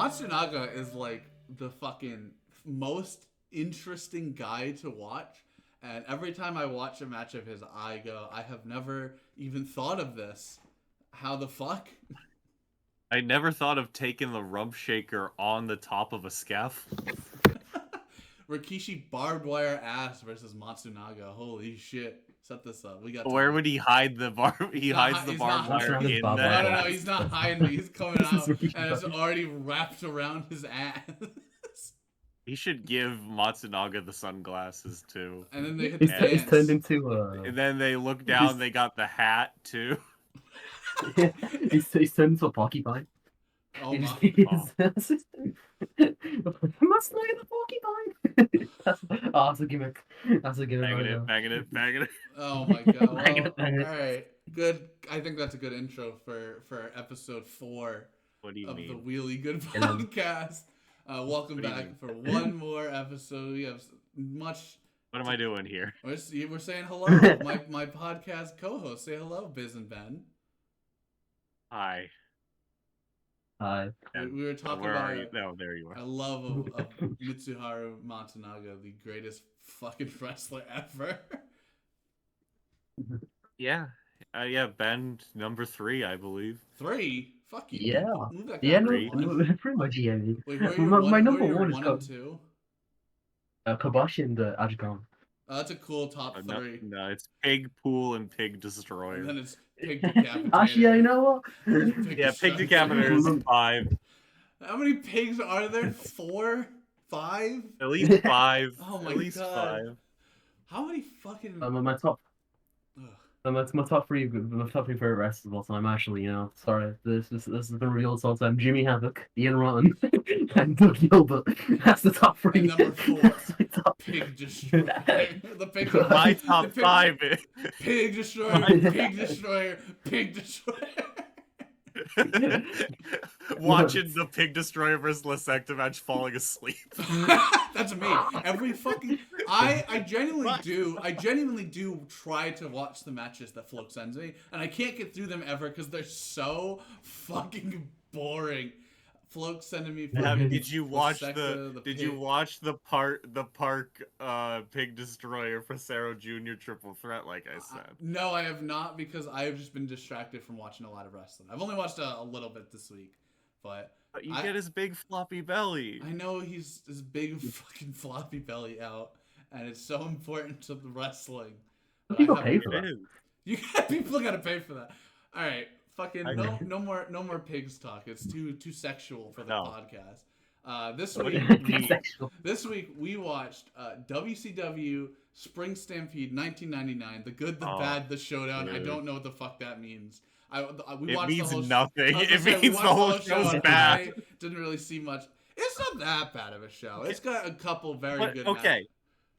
Matsunaga is like the fucking most interesting guy to watch. And every time I watch a match of his, I go, I have never even thought of this. How the fuck? I never thought of taking the rump shaker on the top of a scaff. Rikishi barbed wire ass versus Matsunaga. Holy shit. Set this up. We got Where time. would he hide the bar? He hides the He's barbed not wire hiding in barbed that. wire. No, he's not hiding it. He's coming This is out Rikishi, and it's bro. already wrapped around his ass. He should give Matsunaga the sunglasses too. And then they hit the He's dance. turned into And then they look down, they got the hat too. he's turned into a porcupine. Oh my. That's his thing. Must know the porcupine. That's a gimmick. That's a gimmick. Banging it. Oh my god. Well, Bang it, bang it. alright. Good. I think that's a good intro for episode 4 What do you of the mean? Wheelie Good Yeah. podcast. Welcome What do you back mean? for one more episode. We have much. What am I doing here? We're saying hello. My podcast co-host. Say hello, Biz and Ben. Hi. We were talking Where about are you? No, there you are. a love of Mitsuharu Matsunaga, the greatest fucking wrestler ever. Yeah. Yeah, Ben, number 3, I believe. 3? Fuck you. Yeah. Move that guy Yeah, to Three. one. pretty much, yeah. Wait, who are My your number who are your one is 1 and 2? Kobashi and Ajikan. That's a cool top 3. No, it's Pig Pool and Pig And Destroyer. then it's Pig Decapitator. Actually, you know what? Yeah, Pig Destroyer. Decapitator is 5. How many pigs are there? 4? 5? At least 5. Oh my At least God. 5. How many fucking... My top. Ugh. That's my top three favorite wrestlers of all time. Actually, sorry, this has been real all time. Jimmy Havoc, Ian Rotten, and Doug Gilbert. That's the top 3. And number 4, That's my top. Pig Destroyer. The pig... My the top pig- 5 Pig Destroyer, Pig Destroyer, Pig Destroyer. Watching the Pig Destroyer versus Lasecta match falling asleep. That's me. Every fucking I genuinely do try to watch the matches that Floke sends me, and I can't get through them ever because they're so fucking boring. Floke sending me Did you watch Lasecta, Did pig. you watch the park Pig Destroyer for Cerro Jr. triple threat like I said? No, I have not because I have just been distracted from watching a lot of wrestling. I've only watched a little bit this week, but But you get his big floppy belly. I know he's this big fucking floppy belly out, and it's so important to the wrestling. But People I pay haven't- for that. It is. You got people gotta pay for that. All right, fucking I agree. no more pigs talk. It's too sexual for the No. podcast. This What week do you mean? Sexual. this week we watched WCW Spring Stampede 1999. The Good, the Oh, Bad, the Showdown. I dude. don't know what the fuck that means. We It watched means the whole nothing. I was It gonna say, we means the watched whole show show's and bad. I didn't really see much. It's not that bad of a show. It's got a couple very But, good. okay.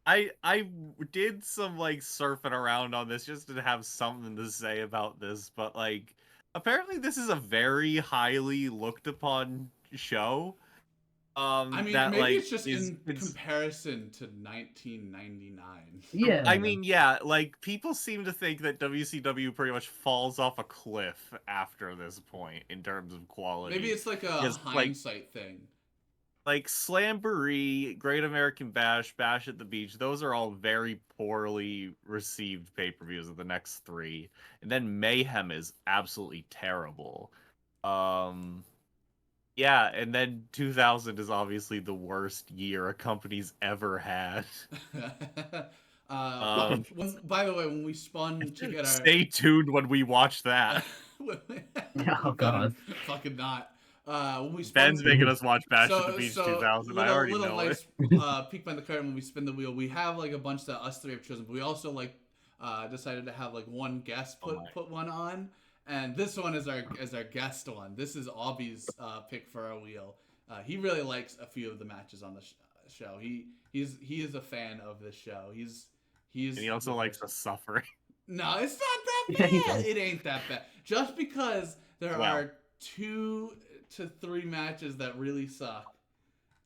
I did some like surfing around on this just to have something to say about this, but like apparently this is a very highly looked upon show. I mean, that maybe like it's just in it's- comparison to 1999. Yeah. I mean, yeah, like people seem to think that WCW pretty much falls off a cliff after this point in terms of quality. Maybe it's like a Because, like- hindsight thing. Like Slamboree, Great American Bash, Bash at the Beach, those are all very poorly received pay-per-views of the next 3. And then Mayhem is absolutely terrible. Yeah, and then 2000 is obviously the worst year a company's ever had. By the way, when we spun to get our Stay tuned when we watch that. Oh, God. Fucking not. When we spun, Ben's making us watch Bash at the Beach 2000. I already know it. Peek behind the curtain when we spin the wheel. We have like a bunch that us 3 have chosen, but we also like decided to have like one guest put one on, and this one is our guest one. This is Aubie's pick for our wheel. He really likes a few of the matches on the show. He is a fan of this show. And he also likes the suffering. No, it's not that Yeah, he bad. does. It ain't that bad. Just because there Well. are 2 to 3 matches that really suck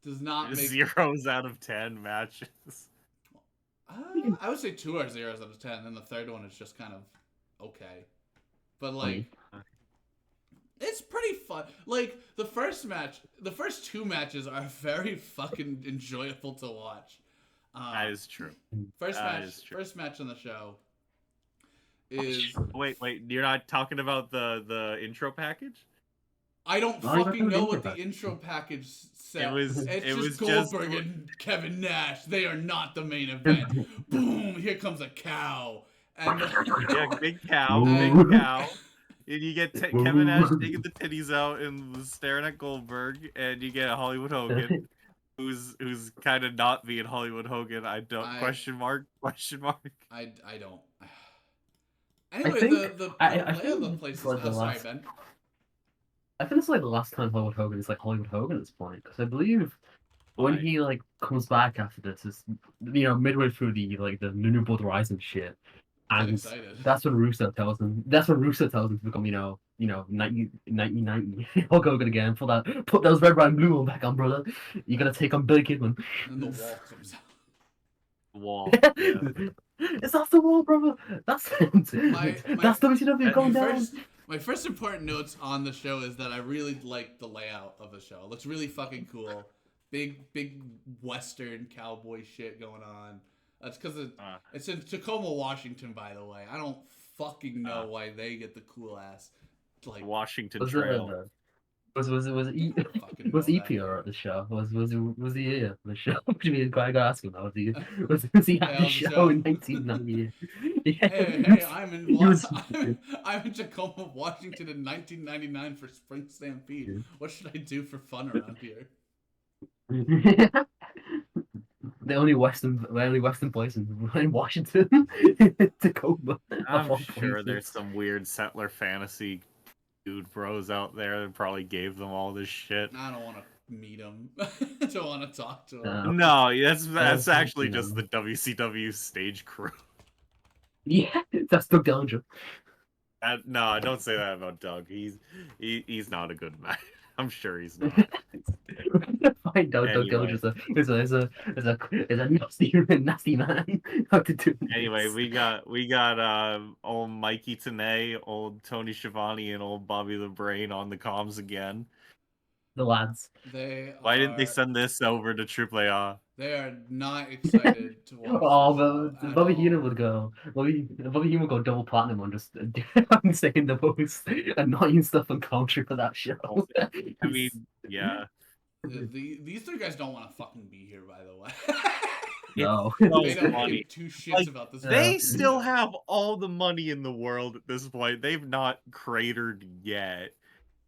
does not make 0s out of 10 matches. I would say 2 are 0s out of 10, and the third one is just kind of okay. But like, It's pretty fun. Like the first two matches are very fucking enjoyable to watch. That is true. First That is true. first match on the show is. Wait, you're not talking about the intro package? I don't Oh, you got fucking the know intro what the package. intro package said. It was It's just Goldberg and Kevin Nash. They are not the main event. Boom! Here comes a cow. And yeah, big cow. And you get Woo. Kevin Nash taking the titties out and staring at Goldberg, and you get Hollywood Hogan, who's kind of not being Hollywood Hogan. Question mark. I don't. Anyway, think- the I play of the think place is. it's like the Sorry, last- Ben. I think it's like the last time Hollywood Hogan is like Hollywood Hogan at this point, because I believe when Right. he like comes back after this is midway through the New Blood Rising shit, I'm and excited. that's when Russo tells him. That's when Russo tells him to become 1990 Hulk Hogan again. Put those red, white, and blue on back on, brother. You gotta take on Billy Kidman. And then the wall comes out. Wall. Yeah. It's off the wall, brother. That's that's WCW going down. My first important notes on the show is that I really like the layout of the show. It looks really fucking cool. Big Western cowboy shit going on. That's because it's in Tacoma, Washington, by the way. I don't fucking know why they get the cool ass like Washington Was Trail. Was EPR at the show? Was he the show? I gotta ask him that. Was he at the show in 1990? Yeah. Hey, I'm in He was- I'm in Tacoma, Washington in 1999 for Spring Stampede. What should I do for fun around here? The only Western place in Washington, Tacoma. I'm sure there's some weird settler fantasy dude bros out there that probably gave them all this shit. I don't want to meet him. I don't want to talk to him. No, that's actually just the WCW stage crew. Yeah, that's Doug Dillinger. No, don't say that about Doug. He's not a good man. I'm sure he's not. Find out Doug Anyway. Dillinger is a nasty man. How to do this. Anyway, we got old Mikey Tenay, old Tony Schiavone, and old Bobby the Brain on the comms again. The lads. Why didn't they send this over to AAA? They are not excited to watch. Oh, the but show Bobby at all. Heenan would go. Bobby Heenan would go double platinum on just saying the most annoying stuff on commentary for that show. I mean, yeah. These three guys don't want to fucking be here, by the way. No. So They don't funny. give two shits Like, about this. They match. still have all the money in the world at this point. They've not cratered yet.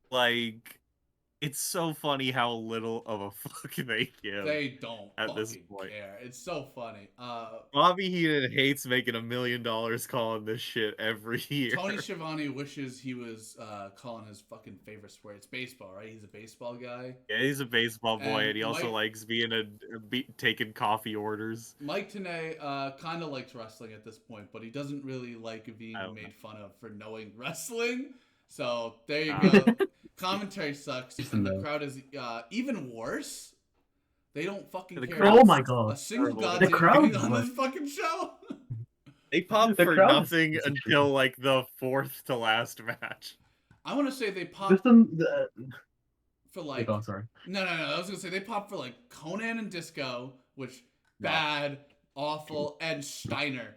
Like, it's so funny how little of a fuck they give. They don't at fucking this point. care. It's so funny. Bobby Heenan hates making $1 million calling this shit every year. Tony Schiavone wishes he was calling his fucking favorite sport. It's baseball, right? He's a baseball guy. Yeah, he's a baseball boy, And and he also Mike- likes being taking coffee orders. Mike Tenay kind of likes wrestling at this point, but he doesn't really like being I don't made fun of for knowing wrestling. So there you Ah. go. Commentary sucks, and the No. crowd is even worse. They don't fucking The care. crowd- Oh my a god. single The goddamn crowd thing on was- this fucking show. They pop The for crowd nothing is- until like the fourth to last match. I want to say they pop Just for like oh, sorry. no. I was gonna say they pop for like Conan and Disco, which No. bad, awful, and Steiner,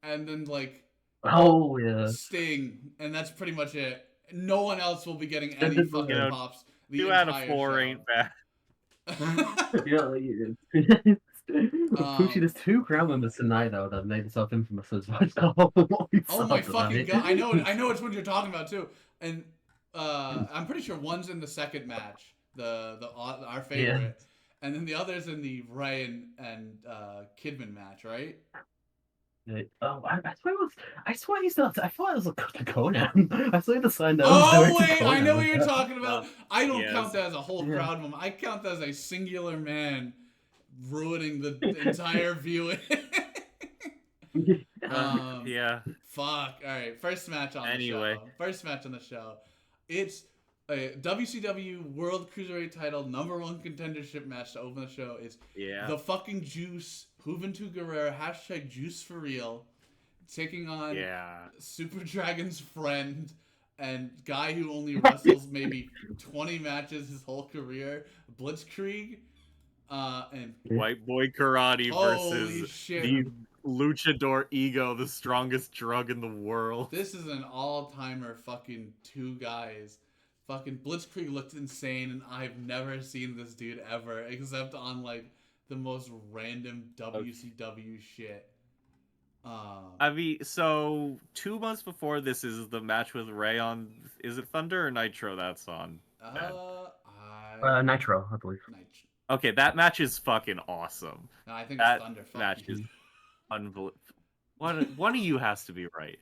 and then like Oh yeah. Sting, and that's pretty much it. No one else will be getting And any then, fucking you know, pops. The 2 out of entire 4 show. ain't bad. Yeah, Poochie, there's 2 crowd members tonight though that made themselves infamous as well. Oh my fucking god! I know which one you're talking about too, and I'm pretty sure one's in the second match, our favorite, and then the other's in the Ray and Kidman match, right? Oh, I swear he's not. I thought it was a Conan. I saw the sign that. Oh wait, I know what you're talking about. I don't Yes. count that as a whole Yeah. crowd moment. I count that as a singular man ruining the entire viewing. Yeah. Fuck. All right. First match on Anyway. the show. First match on the show. It's a WCW World Cruiserweight title #1 contendership match to open the show. It's Yeah. the fucking Juice, Juventud Guerrera, #Juice for real, taking on Yeah. Super Dragon's friend, and guy who only wrestles maybe 20 matches his whole career, Blitzkrieg, and White boy karate holy versus shit, the luchador ego, the strongest drug in the world. this is an all-timer fucking two guys. Fucking Blitzkrieg looked insane, and I've never seen this dude ever, except on like the most random WCW shit. I mean, so 2 months before this is the match with Ray on. Is it Thunder or Nitro that's on? Nitro, I believe. Nitro. Okay, that match is fucking awesome. No, I think That it's Thunder. Fuck match you. is unbelievable. One of you has to be right.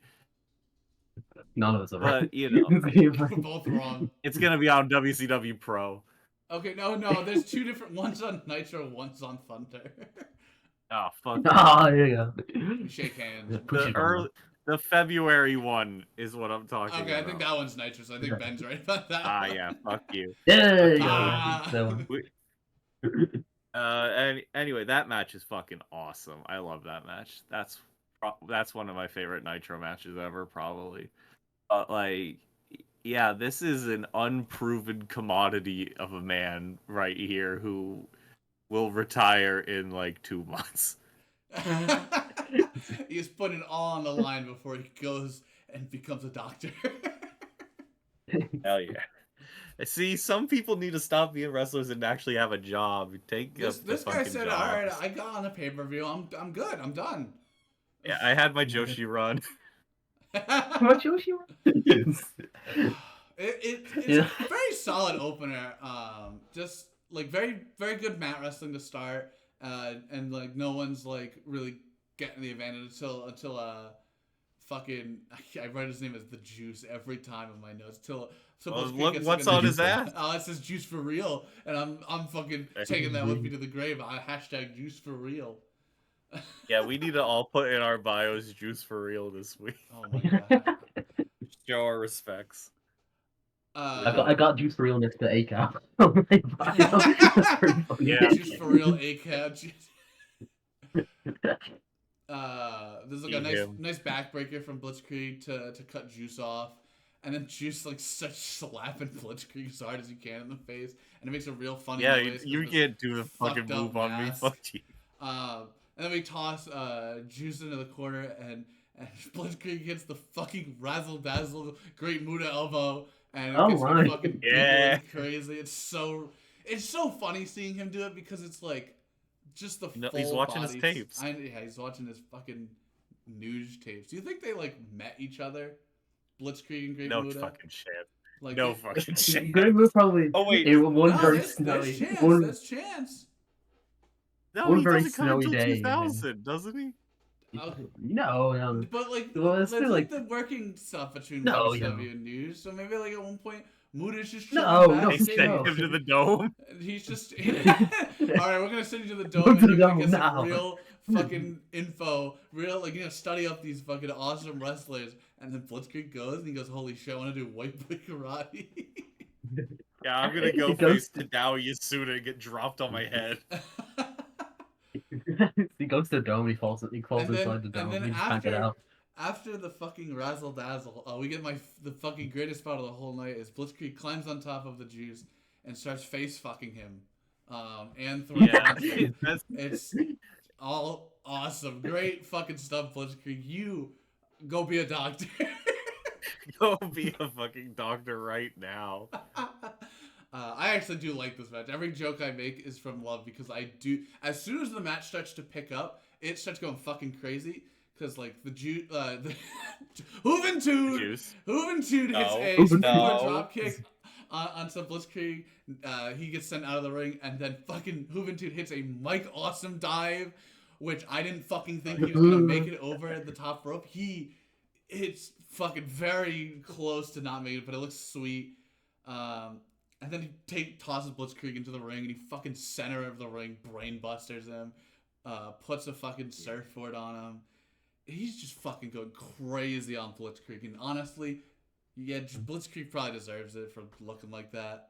None of us are right. But, you know, We're both wrong. it's going to be on WCW Pro. Okay, no, there's two different ones on Nitro, one's on Thunder. Oh, fuck. Oh, yeah. We shake hands. Just push it on. The February one is what I'm talking about. Okay, I think that one's Nitro, so I think Ben's right about that. Ah, yeah, fuck you. Yeah. Anyway, that match is fucking awesome. I love that match. That's one of my favorite Nitro matches ever, probably. Like, yeah, this is an unproven commodity of a man right here who will retire in like 2 months. He's putting it all on the line before he goes and becomes a doctor. Hell yeah. See, some people need to stop being wrestlers and actually have a job. This guy said, "All right, I got on a pay-per-view. I'm good. I'm done." Yeah, I had my Joshi run. What Joshi run? It's Yeah. a very solid opener. Just like very very good mat wrestling to start, and like no one's like really getting the advantage until fucking I write his name as the Juice every time in my notes What's on his ass? Oh, it says Juice for real, and I'm fucking taking that with me to the grave. Hashtag Juice for real. Yeah, we need to all put in our bios Juice for real this week. Oh my god. Show our respects. I got Juice for real next to ACAP. That's pretty funny. Yeah. Juice for real, ACAB. There's like a nice backbreaker from Blitzkrieg to cut Juice off, and then Juice like starts slapping Blitzkrieg as hard as he can in the face, and it makes a real funny noise. You can't do the fucking move on me. Fuck you. And then we toss Juice into the corner, and Blitzkrieg hits the fucking razzle dazzle Great Muda elbow, and it gets me fucking giggling crazy. It's so funny seeing him do it because it's like just the full he's watching body. his tapes. Yeah, he's watching his fucking news tapes. Do you think they like met each other, Blitzkrieg and Great Muda? No fucking shit. Like, no fucking shit. Great Muda probably. Oh wait, there's chance. No, one he very doesn't come snowy until day, 2000, doesn't he? No. But like, Well, it's there's still like like the working stuff between No, WCW and News. So maybe like at one point, Muda's just No, chilling no, They backstage. sent him to the dome. And he's just all right. We're gonna send you to the dome and you're gonna get some real fucking info, real study up these fucking awesome wrestlers. And then Blitzkrieg goes and he goes, "Holy shit, I want to do white boy karate." Yeah, I'm gonna go face Tadao Yasuda and get dropped on my head. He goes to the dome. He falls inside the dome. And then He can't get out. after the fucking razzle dazzle, we get the fucking greatest spot of the whole night is Blitzkrieg climbs on top of the Juice and starts face fucking him, and throwing it's all awesome, great fucking stuff, Blitzkrieg. You go be a doctor. Go be a fucking doctor right now. I actually do like this match. Every joke I make is from love because I do. As soon as the match starts to pick up, it starts going fucking crazy. Because like the Juventude hits a springboard drop kick onto Blitzkrieg. He gets sent out of the ring, and then fucking Juventude hits a Mike Awesome dive, which I didn't fucking think he was gonna make it over the top rope. It's fucking very close to not making it, but it looks sweet. And then he tosses Blitzkrieg into the ring, and he fucking center of the ring brainbusters him, puts a fucking surfboard on him. He's just fucking going crazy on Blitzkrieg, and honestly, yeah, Blitzkrieg probably deserves it for looking like that.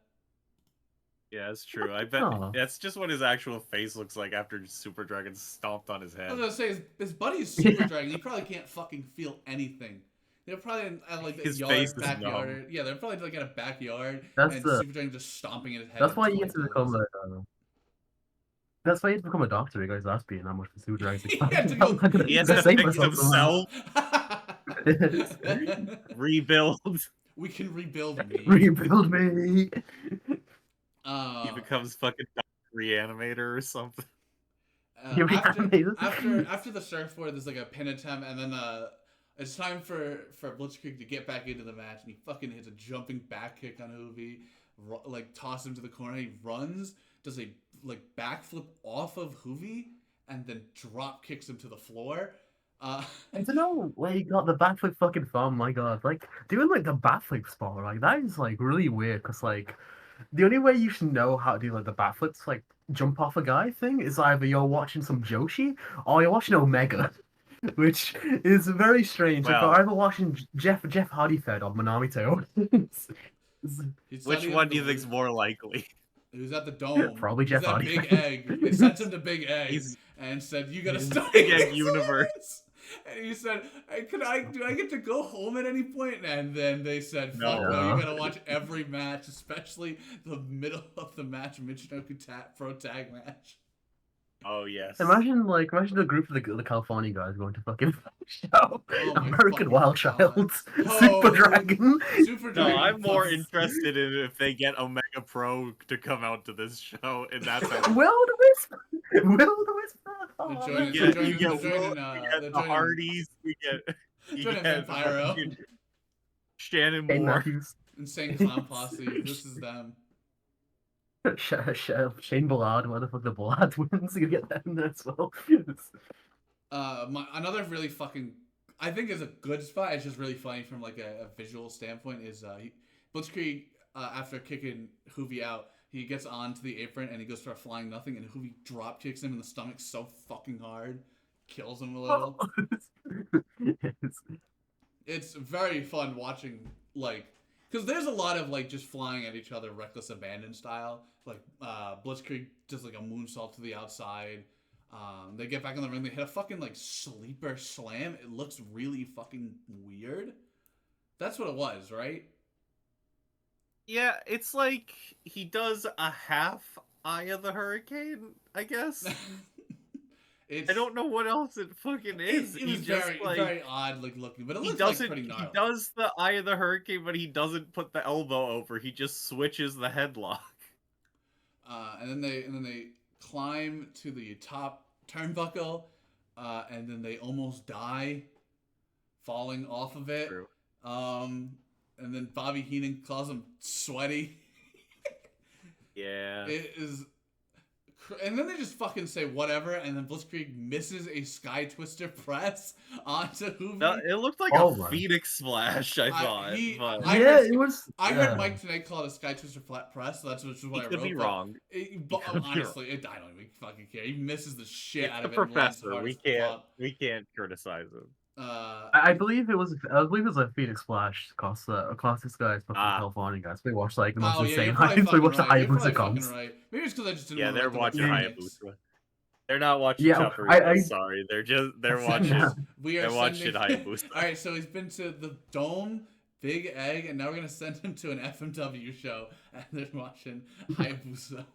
Yeah, it's true. I bet that's just what his actual face looks like after Super Dragon stomped on his head. I was gonna say his buddy is Super Dragon. He probably can't fucking feel anything. They're probably in like the His yard, face is backyard. numb. Yeah, they're probably like in a backyard, That's and the. Super Dragon just stomping in his head. That's why you get to 20 become times. a. That's why you have to become a doctor. You guys last being that much for Super Dragon's He like, had to go. He has gonna to save fix myself somehow. himself, rebuild. We can rebuild me. Rebuild me. He becomes fucking reanimator or something. You after, reanimated? after the surfboard, there's like a pin attempt, and then it's time for Blitzkrieg to get back into the match, and he fucking hits a jumping back kick on Hoovy, like toss him to the corner. He runs, does a like backflip off of Hoovy, and then drop kicks him to the floor. I don't know where he got the backflip fucking from. My God, like doing like the backflip spot, like that is like really weird. Cause like the only way you should know how to do like the backflips, like jump off a guy thing, is either you're watching some Joshi or you're watching Omega, which is very strange. If Well- you're either watching Jeff Hardy fed or Manami Teo. Which one do you think's more likely? He was at the Dome. Probably Jeff He's at Hardy. Big Egg. They sent him to Big Egg He's and said, "You gotta in start Big Egg universe." And he said, "Hey, do I get to go home at any point?" And then they said, "Fuck no, No. you gotta watch every match, especially the middle of the match, Michinoku Pro Tag match." Oh yes. Imagine the group of the California guys going to fucking show Oh my American fucking Wild God. Child, Oh. Super Dragon. Super No, Dragon I'm more fucking- interested in if they get Omega Pro to come out to this show, and that's how Will the Whisper. Will the Whisper. They're Oh, joining- you they're get, you joining- get, they're Will, joining, you they're get the joining- Hardys, you joining get Vampiro. fucking Shannon Shane Moore. Matthews. Insane Clown Posse. This is them. Shane Ballard, where the fuck the Ballard wins? You get that in there as well. Another really fucking, I think is a good spot. It's just really funny from like a visual standpoint. Is Blitzkrieg after kicking Hoovy out, he gets onto the apron and he goes for a flying nothing, and Hoovy drop kicks him in the stomach so fucking hard, kills him a little. It's very fun watching, like, because there's a lot of like just flying at each other, reckless abandon style. Like Blitzkrieg does like a moonsault to the outside. They get back in the ring. They hit a fucking like sleeper slam. It looks really fucking weird. That's what it was, right? Yeah, it's like he does a half Eye of the Hurricane, I guess. I don't know what else it fucking is. It was very odd looking, but it looks like pretty gnarly. He does the Eye of the Hurricane, but he doesn't put the elbow over. He just switches the headlock. And then they climb to the top turnbuckle, and then they almost die, falling off of it. True. And then Bobby Heenan calls him sweaty. Yeah. It is. And then they just fucking say whatever, and then Blitzkrieg misses a Sky Twister press onto Hoovy. No, it looked like Oh a my. Phoenix Splash, I thought. but It was. I yeah. heard Mike tonight call it a Sky Twister flat press, so that's what he I wrote. could be but wrong. But could be honestly, I don't even fucking care. He misses the shit It's out the of it. and lands professor. hard We as can't. fuck. We can't criticize him. I believe it was. I believe it was a Phoenix Splash. Across this guy's fucking Ah. California guys. We watched like the most Oh yeah, insane you're probably hype. We fucking watched the right. You're Hayabusa probably comms. fucking right. Maybe it's because I just didn't Yeah, want to they're write the watching word Hayabusa. Phoenix. They're not watching Yeah, Chopperito. Sorry, they're watching. We are They're watching sending... Hayabusa. All right, so he's been to the Dome, Big Egg, and now we're gonna send him to an FMW show, and they're watching Hayabusa.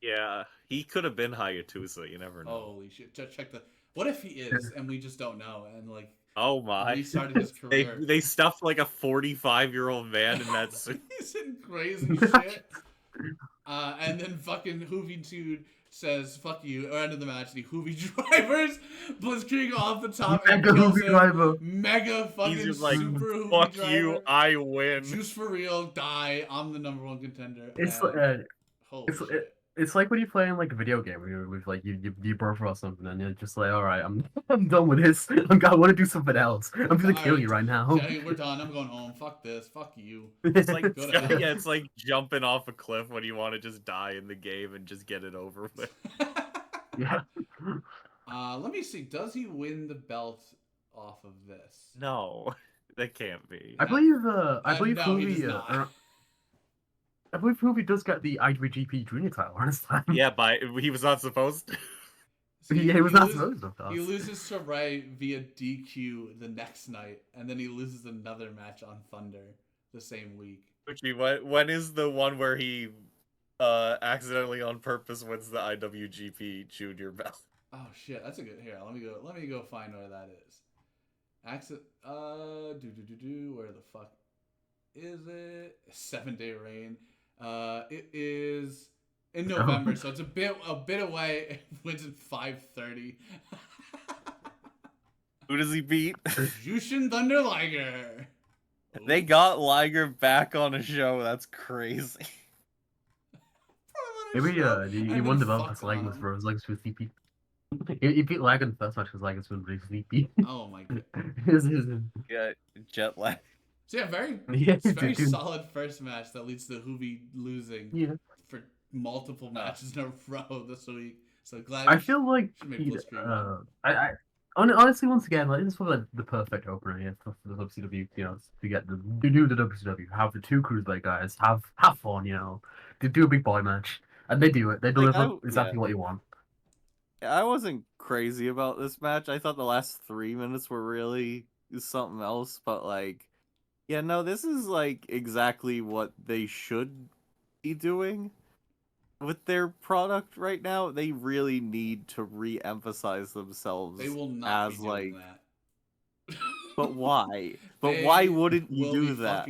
Yeah, he could have been Hayatusa. You never know. Holy shit! Check the. What if he is, and we just don't know, and like Oh my! restarted his career? They stuffed like a 45-year-old man in that suit. He's in crazy shit. And then fucking Hoovy Dude says, "Fuck you," or end of the match. The Hoovy drivers Blitzkrieg off the top and Mega kills Hoovy him. driver. Mega fucking He's just like, super Hoovy "Fuck driver. you, I win." Juice for real, die. I'm the number one contender. It's And holy it's shit. it's like when you play in like a video game with like you burn for something and you're just like, all right, I'm done with this. I want to do something else. I'm gonna kill you right now. Okay, we're done. I'm going home. Fuck this. Fuck you. It's like Go to hell. yeah, it's like jumping off a cliff when you want to just die in the game and just get it over with. Yeah. Let me see. Does he win the belt off of this? No, that can't be. I believe no, he does Hoovy not. I believe Hoovy does get the IWGP Junior title last time. Yeah, he was not supposed to. So Yeah, he was not supposed to. he loses to Ray via DQ the next night, and then he loses another match on Thunder the same week. When is the one where he accidentally on purpose wins the IWGP Junior belt? Oh shit, that's a good. Here, let me go find where that is. Where the fuck is it? 7-Day Reign. It is in November, so it's a bit away. It wins at 5:30. Who does he beat? Jushin Thunder Liger. They got Liger back on a show. That's crazy. Maybe he won the belt because Liger bro. His legs were sleepy. He beat Liger in the first match because Liger was really sleepy. Oh my god. Yeah, jet lag. So yeah, very solid first match that leads to Hoovy losing for multiple matches in a row this week. So glad. I feel like honestly, once again, like this is probably like the perfect opener for the WCW. You know, to get the do the WCW, have the two Cruiserweight guys, have fun. You know, to do a big boy match, and they do it. They deliver exactly what you want. I wasn't crazy about this match. I thought the last 3 minutes were really something else, but like. Yeah, no, this is like exactly what they should be doing with their product right now. They really need to re-emphasize themselves. They will not as be doing like that. But why? But why wouldn't you do that?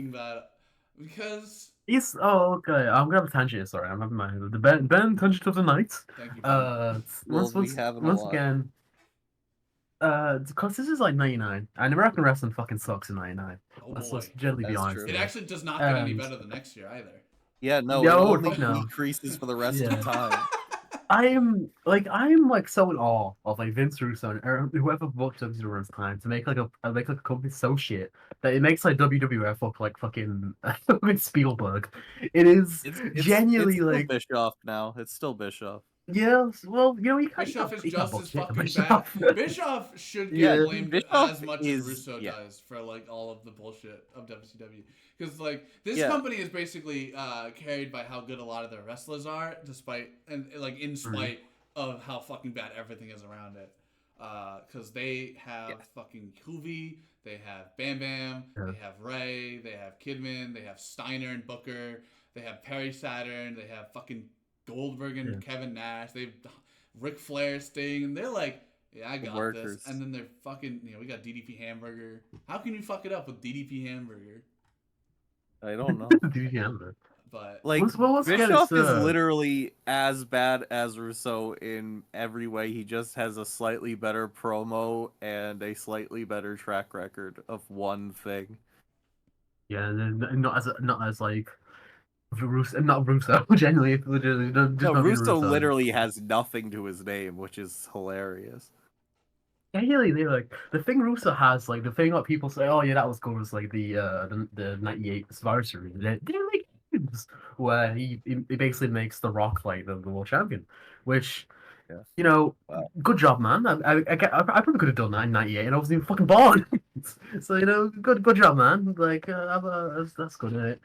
Because yes. Oh, okay. I'm gonna have a tangent. Sorry, I'm having my the Ben tangent of the night. Thank you. Once again. Because this is like 99, and American wrestling fucking sucks in 99. Let's generally be honest. It actually does not get any better the next year either. Yeah, no, it only decreases for the rest of the time. I'm like so in awe of like Vince Russo and whoever booked WWF at the time to make like a company so shit that it makes like WWF look like fucking Spielberg. It's genuinely it's like Bischoff now. It's still Bischoff. Yes, well, you know, Bischoff is just as fucking bad. Bischoff should get blamed as much as Russo does for like all of the bullshit of WCW. Because like this company is basically carried by how good a lot of their wrestlers are, despite and like in spite of how fucking bad everything is around it. Because they have fucking Hoovy, they have Bam Bam, they have Ray, they have Kidman, they have Steiner and Booker, they have Perry Saturn, they have fucking Goldberg and Kevin Nash, they've Ric Flair, Sting, and they're like, yeah, I got this. And then they're fucking, you know, we got DDP Hamburger. How can you fuck it up with DDP Hamburger? I don't know. DDP Hamburger. But like Bischoff is literally as bad as Russo in every way. He just has a slightly better promo and a slightly better track record of one thing. Yeah, not as like. Not Russo, genuinely. No, Russo literally has nothing to his name, which is hilarious. Yeah, they're like the thing Russo has, like the thing that people say, oh yeah, that was cool, was like the 98 Survivor Series. They're like games where he basically makes The Rock like the world champion, which you know, good job, man. I probably could have done that in '98, and I wasn't even fucking born. So you know, good job, man. Like that's good, isn't it?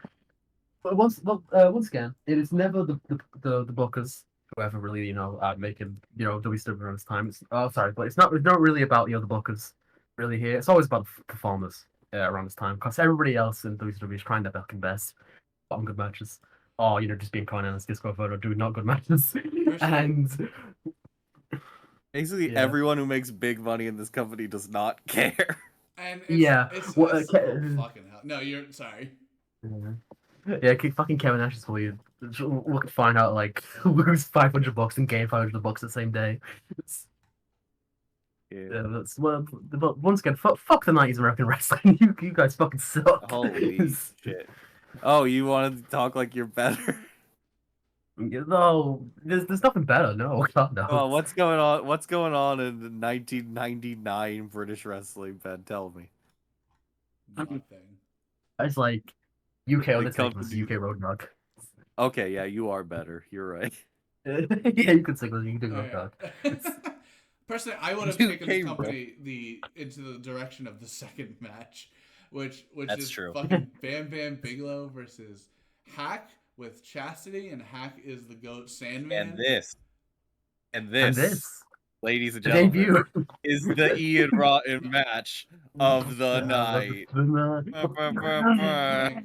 But once again, it is never the bookers who ever really, you know, making, you know, WCW around this time. But it's not really about, you know, the bookers really here. It's always about the performers around this time, because everybody else in WCW is trying their fucking best, putting good matches, or you know, just being kind of Disco Photo, doing not good matches, and basically everyone who makes big money in this company does not care. And it's fucking hell. No, you're sorry. Yeah, fucking Kevin Nash is fully look find out like lose $500 and gain $500 the same day. That's but once again, fuck the 90s American wrestling. You guys fucking suck. Holy shit! Oh, you wanted to talk like you're better? No, there's nothing better. No, God, no. Oh, what's going on? What's going on in the 1999 British wrestling, Ben? Tell me. Nothing. It's like. UK Undertaker was UK Road Dogg. Okay, yeah, you are better. You're right. Yeah, you could say you can do Road Dogg. Personally, I would have taken the company into the direction of the second match, which is fucking Bam Bam Bigelow versus Hack with Chastity, and Hack is the GOAT Sandman. And this. ladies and The gentlemen, debut is the Ian Rotten match of the night. My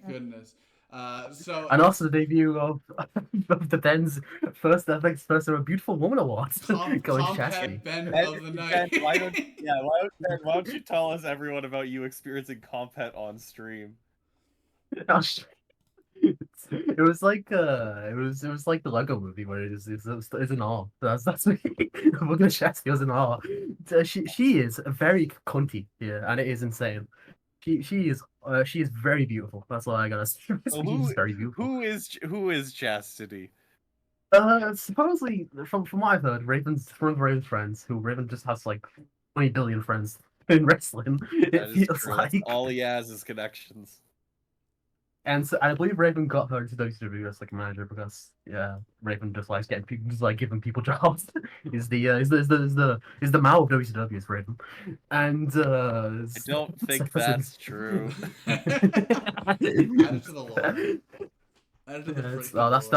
goodness. So And also the debut of the Ben's first, I think, first ever Beautiful Woman Award going to Chastity. Compat Ben Ben, of the night. Ben, why don't you tell us everyone about you experiencing Compet on stream? It was like it was like the Lego movie where it's in awe. That's what look at Chastity was in awe. She is very cunty, yeah, and it is insane. She is very beautiful. That's all I gotta say. So She's very beautiful. who is Chastity? Supposedly from what I've heard, Raven's one of Raven's friends, who Raven just has like 20 billion friends in wrestling. That It is feels true. like. That's all he has is connections. And so I believe Raven got her to WCW as like a manager because Raven just likes getting people, just like giving people jobs. is the Mao of WCW is Raven, and I don't think that's true. Add it to the lore. Add it to the freaking lore. That's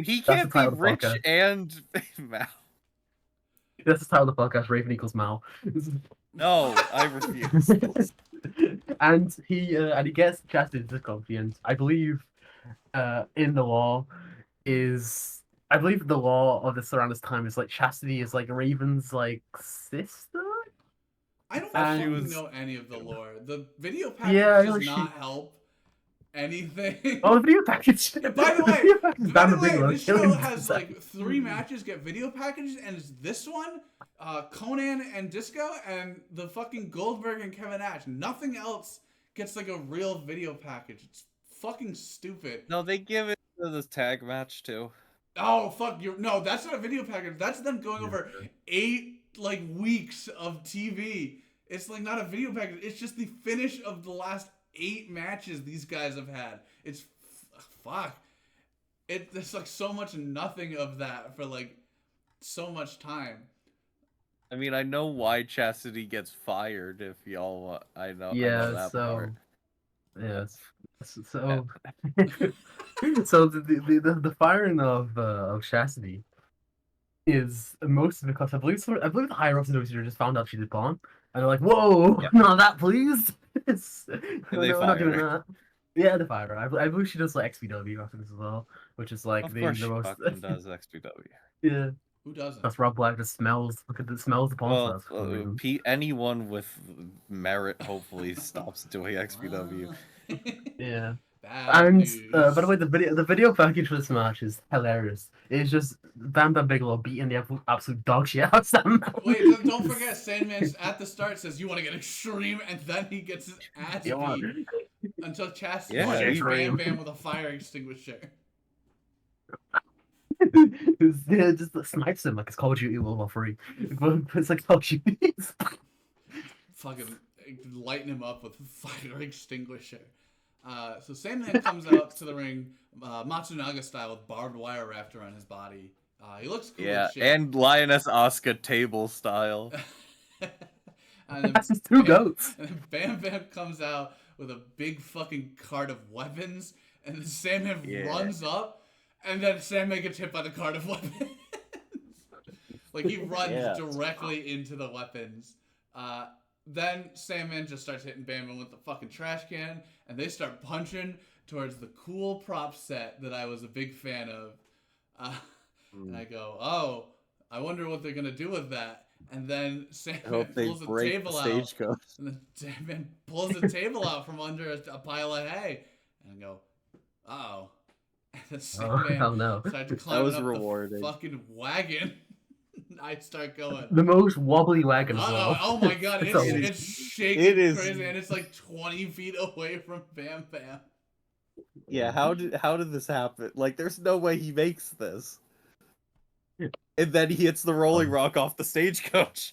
He That's can't the be title of the rich podcast. and Mao. that's the title of the podcast. Raven equals Mao. No, I refuse. And he gets Chastity to Comfy, and I believe in the law I believe the law of this around this time is like Chastity is like Raven's like sister. I don't And fucking know any of the lore. The video package Yeah, does like not help anything. Oh, the video package. By the way, video package is by Bam the Bam way, Bigelow this killing show has himself. like 3 matches get video packages, and it's this one, Conan and Disco, and the fucking Goldberg and Kevin Nash. Nothing else gets like a real video package. It's fucking stupid. No, they give it to the tag match too. Oh fuck! No, that's not a video package. That's them going over 8 like weeks of TV. It's like not a video package. It's just the finish of the last 8 matches these guys have had. It's fuck. There's like so much nothing of that for like so much time. I mean, I know why Chastity gets fired. If y'all, I know that part. Yes. So, so the firing of Chastity is mostly because I believe the higher ups in WCW just found out she did porn, and they're like, "Whoa, not that, please!" We're not doing that. Yeah, the fire. I believe she does like XPW after this as well, which is like Of course, the she most. fucking does XPW. Yeah, Who doesn't? that's Rob Black just smells. Look at the smells the porn stars. Anyone with merit hopefully stops doing XPW. Yeah. Bad And news. by the way, the video package for this match is hilarious. It's just Bam Bam Bigelow beating the absolute dog shit out of Sam. Wait, don't forget, Sandman at the start says you want to get extreme, and then he gets his ass beat until Chastity shoots Bam Bam with a fire extinguisher. just snipes him like it's Call of Duty World War 3. It's like Call of Duty. Fucking lighten him up with a fire extinguisher. So Sandman comes out to the ring, Matsunaga style, with barbed wire wrapped around his body. He looks cool as shit. And Lioness Asuka table style. And then That's his 2 goats. And then Bam Bam comes out with a big fucking cart of weapons, and then Sandman runs up, and then Sandman gets hit by the cart of weapons. Like he runs directly into the weapons. Then Sandman just starts hitting Bam Bam with the fucking trash can, and they start punching towards the cool prop set that I was a big fan of. And I go, oh, I wonder what they're going to do with that. And then Sandman pulls the table out. And then Sandman pulls the table out from under a pile of hay. And I go, uh-oh. And then Sandman starts climbing up the fucking wagon. I start going. The most wobbly wagon. Oh my god, it's shaking crazy, and it's like 20 feet away from Bam Bam. Yeah, how did this happen? Like, there's no way he makes this. And then he hits the Rolling Rock off the stagecoach.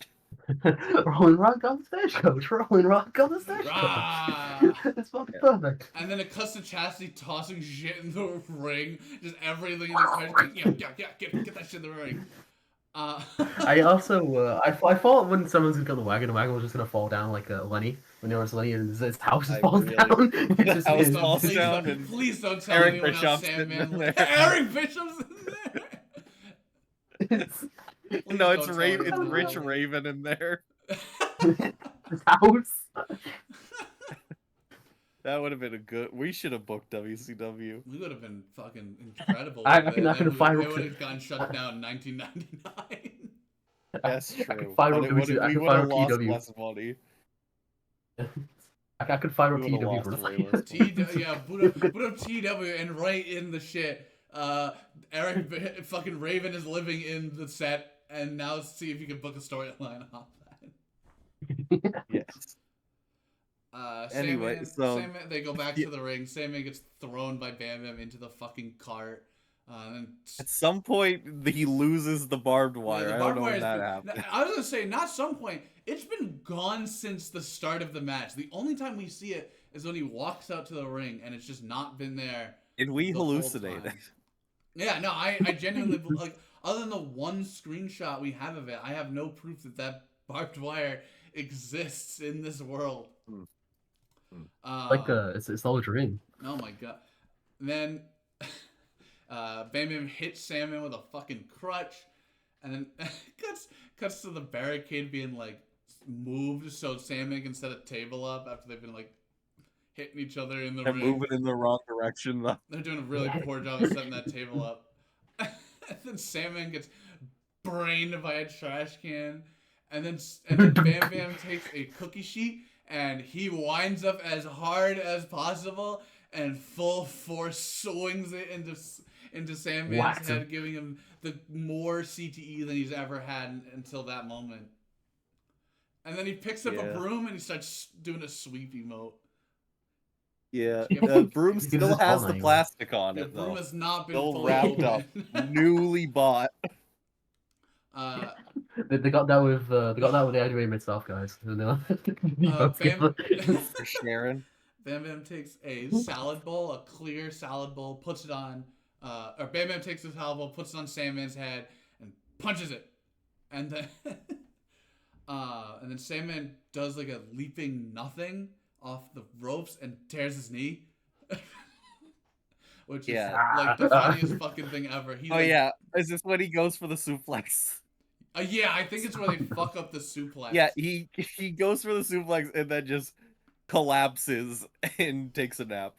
Rolling Rock on the stagecoach. Rolling Rock on the stagecoach. It's fucking perfect. And then it cuts to Chastity tossing shit in the ring. Just everything in the crowd. Get that shit in the ring. I also I thought when someone's gonna the wagon was just gonna fall down like Lenny when there was Lenny and his house just falls down. His house falls down and please don't tell anyone else Sandman. Eric Bishop's in there. No, it's don't tell Raven. It's anyone Rich about Raven in there. His house. That would have been a good. We should have booked WCW. We would have been fucking incredible I with can- it. I can And fire it up would to- have gotten shut down in 1999. That's I could true. fire But up it would WCW. I we could would fire have up lost TW. less money. I could fire up We would've TW lost for the way fight. less. Yeah, put up TW and right in the shit. Eric fucking Raven is living in the set, and now let's see if you can book a storyline off that. Yes. Anyway, Sandman, they go back to the ring. Sandman gets thrown by Bam Bam into the fucking cart. And At some point, he loses the barbed wire. the I barbed don't know wire when has that been- happened. I was gonna say, not some point. It's been gone since the start of the match. The only time we see it is when he walks out to the ring, and it's just not been there. And we the whole hallucinated. time. Yeah, no, I genuinely like. Other than the one screenshot we have of it, I have no proof that barbed wire exists in this world. Like it's all a dream. Oh my god. And then Bam Bam hits Sandman with a fucking crutch, and then cuts to the barricade being like moved so Sandman can set a table up after they've been like hitting each other in the They're ring. moving in the wrong direction, though. They're doing a really poor job of setting that table up. And then Sandman gets brained by a trash can, and then Bam Bam takes a cookie sheet and he winds up as hard as possible and full force swings it into Sandman's head, giving him the more CTE than he's ever had until that moment. And then he picks up a broom and he starts doing a sweep emote. Yeah, the broom still has the plastic on The it, though. broom has not been Still fully wrapped up, open. newly bought. They got that with the anime itself, guys. For Sharon. Bam Bam takes a salad bowl, a clear salad bowl, puts it on, or Bam Bam takes the salad bowl, puts it on Sandman's head, and punches it, and then, and then Sandman does like a leaping nothing off the ropes and tears his knee, which is like the funniest fucking thing ever. Is this when he goes for the suplex? Yeah, I think it's where they fuck up the suplex. Yeah, he goes for the suplex and then just collapses and takes a nap.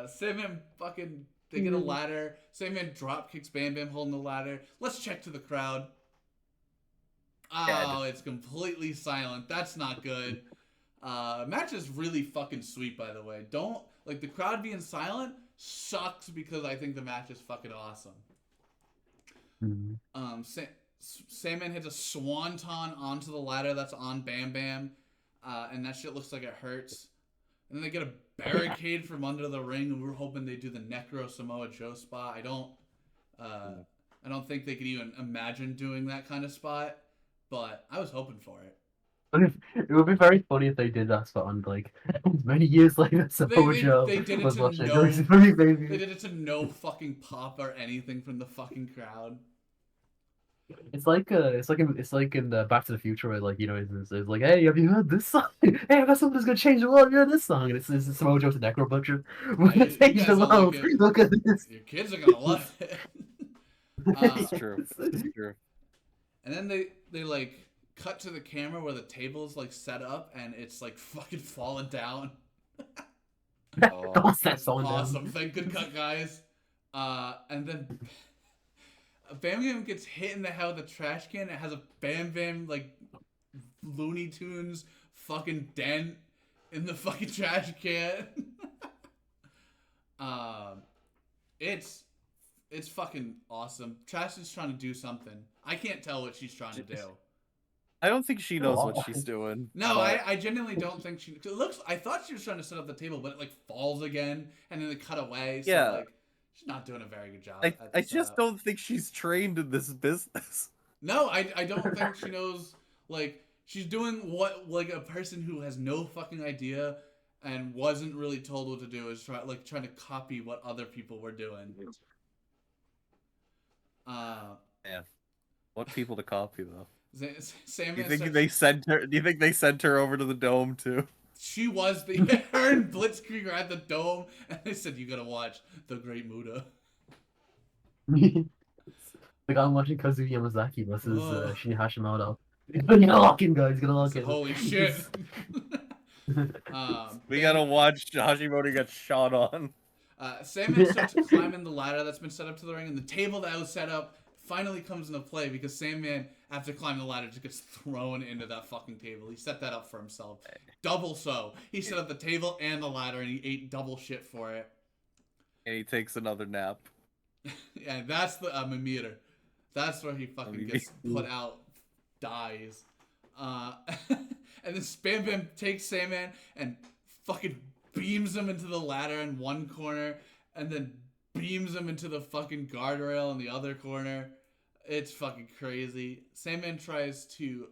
Sandman fucking, they get a ladder. Sandman drop kicks Bam Bam holding the ladder. Let's check to the crowd. Oh, it's completely silent. That's not good. Match is really fucking sweet, by the way. Don't, like, the crowd being silent sucks because I think the match is fucking awesome. Sandman hits a swanton onto the ladder that's on Bam Bam, and that shit looks like it hurts. And then they get a barricade from under the ring, and we're hoping they do the Necro Samoa Joe spot. I don't think they could even imagine doing that kind of spot, but I was hoping for it. It would be very funny if they did that spot on like many years later. Samoa Joe they did it was to watching no. Baby. They did it to no fucking pop or anything from the fucking crowd. It's like in the Back to the Future where like it's like, hey, have you heard this song? Hey, I got something that's gonna change the world. You heard this song? And it's Samoa Joe's Necro Butcher. We're gonna change the world. Like Look at this. Your kids are gonna love it. It's true. It's true. And then they like cut to the camera where the table's like set up and it's like fucking falling down. That's awesome. Thank good cut, guys. And then Bam Bam gets hit in the head with a trash can. It has a Bam Bam like Looney Tunes fucking dent in the fucking trash can. It's fucking awesome. Trash is trying to do something. I can't tell what she's trying to do. I don't think she knows what she's doing. No, I genuinely don't think she. It looks. I thought she was trying to set up the table, but it like falls again, and then they cut away. So, like, she's not doing a very good job. I just don't think she's trained in this business. No, I don't think she knows. Like, she's doing what like a person who has no fucking idea and wasn't really told what to do is trying to copy what other people were doing. Yeah. What people to copy though? Sandman Do you think they sent her? Do you think they sent her over to the dome too? She was her and Blitzkrieg are at the dome, and they said you gotta watch the Great Muda. The Like I'm watching Kazuya Yamazaki versus Ugh. Shinya Hashimoto. He's gonna lock in, guys. He's gonna I lock said, in. holy shit. We gotta watch Hashimoto get shot on. Sandman starts climbing the ladder that's been set up to the ring, and the table that was set up finally comes into play because Sandman, after climbing the ladder, just gets thrown into that fucking table. He set that up for himself. Double so. He set up the table and the ladder, and he ate double shit for it. And he takes another nap. And that's the Mimir. That's where he fucking gets put out, dies. And then Bam Bam takes Sandman and fucking beams him into the ladder in one corner, and then beams him into the fucking guardrail in the other corner. It's fucking crazy. Sandman tries to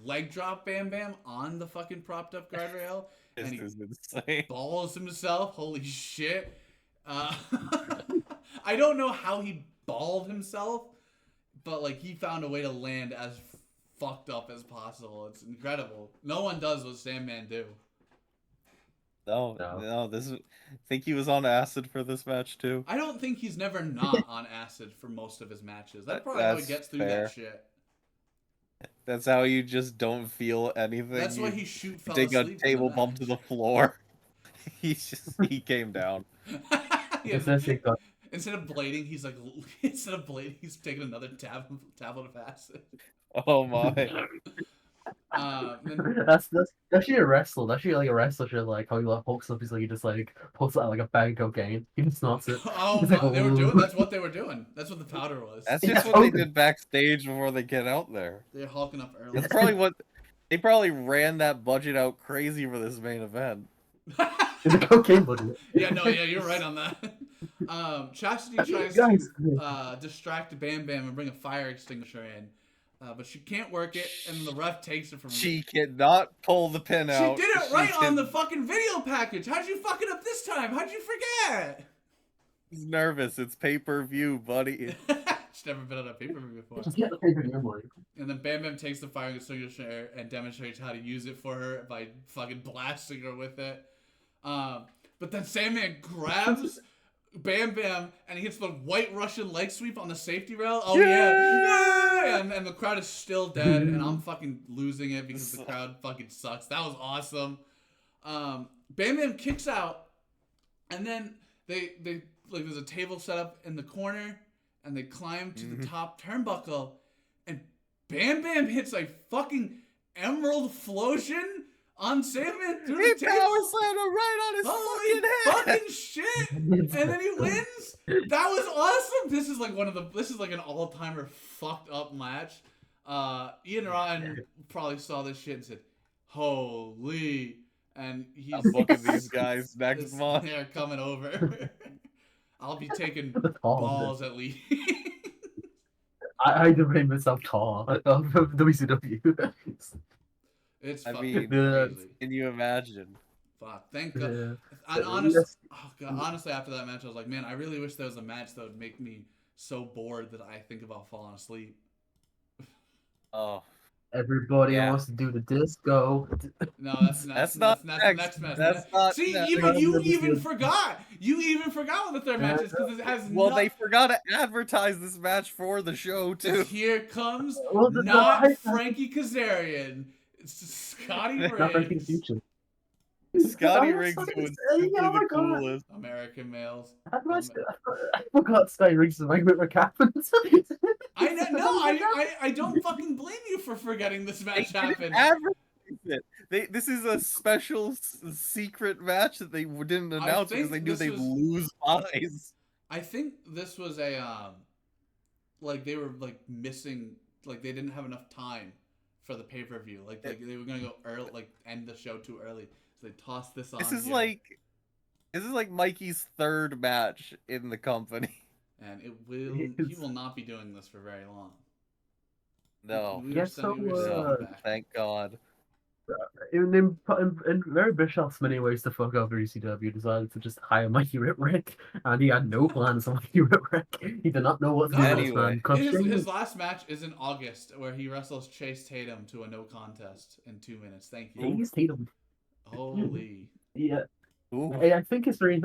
leg drop Bam Bam on the fucking propped up guardrail, and he insane. balls himself. Holy shit. I don't know how he balled himself, but like he found a way to land as fucked up as possible. It's incredible. No one does what Sandman do. No, this is. I think he was on acid for this match too. I don't think he's never not on acid for most of his matches. That's probably how he gets through that shit. That's how you just don't feel anything. That's why he fell dig a asleep table bump to the floor. He came down. Yeah. Instead of blading, he's taking another tablet of acid. Oh my. That's actually a wrestler. That's actually like a wrestler should like how he like pokes up. He's like he just like pulls out like a bag of cocaine. He just snorts it. Oh, like, that's what they were doing. That's what the powder was. That's just what they did backstage before they get out there. They're hulking up early. That's probably what they probably ran that budget out crazy for this main event. The cocaine budget. Yeah, you're right on that. Chastity tries to distract Bam Bam and bring a fire extinguisher in. But she can't work it, and the ref takes it from her. She cannot pull the pin out. She did it right on the fucking video package. How'd you fuck it up this time? How'd you forget? He's nervous. It's pay-per-view, buddy. She's never been on a pay-per-view before. Just get the pay-per-view money. And then Bam Bam takes the fire extinguisher and demonstrates how to use it for her by fucking blasting her with it. But then Sandman grabs Bam Bam and he hits the white Russian leg sweep on the safety rail. Oh yeah! And the crowd is still dead, and I'm fucking losing it because the crowd fucking sucks. That was awesome. Bam Bam kicks out, and then they like there's a table set up in the corner, and they climb to the top turnbuckle, and Bam Bam hits a fucking emerald flosion on Sandman through the table. Power slammed him right on his fucking shit, and then he wins. That was awesome. This is like an all-timer fucked up match. Ian Rotten probably saw this shit and said, "Holy!" And he's booking these guys next month. They're coming over. I'll be taking balls at least. I remain myself tall of WCW. It's I fucking mean, crazy. Can you imagine? Fuck, thank God. Yeah. Honestly, after that match, I was like, man, I really wish there was a match that would make me so bored that I think about falling asleep. Oh. Everybody wants to do the disco. No, that's not the next match. That's not. See, you even forgot. You even forgot what the third match is because it has. Well, they forgot to advertise this match for the show too. Here comes Frankie Kazarian. It's Scotty Riggs. Scotty Riggs was the coolest. American males. I forgot Scotty Riggs is my favorite captain. I don't fucking blame you for forgetting this match happened. This is a special secret match that they didn't announce because they knew they'd lose eyes. I think this was a like they were like missing, like they didn't have enough time for the pay-per-view. Like they were gonna go early, like end the show too early, so they tossed this on. This is like Mikey's third match in the company, and he will not be doing this for very long. No, thank God. In very Bischoff's many ways to fuck over ECW, decided to just hire Mikey Whipwreck, and he had no plans on Mikey Whipwreck. He did not know what to do. Anyway, his last match is in August, where he wrestles Chase Tatum to a no contest in 2 minutes. Thank you. Chase Tatum. Holy. Yeah. Ooh. I think it's very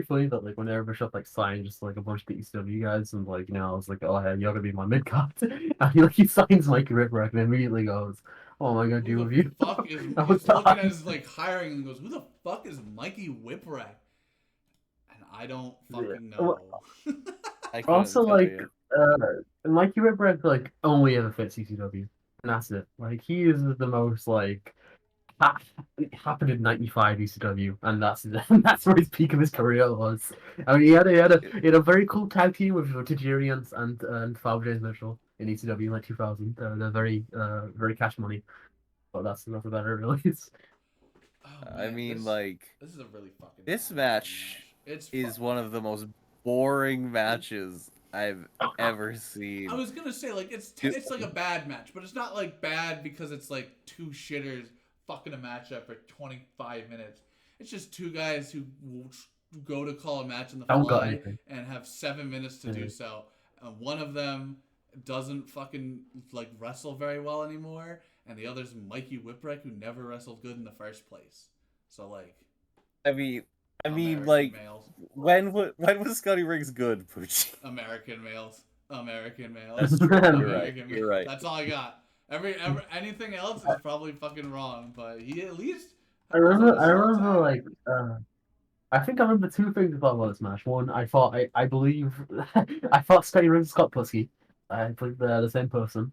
funny that like whenever Bishop like signed just like a bunch of the ECW guys and like I was like, oh hey, you're gonna be my mid card, and he signs Mikey Ripwreck and immediately goes, oh my god, Who do the with you? fuck is I was he's looking at dying. his like hiring and goes, who the fuck is Mikey Whipwreck? And I don't Yeah. fucking know. I couldn't Also, tell like, you. Mikey Whipwreck, like, only ever fits ECW. And that's it. Like, he is the most, like, ha- it happened in '95 ECW, and that's where his peak of his career was. I mean, he had a very cool tag team with Tajiri and Fab James Mitchell in ECW in like 2000. They're very cash money, but that's about it, really. Oh I man, mean, this like, this is a really fucking this fun match It's is fun. one of the most boring matches I've ever I seen. was gonna say like it's It- it's like a bad match, but it's not like bad because it's like two shitters fucking a match up for 25 minutes. It's just two guys who go to call a match on the Haven't got fly anything. and have 7 minutes to do so. One of them doesn't fucking like wrestle very well anymore, and the other's Mikey Whipwreck who never wrestled good in the first place. So like, I mean, American like, males, when was Scotty Riggs good, Poochie? American males, American males. That's true. You're right. American You're right. That's all I got. Anything else is probably fucking wrong, but he at least I was on remember, a I small remember, tag. like, I think I remember two things about this match. One, I believe, I thought Scotty Riggs got pussy. I believe they're the same person.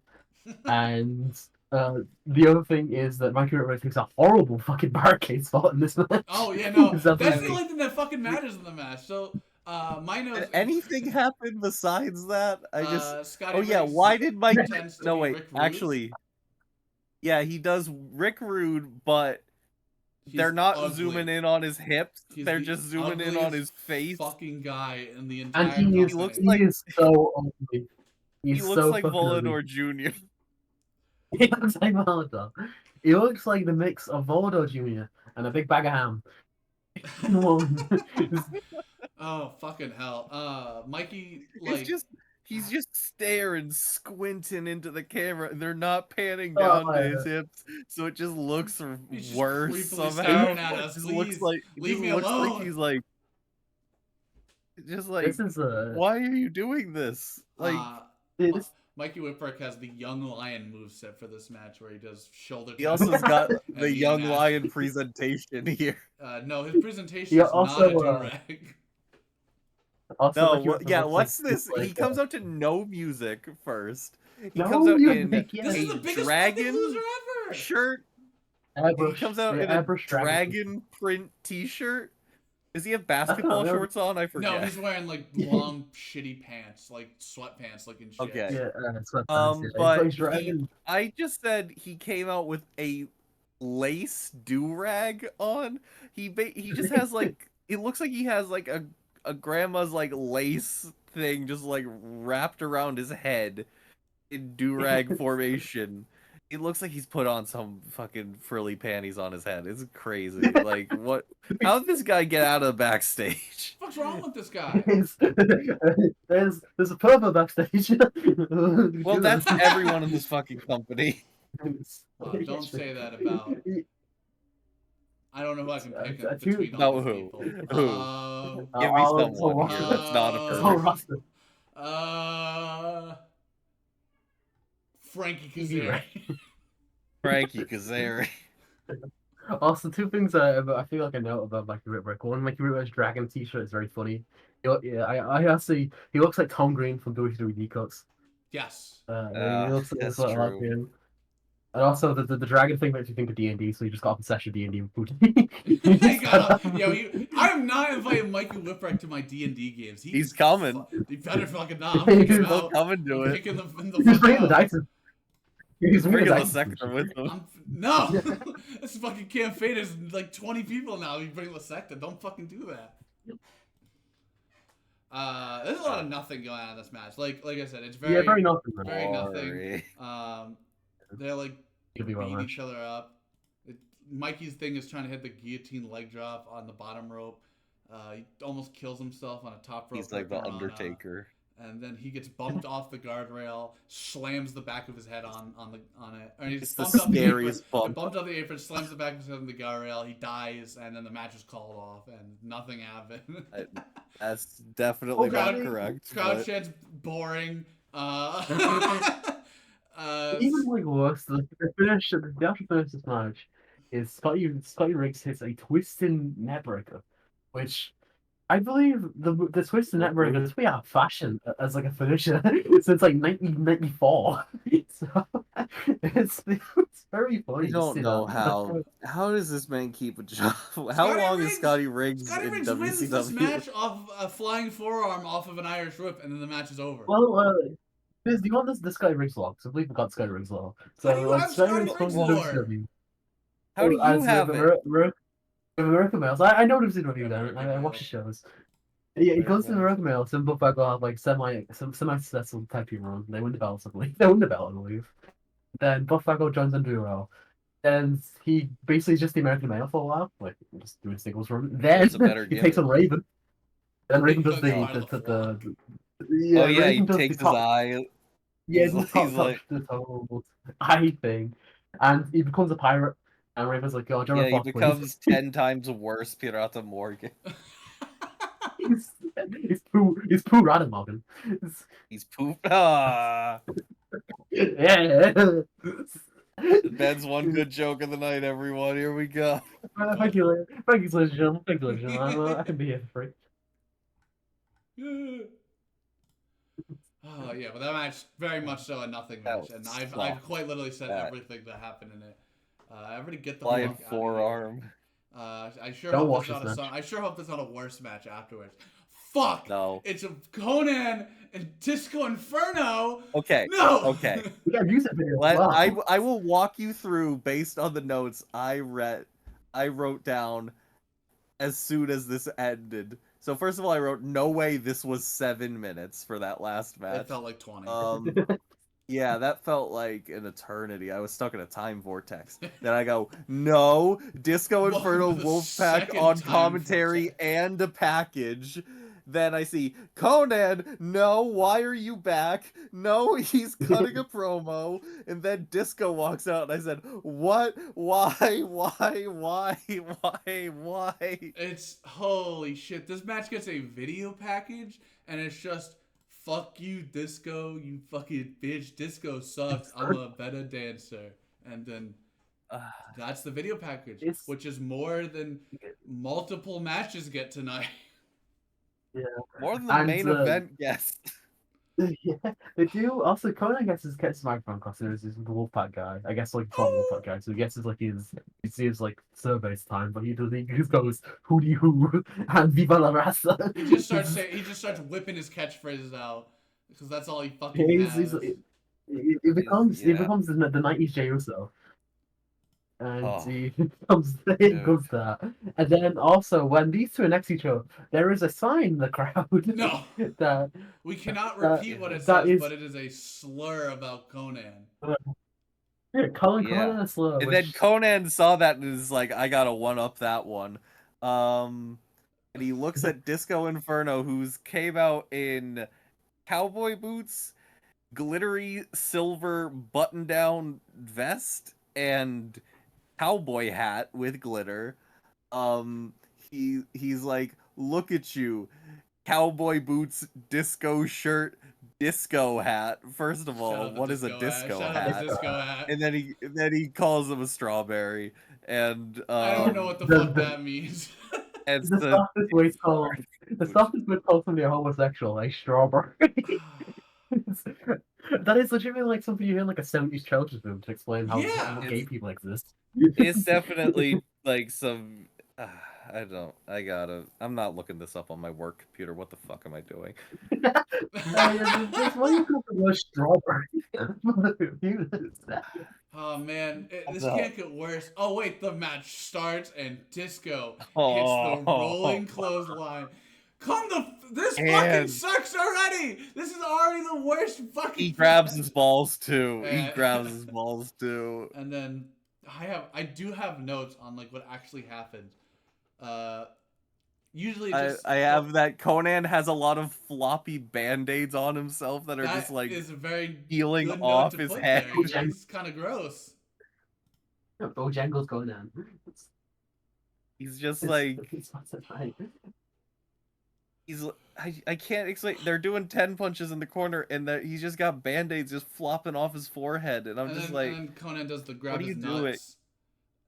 And the other thing is that Mikey Whipwreck takes a horrible fucking barricade spot in this match. Oh yeah, no, It's that's the absolutely- only thing that fucking matters in the match. So, my notes. Anything happened besides that? I just. Scotty Oh yeah, Riggs why did Mike? pretends to No be wait, Rick Rude. actually, yeah, he does Rick Rude, but they're He's not ugly. zooming in on his hips. He's They're the just zooming in on his face. fucking guy in the And entire he is, company. he is so ugly. He He's looks so like fucking ugly. Volador Jr. He looks like Volador. He looks like the mix of Volador Jr. and a big bag of ham. Oh fucking hell! Mikey, like He's just staring, squinting into the camera, and they're not panning Oh, down to his hips, so it just looks he's just worse creepily somehow. staring at us. It just Please, looks like leave me alone. he's like, this is why are you doing this? Like, this, Mikey Whipwreck has the Young Lion moveset for this match, where he does shoulder. he also has got and the young Nash. lion presentation here. No, his presentation Yeah, is also, not a do-rag. also No, Mikey Whipwreck yeah, looks what's like- this? like, He comes out to no music first. He No comes out in music, yeah. This is a the biggest dragon fucking loser ever. shirt. airbrush, He comes out yeah, in a airbrush dragon print T-shirt. Does he have basketball no. shorts on? I forget. No, he's wearing like long, shitty pants, like sweatpants looking shit. Okay. Yeah, sweatpants, yeah. But He's dragon. I just said he came out with a lace do-rag on. He just has like, it looks like he has like a grandma's like lace thing just like wrapped around his head in do-rag formation. It looks like he's put on some fucking frilly panties on his head. It's crazy. Like, what? How did this guy get out of the backstage? What's wrong with this guy? There's a pervert backstage. Well, that's everyone in this fucking company. Don't say that about. I don't know who I can pick between No, all these who? people. Who? Give me someone here that's not a pervert. Frankie Kazarian. Frankie Kazarian. Also, two things I feel like I know about Mikey Whipwreck. One, Mikey Whipwreck's dragon T-shirt is very funny. Yeah, I actually he looks like Tom Green from WWE cuts. Yes. He looks that's like true. him. And also the dragon thing makes you think of D&D, so you just got off the session D&D with Booty. I'm not inviting Mikey Whipwreck to my D&D games. He's coming. He better fucking not. I'm He's him still out. coming to I'm it. kicking them in the He's fuck bringing the out. dice. He's Bring bringing the dice. sector with him. No! This fucking Camp Fate is like 20 people now. You bring Lasecta. Don't fucking do that. There's a lot of nothing going on in this match. Like I said, it's very very nothing. Man. very nothing. Boring. They're like It'll be well beating match. each other up. Mikey's thing is trying to hit the guillotine leg drop on the bottom rope. He almost kills himself on a top rope. He's like the Piranha. Undertaker. And then he gets bumped off the guardrail, slams the back of his head on it. Or he's It's the bumped off the apron. scariest bump. Bumped off the apron, slams the back of his head on the guardrail. He dies, and then the match is called off, and nothing happened. That's definitely not crowd, correct. Crowd but... chants boring. Even like worse, the actual finish of this match is Scotty Riggs hits a twisting neckbreaker, which I believe the twisting neckbreaker is way out of fashion as like a finisher since like 1994. So it's very funny. I don't know how does this man keep a job? How long is Scotty Riggs Scotty in Riggs WCW? wins this match off a flying forearm off of an Irish whip, and then the match is over. Well, do you want this Scotty Riggs law? Because I believe we got Scotty Riggs law. So how do you have Scotty Riggs law? How do you have it? American males. I know what I've seen with you then. I watch the shows. Yeah, it goes to the American males. Some Bullfrog will have like semi-successful tag team run. They win the belt, I believe. They win the belt, I believe. Then Bullfrog joins them duo. And he basically is just the American male for a while, like just doing singles run. Then he takes on Raven. Then Raven does the oh yeah, he takes his eye. Yeah, the whole eye thing, and he becomes a pirate. And Raven's like, "Oh, yeah, he becomes 10 times worse, Pirata Morgan." he's poo Rademagen. He's poop. Ah. Yeah. Ben's one good joke of the night, everyone. Here we go. Thank you, ladies and gentlemen. Thank you, ladies and gentlemen. I can be here for free. Oh yeah, but that match very much so a nothing match, and I've quite literally said everything that happened in it. Everybody get the flying fuck forearm. I sure hope there's not a worse match afterwards. Fuck! No. It's a Conan and Disco Inferno! Okay. No! Okay. We got music video. I will walk you through based on the notes I wrote down as soon as this ended. So first of all, I wrote, no way this was 7 minutes for that last match. It felt like 20. Yeah, that felt like an eternity. I was stuck in a time vortex. Then I go, no, Disco Inferno Wolfpack on commentary and a package. Then I see, Conan, no, why are you back? No, he's cutting a promo. And then Disco walks out, and I said, what? Why? It's, holy shit. This match gets a video package, and it's just, fuck you, Disco, you fucking bitch. Disco sucks. I'm a better dancer. And then that's the video package, which is more than multiple matches get tonight. Yeah. More than the main event, yes. Yeah, they do. Also, Conan gets his microphone across. There's this Wolfpack guy. I guess like Wolfpack guy. So he gets his like surveys time, but he just goes hooty hoo and viva la raza. He just starts whipping his catchphrases out because that's all he fucking has. It becomes the 90s Jey Uso. And he becomes that. And then also, when these two are next to each other, there is a sign in the crowd. No. that we cannot repeat what it says, but it is a slur about Conan. Calling Conan a slur. And then Conan saw that and is like, I gotta one-up that one. And he looks at Disco Inferno, who's came out in cowboy boots, glittery silver button-down vest, and cowboy hat with glitter. He's like, look at you, cowboy boots, disco shirt, disco hat. First of all, what is a disco hat? And then he calls him a strawberry. And I don't know what the fuck that means. And the softest way to call somebody a homosexual, like strawberry. That is legitimately like something you hear in like a 70s children's film to explain how gay people exist. It's definitely like some. I'm not looking this up on my work computer. What the fuck am I doing? That's why you call the word strawberry. Oh man, this can't get worse. Oh wait, the match starts and Disco hits the rolling clothesline. This fucking sucks already. This is already the worst fucking. He grabs his balls too. And then I do have notes on like what actually happened. Usually just I have that Conan has a lot of floppy band-aids on himself that are that just like is a very peeling good note off to his put head. there. He's kind of gross. Bojangles going down. He's just like It's not so funny. he's I can't explain. They're doing 10 punches in the corner, and he's just got band-aids just flopping off his forehead, and I'm And just then, like, and then Conan does the grab what are his you doing? nuts.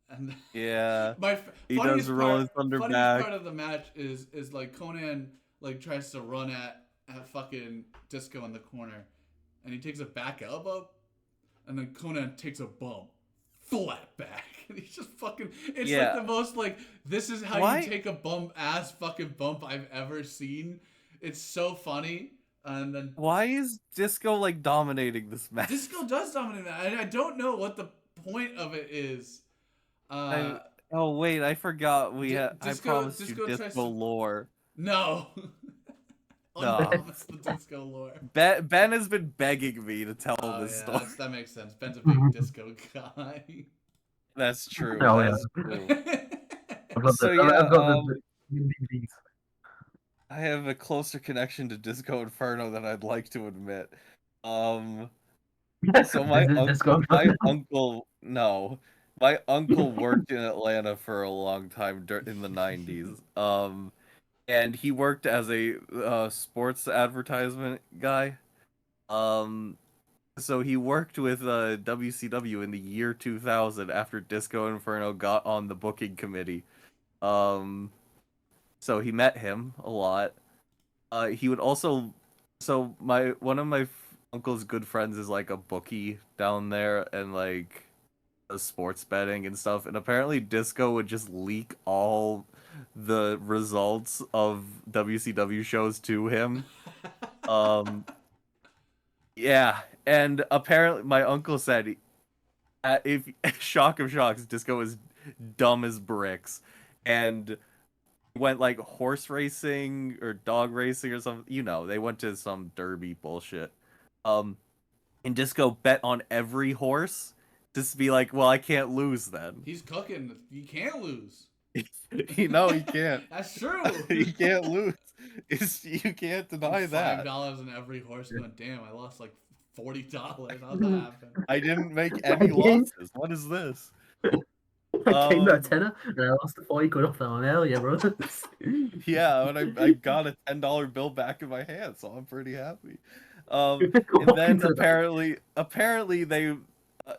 And Yeah, my he does roll his thunder back. part of the match is like Conan like tries to run at fucking Disco in the corner, and he takes a back elbow, and then Conan takes a bump flat back, and he's just fucking. It's like the most like this is how you take a bump ass fucking bump I've ever seen. It's so funny. And then why is Disco like dominating this match? Disco does dominate that. I don't know what the point of it is. Oh wait, I forgot I promised you Disco lore. No. Unpromised the Disco lore. Ben has been begging me to tell this story. That makes sense. Ben's a big Disco guy. That's true. Oh, that's true. I've got the DVDs. I have a closer connection to Disco Inferno than I'd like to admit. So my uncle worked in Atlanta for a long time in the 90s. And he worked as a sports advertisement guy. So he worked with WCW in the year 2000 after Disco Inferno got on the booking committee. So he met him a lot. He would also, so one of my uncle's good friends is like a bookie down there and like sports betting and stuff. And apparently Disco would just leak all the results of WCW shows to him. Yeah, and apparently my uncle said, if shock of shocks, Disco is dumb as bricks, and went like horse racing or dog racing or something. You know, they went to some derby bullshit. And Disco bet on every horse just to be like, well, I can't lose then. He's cooking. You can't lose. No, he can't. That's true. He can't lose. You can't deny that. $5 in every horse. Going, damn, I lost like $40. How'd that happen? I didn't make any losses. What is this? I came to a tenner and I lost the 40 quid off that one. Hell yeah, bro. Yeah, and I got a $10 bill back in my hand, so I'm pretty happy. And then apparently they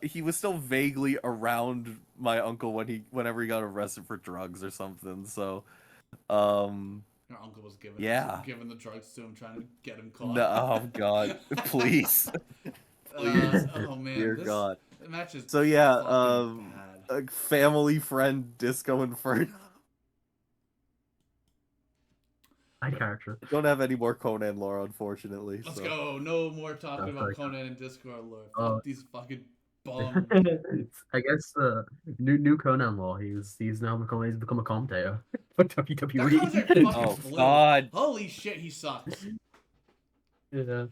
he was still vaguely around my uncle whenever he got arrested for drugs or something. So, your uncle was giving the drugs to him, trying to get him caught. No, oh God, please, please, oh man, dear God. The match is so yeah, bad. a family friend Disco Inferno. Character. Don't have any more Conan lore, unfortunately. Let's go. No more talking about Conan and Disco lore. Fuck these fucking bums. I guess new Conan lore. He's become a commentator for WWE. Oh God! Holy shit, he sucks. Yeah.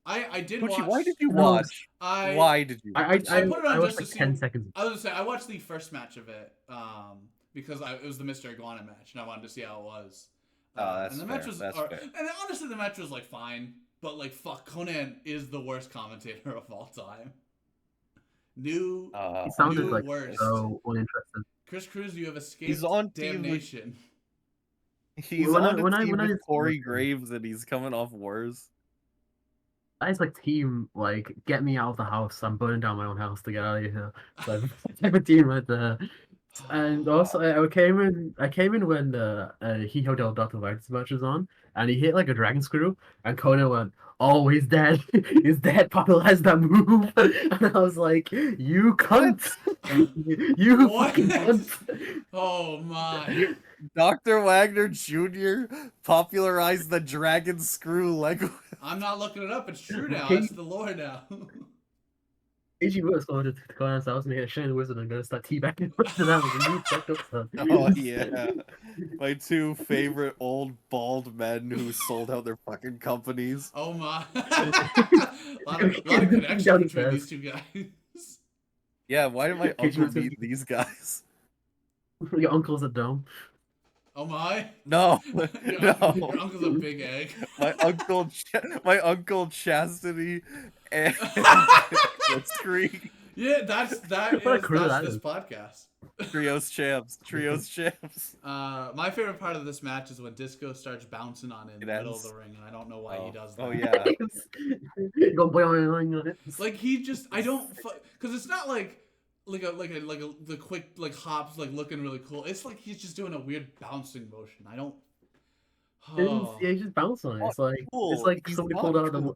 I did Gucci, watch. why did you watch? Why did you? I put it on just like to see. 10 seconds. I was gonna say I watched the first match of it because it was the Mr. Iguana match and I wanted to see how it was. That's and the fair. match was, That's fair. And honestly, the match was like fine, but like fuck, Conan is the worst commentator of all time. He sounded like worst. so uninterested. Chris Cruz, you have escaped He's on damnation. He's on Corey Graves and he's coming off worse. That is like team, like, get me out of the house. I'm burning down my own house to get out of here. So type of team right there. And also, I came in when Hijo del Dr. Vitus match was on, and he hit like a dragon screw, and Conan went, "Oh, he's dead. He's dead. Popularized that move." And I was like, "You cunt! You fucking cunt!" Oh my! Dr. Wagner Jr. popularized the dragon screw leg. I'm not looking it up. It's true now. It's the lore now. AG was going to Conan's house and he had a Shane Wizard and gonna start teabagging. Oh yeah, my two favorite old bald men who sold out their fucking companies. Oh my! a lot of connection between these two guys. Yeah, why did my uncle meet these guys? Your uncle's a dome. Oh my! No, Your no. uncle's a big egg. My uncle Chastity and Creek. Yeah, that's What a crew that this is. podcast. Trios champs. My favorite part of this match is when Disco starts bouncing on it in the middle of the ring, and I don't know why he does that. Oh yeah. Like he just, I don't, because it's not like the quick like hops like looking really cool. It's like he's just doing a weird bouncing motion. I don't. Oh, Yeah, he's just bouncing on it. It's like He's somebody not pulled out of the. cool.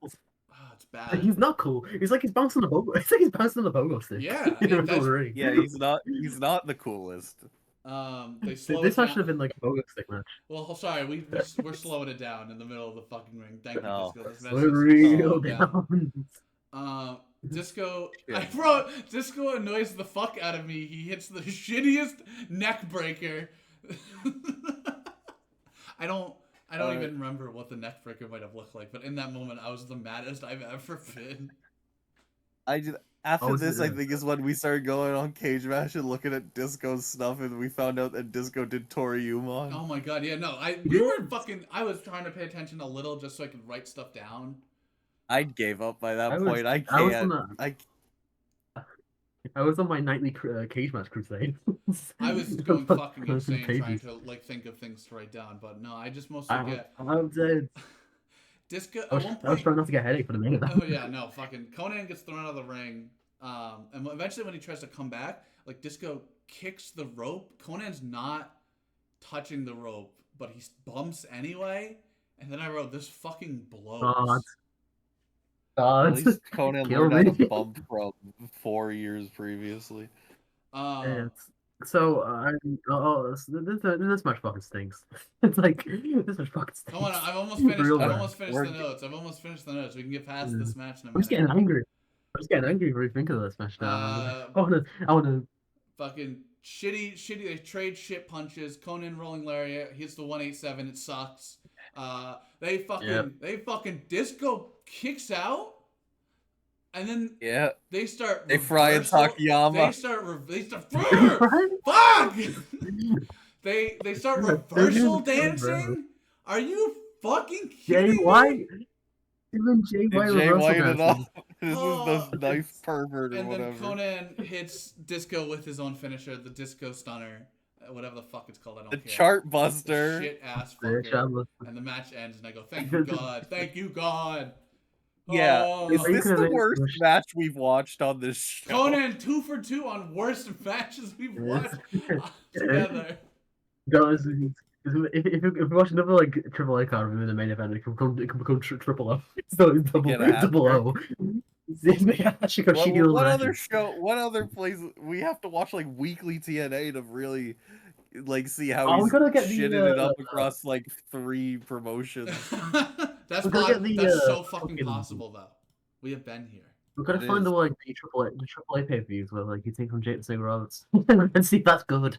it's bad. He's not cool. He's like he's bouncing the pogo. It's like he's bouncing the pogo stick. Yeah, in the middle of the ring. Yeah, he's not the coolest. They slow This it match down. should have been like a pogo stick match. Well, sorry, we're slowing it down in the middle of the fucking ring. Thank you, No. Disco. This match We're is real slowed down. down. Disco, Yeah. Disco annoys the fuck out of me. He hits the shittiest neck breaker. I don't even remember what the neck breaker might have looked like, but in that moment, I was the maddest I've ever been. After this, I think is when we started going on Cage Match and looking at Disco's stuff, and we found out that Disco did Toriumon. Oh my god, yeah, no, I was trying to pay attention a little just so I could write stuff down. I gave up by that point. I was on my nightly cage match crusade. I was going fucking insane trying to like think of things to write down, but no, I just mostly get. I'm dead. Disco. I was trying not to get a headache for the minute. Oh yeah, no, fucking Conan gets thrown out of the ring, and eventually when he tries to come back, like Disco kicks the rope. Conan's not touching the rope, but he bumps anyway. And then I wrote, "This fucking blows." At least Conan learned how to bump from 4 years previously. So this match fucking stinks. It's like this match fucking stinks. Come on, I've almost finished. I've almost finished the notes. We can get past this match in a minute. I'm just getting angry. When you think of this match now. I wanna. Fucking shitty. They trade shit punches. Conan rolling lariat. Hits the 187. It sucks. They fucking Disco kicks out. And then they start. They fry in Takayama. They start. Fuck! They start reversal dancing. Are you fucking kidding me? Even Jay White reversal dancing. This is the nice pervert or whatever. And then Conan hits Disco with his own finisher, the Disco Stunner. Whatever the fuck it's called, I don't care. The Chart Buster. Shit ass fucker. And the match ends, and I go, "Thank you, God! Thank you, God!" Yeah, is this the worst match we've watched on this show? Conan 2 for 2 on worst matches we've watched together. Guys, if you watch another like Triple A card in the main event, it can become Triple O. So it's double O. What other place we have to watch like weekly TNA to really like see how he's shitting it up across like 3 promotions. That's so fucking possible though. We have been here. We're gonna find the Triple A pay-per-views where like you take from Jake Roberts and see if that's good.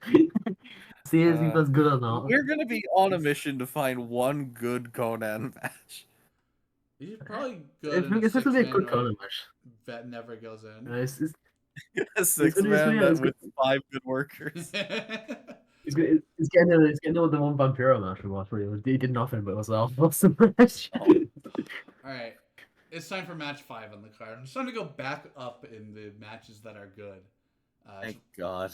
see if that's good or not. We're gonna be on a mission to find one good Conan match. He's probably good. It's gonna be a good Conan match. That never goes in. It's a 6-man with 5 good workers. He's getting with the one Vampiro match we watched where he did nothing but it was an awesome match. Alright. It's time for match 5 on the card. I'm starting to go back up in the matches that are good. Thank God.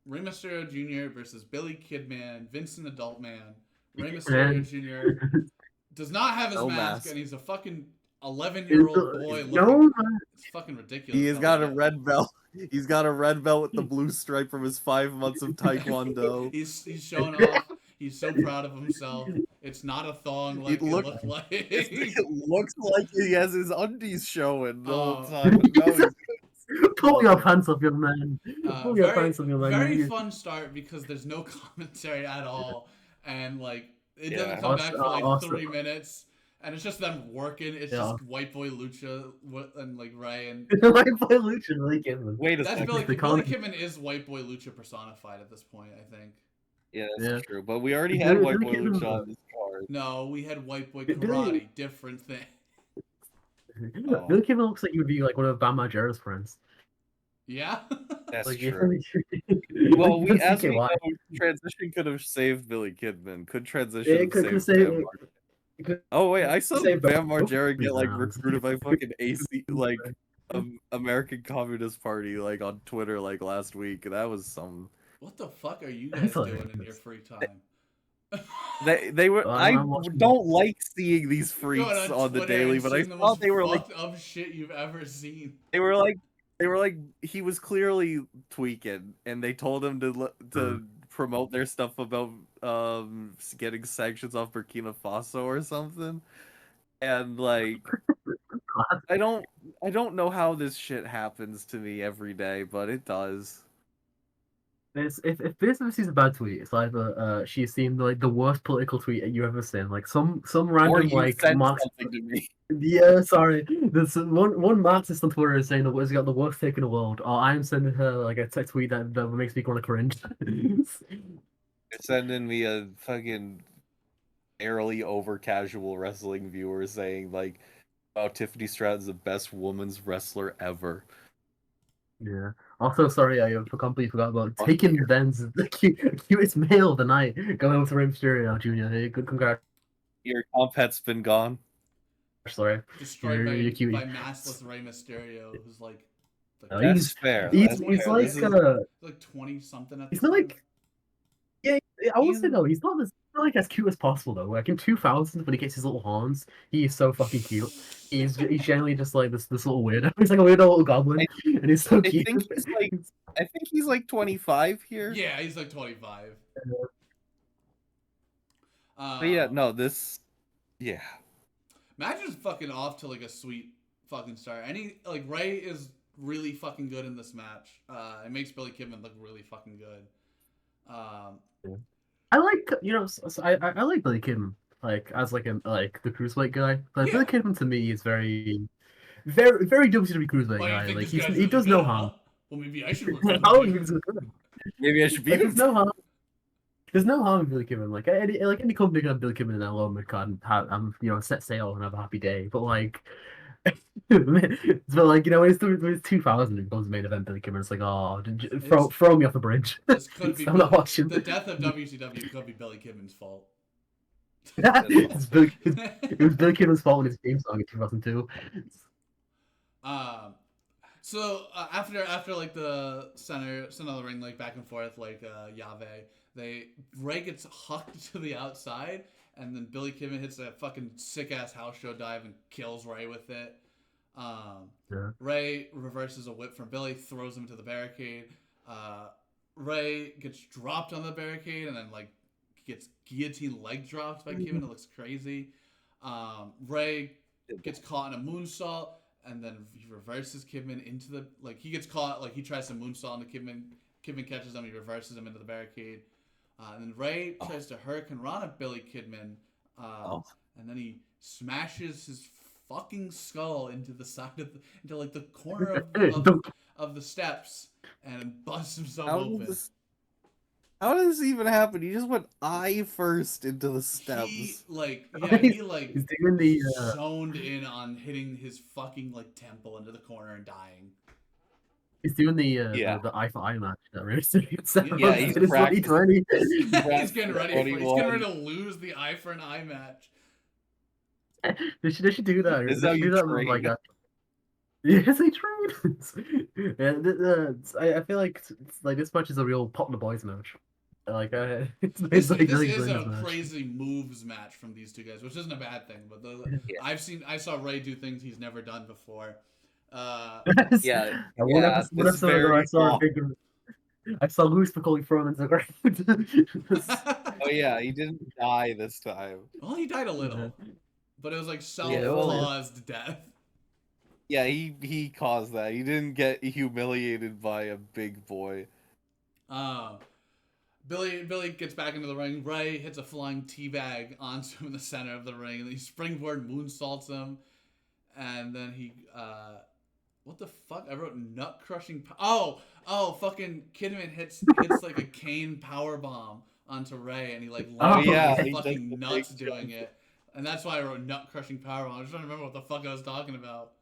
Rey Mysterio Jr. versus Billy Kidman, Vincent Adult Man. Rey Mysterio Jr. does not have his mask, and he's a fucking 11-year-old boy. It's fucking ridiculous. He's got a red belt. He's got a red belt with the blue stripe from his 5 months of Taekwondo. He's showing off. He's so proud of himself. It's not a thong like it looked like. It looks like he has his undies showing the whole time. Pull your pants up, young man. Pull your pants up, young man. Very fun start because there's no commentary at all, and like it doesn't come back for like 3 minutes. And it's just them working. It's just White Boy Lucha and like Ray and White Boy Lucha, Billy Kidman. Wait a second. Billy Kidman is White Boy Lucha personified at this point, I think. Yeah, that's true. But we already had White Boy Lucha on this card. No, we had White Boy Karate. Different thing. Billy Kidman looks like he would be like one of Bam Margera's friends. Yeah. That's Like, true. you Well, as we CKY. know, transition could have saved Billy Kidman. Could transition It have could saved say Bam it could Oh wait, I saw say Bam both Margera get like rounds. recruited by fucking AC like American Communist Party like on Twitter like last week. That was some. What the fuck are you That's guys doing in your hilarious. free time? They were. I I'm watching. don't like seeing these Going freaks on on the Twitter daily, and but I seeing the thought most they were like fucked up shit you've ever seen. they were like they were like he was clearly tweaking, and they told him to promote their stuff about getting sanctions off Burkina Faso or something, and like. I don't know how this shit happens to me every day, but it does. If business is a bad tweet, it's either she's seen like the worst political tweet you ever seen, like some Or random you like sent Marxist. something to me. Yeah, sorry. There's one Marxist on Twitter is saying that has got the worst take in the world. Or I'm sending her like a text tweet that makes me want to cringe. They're sending me a fucking barely over casual wrestling viewer saying like, "Wow, Tiffany Stratton's the best women's wrestler ever." Yeah. Also, sorry, I completely forgot about Fuck taking you. Ben's the cutest male of the night going over to Rey Mysterio Jr. Hey, good congrats. Your comp pet's been gone. Sorry. Destroyed You're cute. by maskless Rey Mysterio, who's like He's fair. he's That's fair. like This is- like 20 something at he's the not time. like yeah, I would He's- say though, he's not like as cute as possible though. Like in 2000s when he gets his little horns, he is so fucking cute. He's generally just like this little weirdo. He's like a weirdo little goblin, and he's so cute. I think he's like 25 here. Yeah, he's like 25. But yeah, no, this yeah. Match is fucking off to like a sweet fucking start. Ray is really fucking good in this match. It makes Billy Kidman look really fucking good. I like I like Billy Kidman like as like the Cruiserweight guy. Like Yeah. Billy Kidman to me is very WCW Cruiserweight Why do you guy. think Like this guy's he really does good, no huh? harm. Well, maybe I should look How good. is it good? Maybe I should be. Like, there's no harm. There's no harm in Billy Kidman. Like any company can have Billy Kidman in their low mid card and have set sail and have a happy day. But like, but like when it's 2000 and goes main event Billy Kidman, it's like throw me off the bridge. This could be I'm not watching. the death of WCW could be Billy Kidman's fault. It was Billy Kidman's fault with his theme song in 2002. So after like the center of the ring, like back and forth, like Yave, Ray gets hucked to the outside, and then Billy Kidman hits a fucking sick ass house show dive and kills Ray with it. Yeah. Ray reverses a whip from Billy, throws him to the barricade. Ray gets dropped on the barricade and then like gets guillotine leg dropped by Kidman. It looks crazy. Ray gets caught in a moonsault. And then he reverses Kidman into the he gets caught he tries to moonsault into Kidman. Kidman catches him. He reverses him into the barricade. And then Ray tries to Hurricane Rana Billy Kidman. And then he smashes his fucking skull into the side of into the corner of the steps and busts himself open. How does this even happen? He just went eye first into the steps. He's doing the zoned in on hitting his fucking temple into the corner and dying. He's doing the eye for eye match that Ray Mysterio. Yeah, he's practicing. He's getting ready to lose the eye for an eye match. They should do that. This is how you train. Like yes, they train. Yeah, I feel like this match is a real pop the boys match. This is a crazy moves match from these two guys, which isn't a bad thing. But I saw Ray do things he's never done before. I saw Luis Piccoli thrown into the ground. Oh yeah, he didn't die this time. Well, he died a little, but it was like self-caused death. Yeah, he caused that. He didn't get humiliated by a big boy. Billy gets back into the ring. Ray hits a flying teabag onto him in the center of the ring, and he springboard moonsaults him. And then he, what the fuck? I wrote nut crushing. Fucking Kidman hits like a cane power bomb onto Ray, and he his fucking nuts doing it. And that's why I wrote nut crushing power bomb. I was trying to remember what the fuck I was talking about.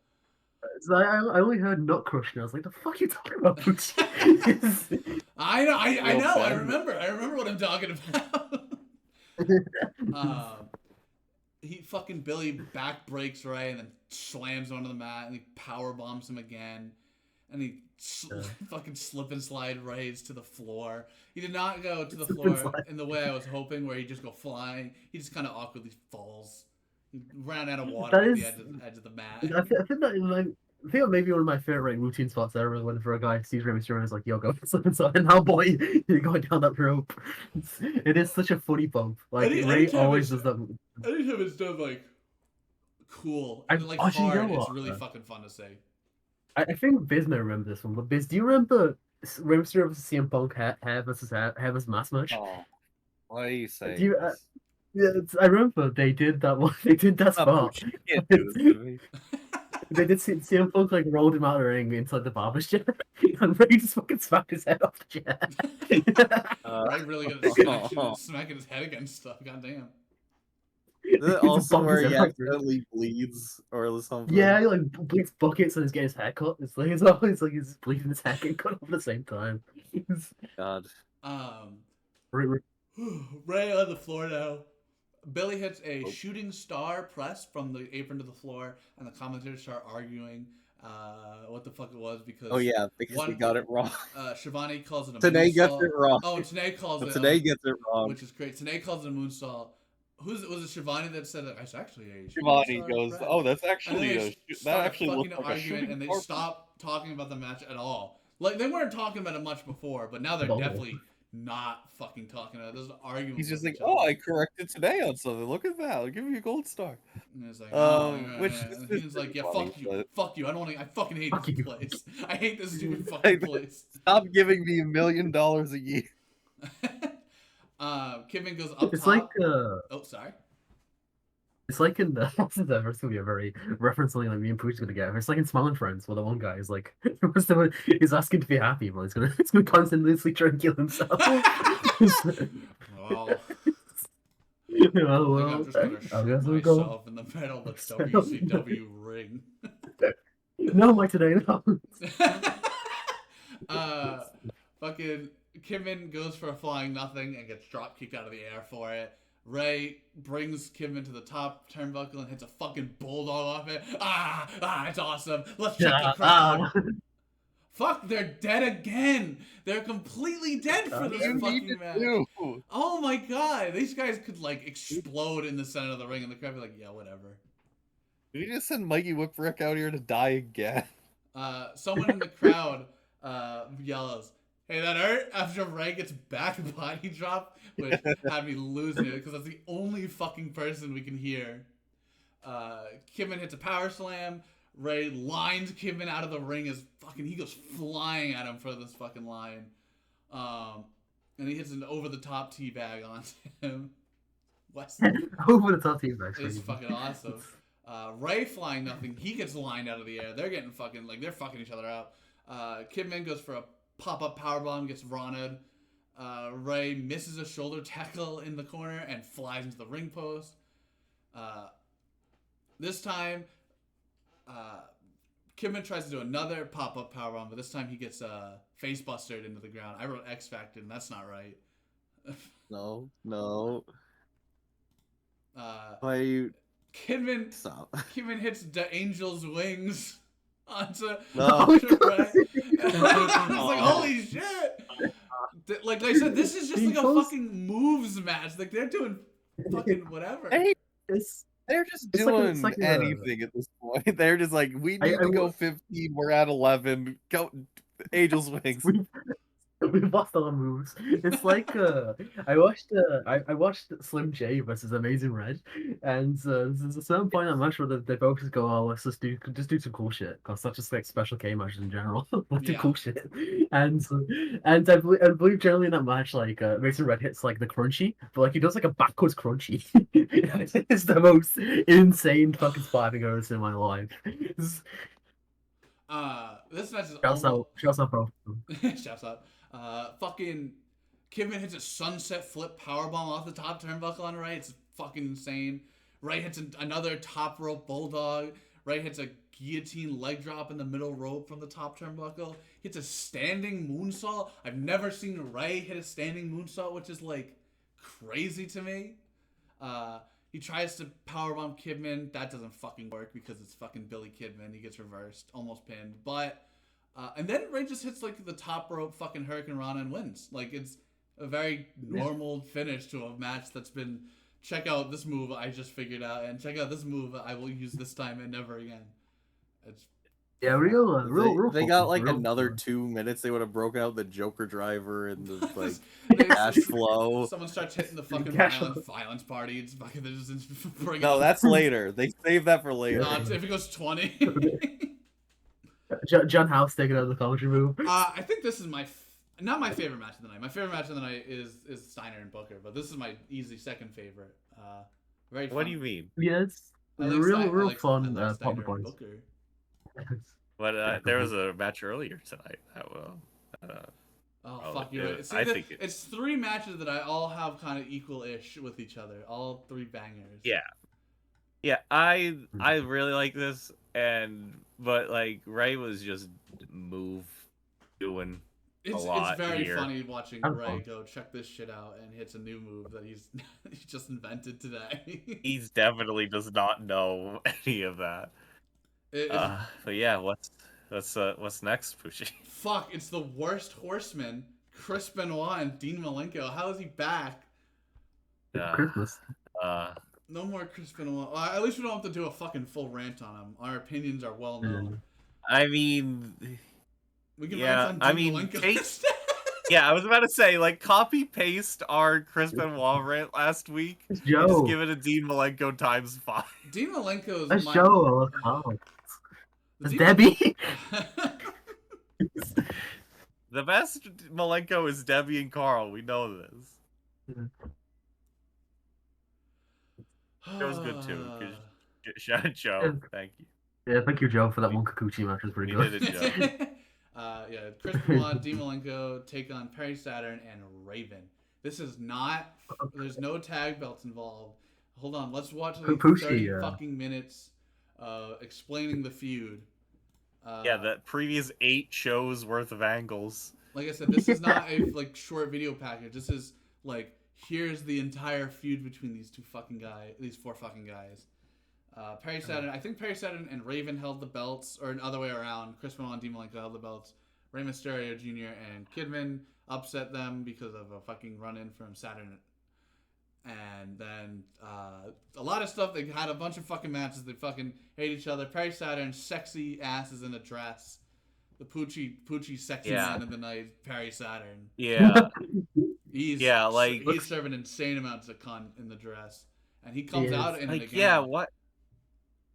So I only heard nut crush, and I was like, the fuck are you talking about, Poochie? I know, I Well, know, Ben. I remember what I'm talking about. um, he fucking Billy back breaks Ray and then slams onto the mat and he power bombs him again, and he fucking slip and slide Ray's to the floor. He did not go to the floor in the way I was hoping, where he just go flying. He just kind of awkwardly falls. He ran out of water That at is, the edge of the mat. I think that like. I think that may be one of my favorite like, routine spots ever. Whenever a guy sees Rey Mysterio and is like, "Yo, go slip and slide," and now, boy, you're going down that rope. It is such a funny bump. Like Ray always does that. Anytime it's done like cool I and like actually, you hard, know it's what? really fucking fun to say. I think Biz may remember this one, but Biz, do you remember Rey Mysterio versus CM Punk hair versus mass match? Oh, why are you Do saying you? this? Yeah, I remember they did that one. They did that spot. You can't do this to me. They did CM Punk like rolled him out of the ring inside the barber's chair, and Ray just fucking smacked his head off the chair. Ray really gonna smacking his head against stuff. Goddamn. Is it also bumped where his he head off. accidentally bleeds or something? Yeah, he like bleeds buckets and he's getting his hair cut. It's like it's always like he's bleeding his hair getting cut off at the same time. God. Ray on the floor now. Billy hits a shooting star press from the apron to the floor, and the commentators start arguing what the fuck it was because. Oh yeah, because he got it wrong. Shivani calls it a Tanae moonsault. gets it wrong. Oh, Tanae calls it. Tanae gets it wrong. Which is great. Tanae calls it a moonsault. Was it Shivani that said that? It's actually a Shivani goes, press. "Oh, that's actually that actually fucking looks like a shooting and they star." stop talking about the match at all. Like they weren't talking about it much before, but now they're definitely not fucking talking about it. There's an argument. He's just like, "Oh, I corrected today on something. Look at that. I'll give you a gold star." And it's like, which he's like, yeah, funny, fuck you. I don't want to. I fucking hate this place. I hate this stupid fucking Like, place. Stop giving me $1 million a year. Kevin goes up It's top. like oh, sorry. It's like in the this is gonna be a very reference something like me and Pooch's gonna get. It's like in Smiling Friends, where the one guy is like he's asking to be happy, but he's gonna constantly try and kill himself. Well, well, I'm just gonna shoot myself in the middle of the WCW ring. No, like today, no. Fucking Kimmin goes for a flying nothing and gets drop kicked out of the air for it. Ray brings Kimmin to the top turnbuckle and hits a fucking bulldog off it. It's awesome. Let's check the crowd. Fuck, they're dead again. They're completely dead for this fucking match. Oh my god, these guys could like explode in the center of the ring, and the crowd be like, yeah, whatever. Did we just send Mikey Whipwreck out here to die again? Someone in the crowd yells, "Hey, that hurt!" after Ray gets back body drop, which had me losing it because that's the only fucking person we can hear. Kimmin hits a power slam. Ray lines Kimmin out of the ring as he goes flying at him for this fucking line. And he hits an over the top teabag onto him. Over the top teabag. It's fucking awesome. Ray flying nothing. He gets lined out of the air. They're getting fucking they're fucking each other out. Kidman goes for a pop-up powerbomb, gets Rona'd. Ray misses a shoulder tackle in the corner and flies into the ring post. This time, Kidman tries to do another pop-up powerbomb, but this time he gets face bustered into the ground. I wrote X Factor, and that's not right. No. Why are you... Kidman hits the Angel's wings onto Ray. It's like, holy shit! Like I said, this is just like a fucking moves match. Like they're doing fucking whatever. They're just doing anything at this point. They're just like, we need to go 15. We're at 11. Go Angel's wings. We've lost all the moves. It's like I watched Slim J versus Amazing Red, and there's a certain point in that match where they both just go, "Oh, let's just do some cool shit," because that's just like special K matches in general. Let's do cool shit. And I believe generally in that match, like Amazing Red hits like the crunchy, but like he does like a backwards crunchy. It's the most insane fucking spot I've ever seen in my life. This match is shouts out, bro. Shouts out. Fucking Kidman hits a sunset flip powerbomb off the top turnbuckle on Ray. It's fucking insane. Ray hits another top rope bulldog. Ray hits a guillotine leg drop in the middle rope from the top turnbuckle. Hits a standing moonsault. I've never seen Ray hit a standing moonsault, which is like crazy to me. He tries to powerbomb Kidman. That doesn't fucking work because it's fucking Billy Kidman. He gets reversed, almost pinned. But and then Ray just hits like the top rope fucking Hurricane Rana and wins. Like it's a very normal finish to a match that's been. Check out this move I just figured out, and check out this move I will use this time and never again. It's real. They got like real another fun. 2 minutes. They would have broke out the Joker driver and the like They- cash flow. Someone starts hitting the fucking Cash violence party. It's fucking they just bring No, it. that's later. They saved that for later. If it goes 20. John House taking out the commentary move. I think this is not my favorite match of the night. My favorite match of the night is Steiner and Booker, but this is my easy second favorite. Very fun. What do you mean? Yes, I like real I fun. like Steiner Pop and points. Booker. But there was a match earlier tonight. Oh fuck you! yeah, See, I think it's 3 matches that I all have kind of equal-ish with each other. All 3 bangers. Yeah, I really like this, but like Ray was just doing. It's lot very here. funny watching I'm Ray fun. go check this shit out and hits a new move that he's just invented today. He's definitely does not know any of that. But yeah, what's next, Pucci? Fuck! It's the worst horseman, Chris Benoit and Dean Malenko. How is he back? Christmas. No more Chris Benoit. Well, at least we don't have to do a fucking full rant on him. Our opinions are well known. I mean, We can yeah, rant I on Dean mean, Malenko take- instead. yeah, I was about to say, like, copy paste our Chris Benoit rant last week. It's And Joe. just give it a Dean Malenko times 5. Dean Malenko is That's my... Joe. Oh, that's Dean- Debbie. The best Malenko is Debbie and Carl. We know this. Joe's good too. Shout out Joe. Thank you. Yeah, thank you, Joe, for that one Kikuchi match. It was pretty We good. did it, Joe. Yeah, Chris Benoit, Dean Malenko take on Perry Saturn and Raven. This is not. There's no tag belts involved. Hold on, let's watch like Pucci, 30 fucking minutes explaining the feud. Yeah, the previous 8 shows worth of angles. Like I said, this is not a like short video package. This is like here's the entire feud between these 4 fucking guys. Perry Saturn, I think Perry Saturn and Raven held the belts, or another way around. Chris Benoit and Dean Malenko held the belts. Rey Mysterio Jr. and Kidman upset them because of a fucking run-in from Saturn. And then a lot of stuff. They had a bunch of fucking matches. They fucking hate each other. Perry Saturn, sexy ass is in a dress. The Poochie sexy man of the night, Perry Saturn. Yeah. He's serving insane amounts of cunt in the dress. And he comes out in it again. Yeah, what?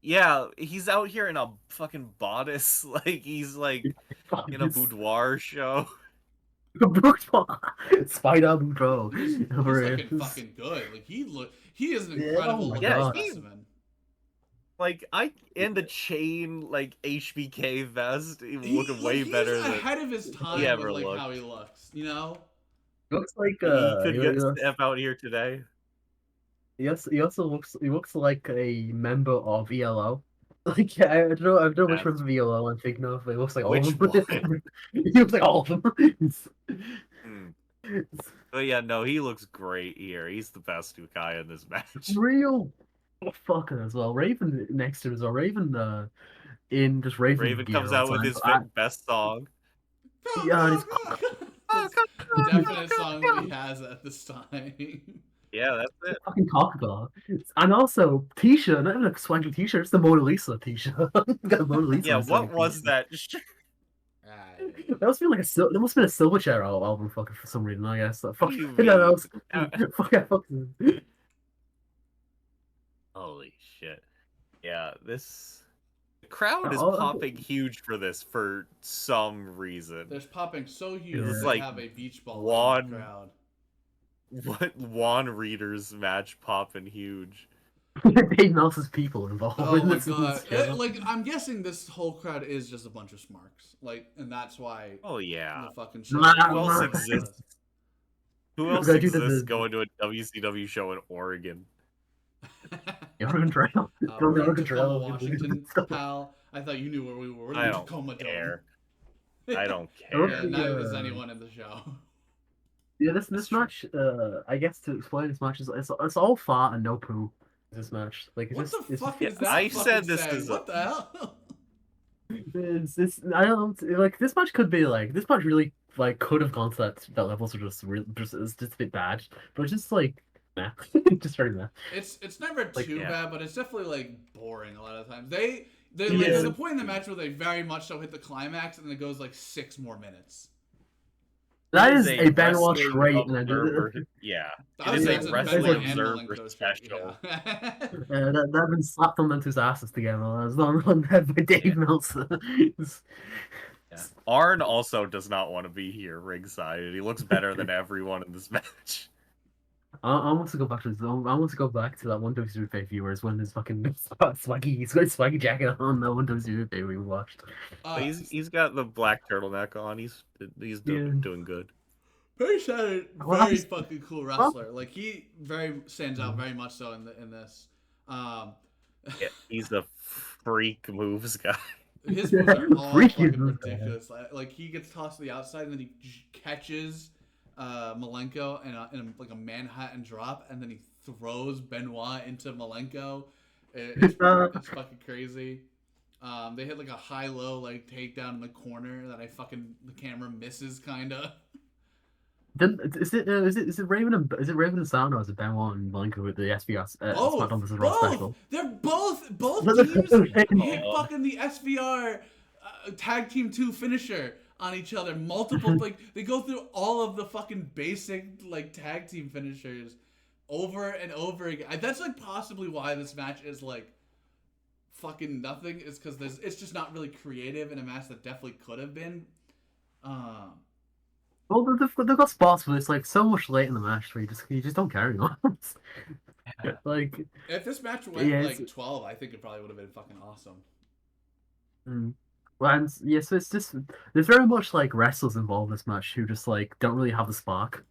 Yeah, he's out here in a fucking bodice. Like, he's like in a boudoir show. Spider Boudoir. He's looking fucking good. Like he is an incredible looking specimen. Like in the chain like HBK vest, looking way he's better than ahead of his time he with ever like looked. how he looks, you know? Looks like he could step out here today. He also looks like a member of ELO. Like I don't know which member of ELO I'm thinking of, but he looks like all of them. He looks like all of them. But yeah, no, he looks great here. He's the best guy in this match. Real fucker as well. Raven next to him as well. Raven Raven comes out with his best song. Yeah, Definite song that he has at this time. Yeah, that's it. Fucking cockbar. And also, t-shirt, not even a swanky t-shirt, it's the Mona Lisa t-shirt. Got a Mona Lisa. Yeah, what was that? That must be like there must have been a Silverchair album fucking for some reason, I guess. Fuck, You no, mean? fuck. Holy shit. Yeah, the crowd is popping huge for this for some reason. There's popping so huge It's they like have a beach ball in the crowd. What Juan Readers match popping huge? Dave Nelson's people involved. Oh my god! Like I'm guessing this whole crowd is just a bunch of smarks. Like, and that's why. Oh yeah. The fucking show. Who else exists? Who else exists going to a WCW show in Oregon? Oregon Trail. We're Washington, pal. I thought you knew where we were. We're in I the don't Tacoma care. Dome. I don't Don't Yeah, care. neither does anyone in the show. Yeah, That's this true. match, I guess to explain this match is it's all fart and no poo. This match, like What the it's just fuck Yeah, is that I fucking said this saying? is a What the hell? it's I don't like this match could be like this match really like could have gone to that level, so it's just a bit bad, but it's just like meh, just very meh. It's never Like, too yeah. bad, but it's definitely like boring a lot of times. They like Yeah. there's a point in the match where they very much so hit the climax, and it goes like 6 more minutes. That It is a Benoit Wrestling trait, and I do. Observer. Yeah, it I would is say a it's a Wrestling Benoit and Observer Malenko trait. special. Yeah. That been slapped on them 2's asses together. That's not on that by Dave Yeah. Meltzer. Yeah. Arn also does not want to be here ringside, and he looks better than everyone in this match. I want to go back to I want to go back to that one WCW pay-per-view where it's when his fucking swaggy he's got a swaggy jacket on that one WCW pay-per-view we watched. But he's got the black turtleneck on. He's doing good. Perry Saturn, Well, very fucking cool wrestler. Like he very stands out very much so in this. Yeah, he's a freak moves guy. His moves are all Freaking fucking ridiculous. Like he gets tossed to the outside and then he catches Malenko in like a Manhattan drop, and then he throws Benoit into Malenko. It's fucking crazy. They hit like a high-low like takedown in the corner that the camera misses kinda. Is it Raven and Sound or is it Benoit and Malenko with the SVR SmackDown vs. Raw Both. special? They're both teams hit fucking the SVR tag team 2 finisher on each other. Multiple like they go through all of the fucking basic like tag team finishers over and over again. That's like possibly why this match is like fucking nothing. Is because it's just not really creative in a match that definitely could have been. Well, they've got spots where it's like so much late in the match where you just don't care anymore. Like if this match went like 12, I think it probably would have been fucking awesome. Well, and yeah, so it's just there's very much like wrestlers involved in this match who just like don't really have the spark.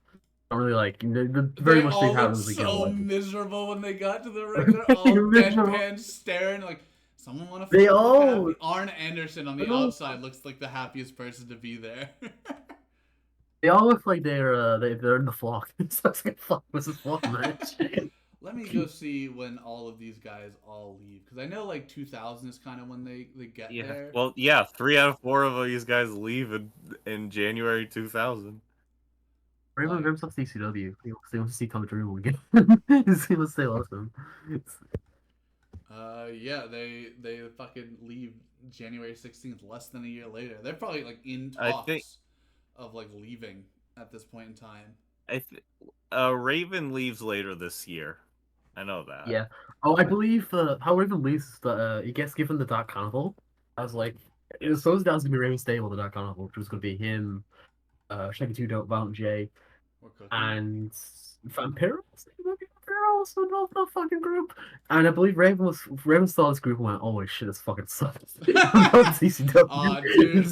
Don't really like very much all they have looked so miserable when they got to the ring. They're all deadpan staring like someone want to. They all Arn Anderson on the outside looks like the happiest person to be there. They all look like they're in the flock. So it's like flock versus flock match. Let me go see when all of these guys all leave, because I know like 2000 is kind of when they get there. Well, yeah, 3 out of 4 of these guys leave in January 2000. Raymond Grimm's off CCW. He wants to see Tommy Dreamer again. He wants to say hello to him. Yeah, they fucking leave January 16th, less than a year later. They're probably like in talks of like leaving at this point in time. Raven leaves later this year. I know that. Yeah. Oh, I believe how Raven leaves is that he gets given the Dark Carnival. I was like, it was supposed that was gonna be Raven Stable, the Dark Carnival, which was gonna be him, Shaggy 2 Dope, Violent J, and Vampiro. Also not the fucking group. And I believe Raven saw this group and went, "Oh shit, this fucking sucks." Aw, dude.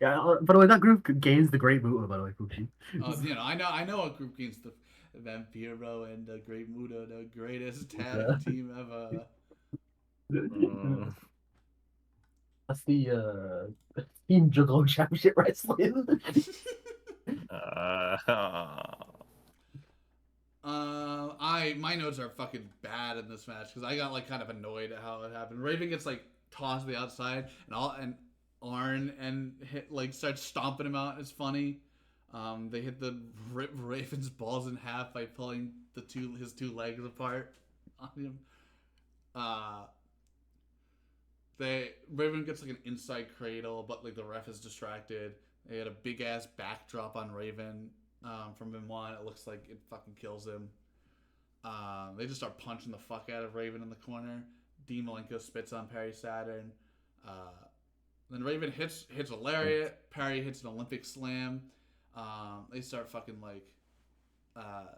Yeah, by the way, that group gains the Great Muta, by the way, Fuji. I know what group gains the Vampiro and the Great Muta, the greatest tag team ever. That's the Team Juggalo Championship Wrestling. My notes are fucking bad in this match because I got like kind of annoyed at how it happened. Raven gets like tossed to the outside and Arn and starts stomping him out. It's funny. They hit rip Raven's balls in half by pulling his two legs apart on him. Raven gets like an inside cradle, but like the ref is distracted. They had a big ass backdrop on Raven from Benoit. It looks like it fucking kills him. They just start punching the fuck out of Raven in the corner. Dean Malenko spits on Perry Saturn. Then Raven hits a lariat. Perry hits an Olympic slam. They start fucking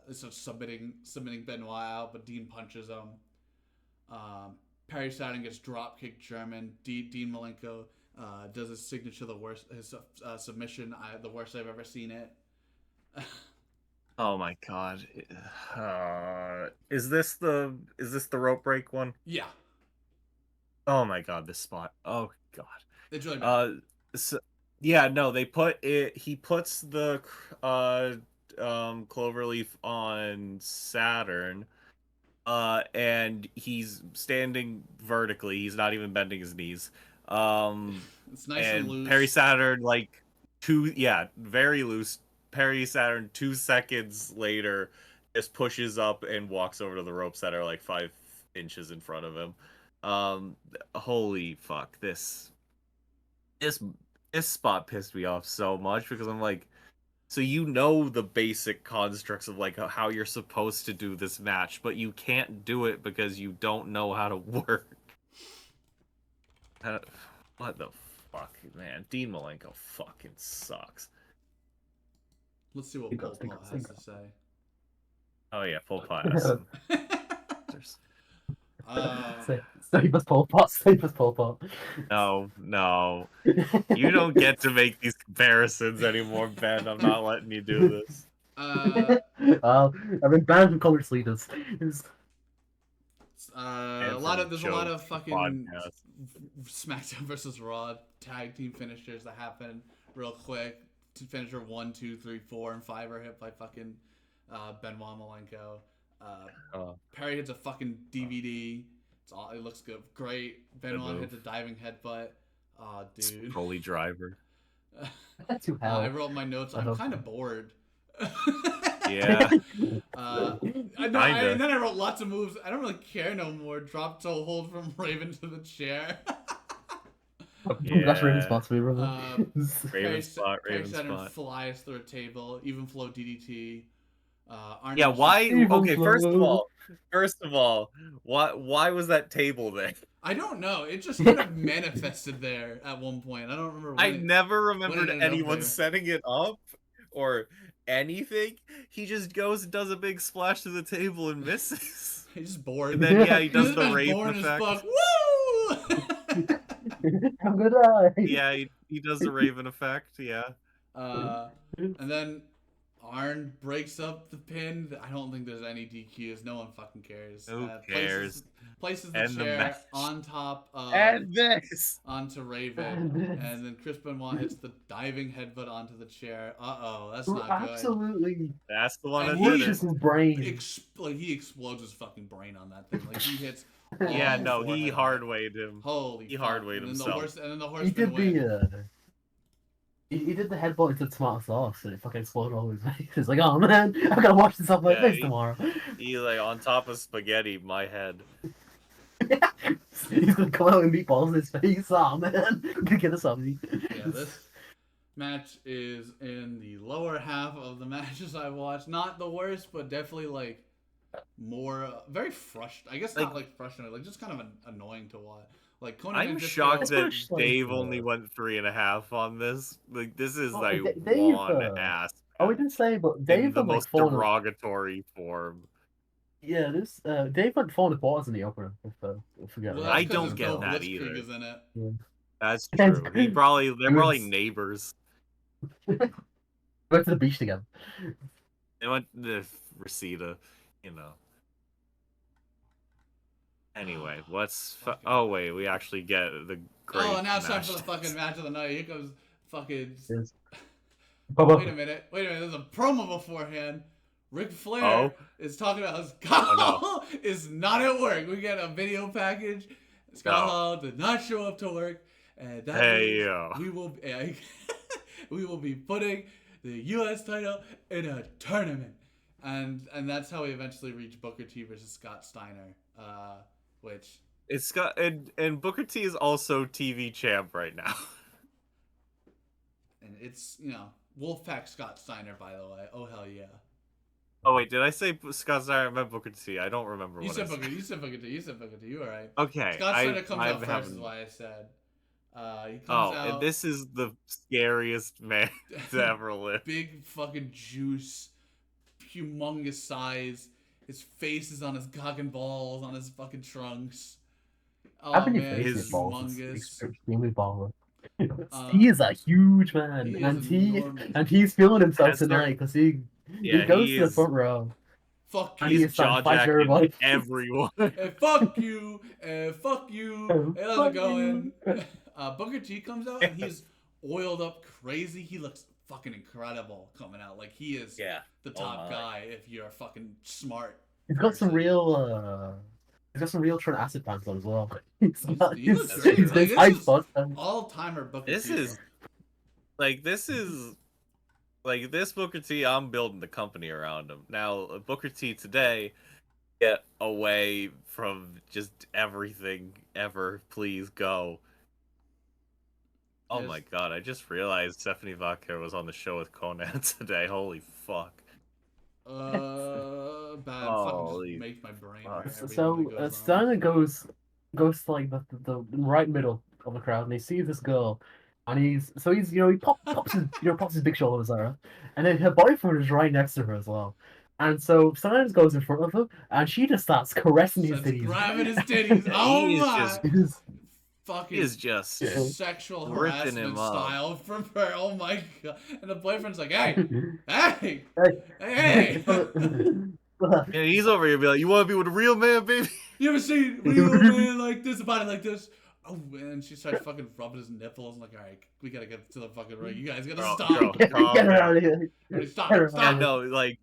they start submitting Benoit out, but Dean punches him. Perry Saturn gets drop kicked German. Dean Malenko does his signature, his submission, the worst I've ever seen it. Oh my god. Is this the rope break one? Yeah, Oh my god, this spot. Oh god. it's really bad. So, yeah, no, they put it. He puts the cloverleaf on Saturn, and he's standing vertically. He's not even bending his knees. It's nice and And loose. Perry Saturn very loose. Perry Saturn 2 seconds later just pushes up and walks over to the ropes that are like 5 inches in front of him. Holy fuck, this spot pissed me off so much because I'm like, so you know the basic constructs of like how you're supposed to do this match, but you can't do it because you don't know how to work. What the fuck, man? Dean Malenko fucking sucks. Let's see what He Pol does, he Pot does, has he to does. say. Oh yeah, Pol Pot has some. Save us Pol Pot, save us Pol Pot. No. You don't get to make these comparisons anymore, Ben. I'm not letting you do this. I mean, banned from color leaders. There's a lot of fucking podcast. SmackDown versus Raw tag team finishers that happen real quick. Finisher 1, 2, 3, 4, and 5 are hit by fucking Benoit Malenko. Perry hits a fucking DVD. It looks good, great. Benoit hits a diving headbutt. Oh, dude. Holy driver. I wrote my notes. I'm kind of bored. Yeah. And then I wrote lots of moves. I don't really care no more. Drop toe hold from Raven to the chair. Yeah. That's Raven's spot to be, bro. Raven spot. Flies through a table. Even flow DDT. Yeah, why? Okay, first of all, why was that table there? I don't know. It just kind of manifested there at one point. I don't remember. I never remembered anyone setting it up or anything. He just goes and does a big splash to the table and misses. He's just bored. And then he does the Raven effect. Woo! I'm gonna die. Yeah, he does the Raven effect. Yeah. And then Arn breaks up the pin. I don't think there's any DQs. No one fucking cares. Who cares? Places the chair on top of onto Raven, and then Chris Benoit hits the diving headbutt onto the chair. That's not good. Absolutely. That's the one that did did it. His brain. He explodes his fucking brain on that thing. Like he hits. Yeah, no, he hard-weighed him. Holy. He hard-weighed himself. And then the horse. He did he did the headbutt into the tomato sauce and it fucking exploded all his face. He's like, oh man, I gotta wash this off my face tomorrow. He like on top of spaghetti, my head. He's gonna come out with meatballs in his face. Oh man, I'm gonna get a subsidy. Yeah, this match is in the lower half of the matches I watched. Not the worst, but definitely like more very frustrating. I guess not like frustrating, like just kind of annoying to watch. Like Conan I'm shocked that Dave only went 3.5 on this. Like this is like one ass. Oh, we didn't say, but Dave in the most derogatory form. Yeah, this Dave went 4.25 in the opener. Forget. Well, I don't get that either. Is in it. Yeah. That's true. They're probably neighbors. Went to the beach together. They went to Reseda, you know. Anyway, oh wait, we actually get the great. Oh, now it's time for the fucking match of the night. Here comes fucking. Yes. Wait a minute. There's a promo beforehand. Ric Flair is talking about how Scott Hall is not at work. We get a video package. Scott Hall did not show up to work, and that we will be putting the U.S. title in a tournament, and that's how we eventually reach Booker T versus Scott Steiner. Which it's Scott and Booker T is also TV champ right now. And it's Wolfpack Scott Steiner, by the way. Oh hell yeah. Oh wait, did I say Scott Steiner? I meant Booker T. I don't remember you said Booker T. You said Booker T. You were right. Okay. Scott Steiner comes out first, is why I said. He comes out. And this is the scariest man to ever live. Big fucking juice, humongous size. His face is on his cock and balls, on his fucking trunks. Oh man, his humongous. Extremely baller. He is a huge man, and he's feeling himself tonight because he Yeah, he goes he to the is. front row. Fuck And he you. He's is starting jaw to fight jacking everybody. everyone. Fuck you. Fuck you. Hey, how's it Fuck going? you. Booker T comes out and he's oiled up crazy. He looks fucking incredible coming out. Like he is Yeah. the Oh top my. guy if you're a fucking smart. He's got some person. real he's got some real Trent acid pants on as well. He looks That's great. true. Like His this high is spot. all timer Booker This T. is like this Booker T. I'm building the company around him now. Booker T. today, get away from just everything ever. Please go. Oh Yes. my god! I just realized Stephanie Vaquer was on the show with Conan today. Holy fuck! Bad. Holy Fucking just makes my brain fuck. hurt every So time it goes wrong. Steiner goes to like the right middle of the crowd and he sees this girl and he's he pops his big shoulders at her and then her boyfriend is right next to her as well. And so Steiner goes in front of her and she just starts caressing his Starts titties. grabbing his titties. Oh He's my! just- It is- He Fucking is just sexual ripping harassment him up. style from her. Oh my god! And the boyfriend's like, "Hey, hey, Hey. hey! And he's over here be like, "You want to be with a real man, baby?" You ever seen real man like this, a body like this?" Oh, and she starts fucking rubbing his nipples. I'm like, all right, we gotta get to the fucking ring. You guys gotta Bro, stop. bro. Get her out of here. Everybody stop, Get her stop. Yeah, out of no, like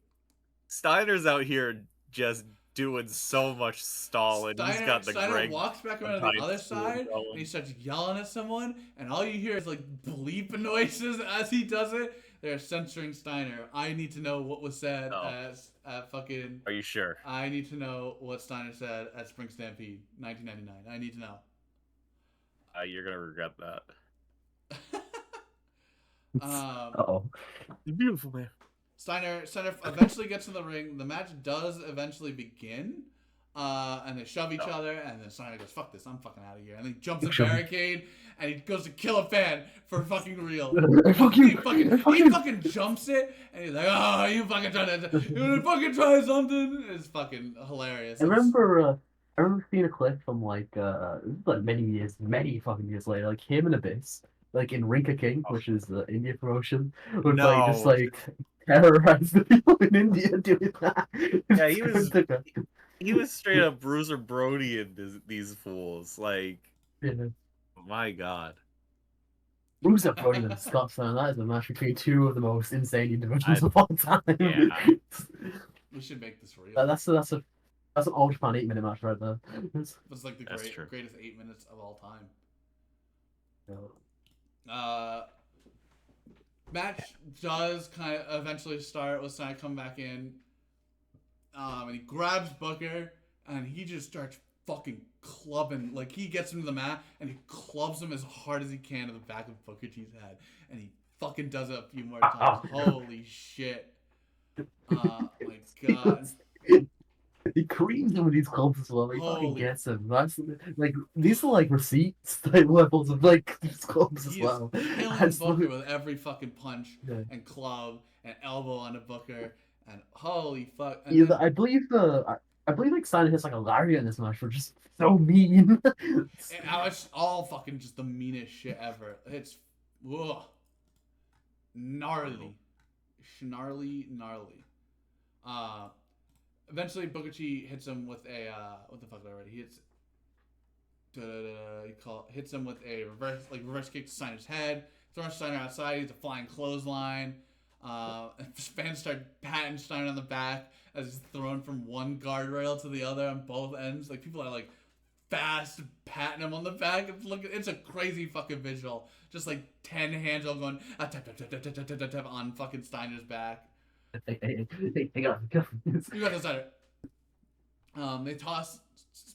Steiner's out here just doing so much stalling. He's got the Steiner Greg walks back around to the Untied other School side going. and he starts yelling at someone, and all you hear is like bleep noises as he does it. They're censoring Steiner. I need to know what was said Oh. as fucking. Are you sure? I need to know what Steiner said at Spring Stampede 1999. I need to know. You're gonna regret that. Uh-oh. Beautiful man. Steiner eventually gets in the ring. The match does eventually begin. And they shove each other, and then Steiner goes, "Fuck this, I'm fucking out of here." And he jumps a barricade, and he goes to kill a fan for fucking real. Fuck you! He fucking jumps it, and he's like, "Oh, you fucking try something." It's fucking hilarious. I remember seeing a clip from like this is like many fucking years later, like him and Abyss, like in Rinka King, which is the India promotion, would like just No. like terrorize the people in India doing that. Yeah, he was straight up Bruiser Brody in these fools. Like, Yeah. my god. Bruiser Brody and Scott Steiner, that is a match between two of the most insane individuals of all time. Yeah. We should make this real. That's an All Japan 8-minute match right there. It's like the That's true. greatest 8 minutes of all time. Yeah. Match does kind of eventually start with Steiner coming back in. And he grabs Booker and he just starts fucking clubbing. Like he gets him to the mat and he clubs him as hard as he can to the back of Booker T's head. And he fucking does it a few more times. Holy shit. My god. He creams him with these clubs as well. He fucking Holy- gets him. That's like these are like receipts type levels of like these clubs as He well. is killing That's Booker like- with every fucking punch Yeah. and club and elbow onto Booker. And holy fuck. And Yeah, then- I believe like Steiner hits like a lariat in this match, which is so mean. It's all fucking just the meanest shit ever. It's gnarly. Gnarly. Eventually Booker T hits him with a what the fuck already? He hits him with a reverse kick to Steiner's head, throws Steiner outside, he's a flying clothesline. Fans start patting Steiner on the back as he's thrown from one guardrail to the other on both ends. Like people are like fast patting him on the back. It's a crazy fucking visual. Just like 10 hands all going tap on fucking Steiner's back. Hey, go on. You got the Steiner.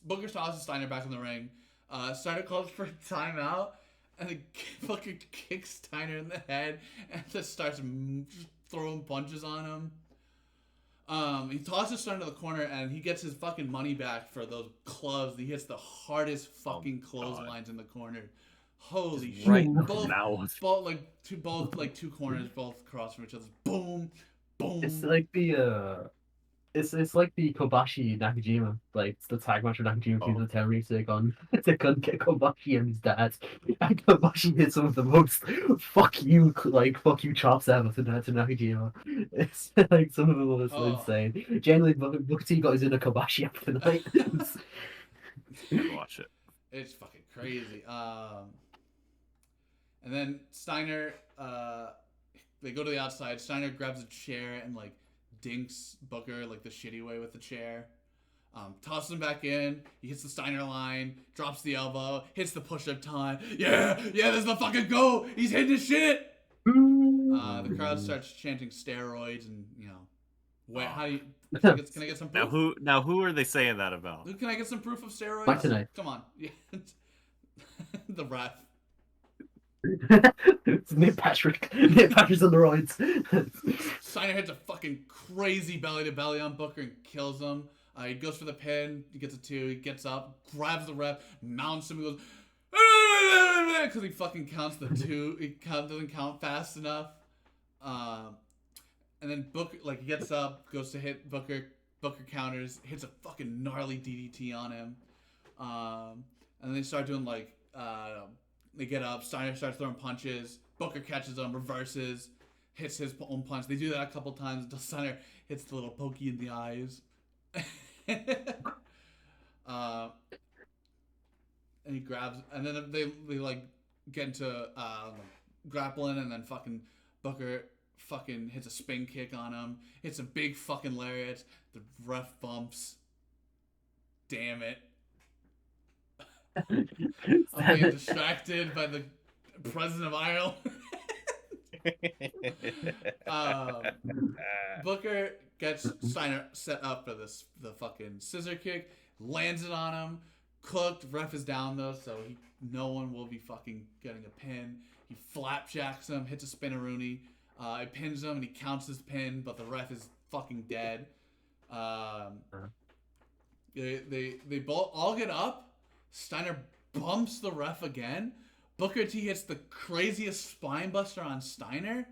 Booker tosses Steiner back in the ring. Steiner calls for a timeout, and he fucking kicks Steiner in the head, and just starts throwing punches on him. He tosses Steiner to the corner, and he gets his fucking money back for those clubs. He hits the hardest fucking clotheslines in the corner. Holy shit! Right Both- now. Both two corners, both across from each other. Boom, boom. It's like the It's like the Kobashi Nakajima, like it's the tag match of Nakajima Oh. the Terry take on to get Kobashi and his dad. And Kobashi hits some of the most fuck you chops ever to Nakajima. It's like some of them was insane. Generally, Booker T got his inner Kobashi after the night. Watch it. It's fucking crazy. And then Steiner, they go to the outside. Steiner grabs a chair and like dinks Booker like the shitty way with the chair. Tosses him back in. He hits the Steiner line, drops the elbow, hits the push-up time. Yeah, there's the fucking go. He's hitting his shit. The crowd starts chanting steroids and wait, how do you? Can I get some proof? Now who are they saying that about? Can I get some proof of steroids? Back tonight. Come on. Yeah. The ref. It's Nick Patrick. Nick Patrick's on the roids. Steiner hits a fucking crazy belly to belly on Booker and kills him. He goes for the pin. He gets a 2. He gets up, grabs the ref, mounts him, and goes because he fucking counts the 2. He doesn't count fast enough. And then Booker he gets up, goes to hit Booker. Booker counters, hits a fucking gnarly DDT on him. And then they start doing they get up. Steiner starts throwing punches. Booker catches him, reverses, hits his own punch. They do that a couple times until Steiner hits the little pokey in the eyes. And he grabs, and then they get into grappling, and then fucking Booker fucking hits a spin kick on him. Hits a big fucking lariat. The ref bumps. Damn it. I'm being distracted by the president of Ireland. Booker gets Steiner set up for the fucking scissor kick, lands it on him, cooked. Ref is down though, so no one will be fucking getting a pin. He flapjacks him, hits a spinneroonie. It pins him and he counts his pin, but the ref is fucking dead. They both all get up. Steiner bumps the ref again. Booker T hits the craziest spine buster on Steiner.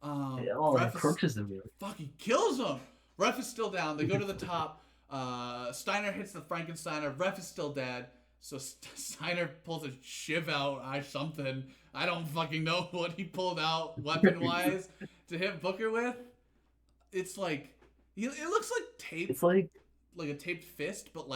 Ref crunches him. Fuck, he kills him. Ref is still down. They go to the top. Steiner hits the Frankensteiner. Ref is still dead. So Steiner pulls a shiv out or something. I don't fucking know what he pulled out weapon-wise to hit Booker with. It's like... It looks like tape. It's like a taped fist, but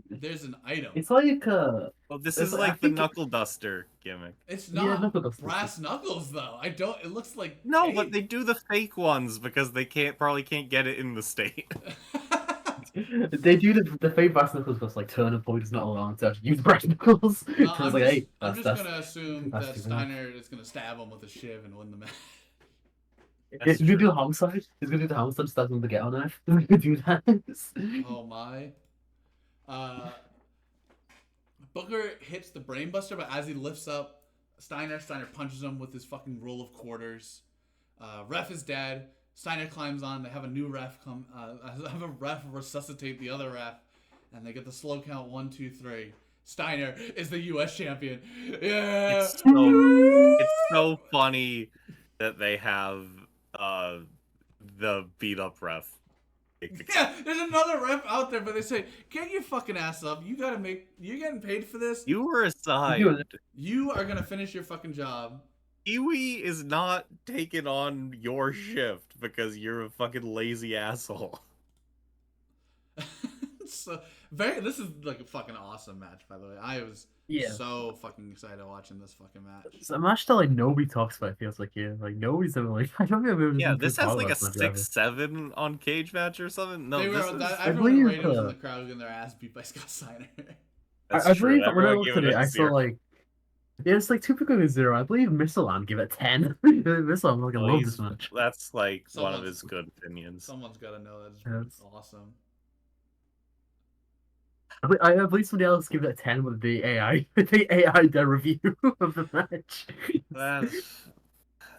there's an item. It's like Well, this is like the knuckle duster gimmick. It's not brass knuckles though. It looks like no, tape. But they do the fake ones because they probably can't get it in the state. They do the fake brass knuckles because Turner Boy does not allow him to actually use brass knuckles. I'm just gonna assume that Steiner is gonna stab him with a shiv and win the match. He's gonna do the homicide. He's gonna do the homicide, stab him with the get on knife. He's gonna do that. Oh my. Booker hits the brainbuster, but as he lifts up Steiner punches him with his fucking roll of quarters. Ref is dead. Steiner climbs on. They have a new ref have a ref resuscitate the other ref, and they get the slow count 1, 2, 3. Steiner is the U.S. champion. Yeah. It's so funny that they have the beat up ref. Yeah, there's another ref out there, but they say, "Get your fucking ass up! You're getting paid for this. You were assigned. You are gonna finish your fucking job." Kiwi is not taking on your shift because you're a fucking lazy asshole. This is like a fucking awesome match, by the way. I was so fucking excited watching this fucking match. It's a match that nobody talks about. It feels like nobody's ever I don't know. Yeah, this has like a 6-7 on Cage Match or something. No, everyone rated was in the crowd getting their ass beat by Scott Steiner. I believe when I looked at it, I saw it's 2.0. I believe Missalan give it 10. Missalan I love this match. That's one of his good opinions. Someone's got to know that's awesome. I believe somebody else give it a 10 with the AI review of the match.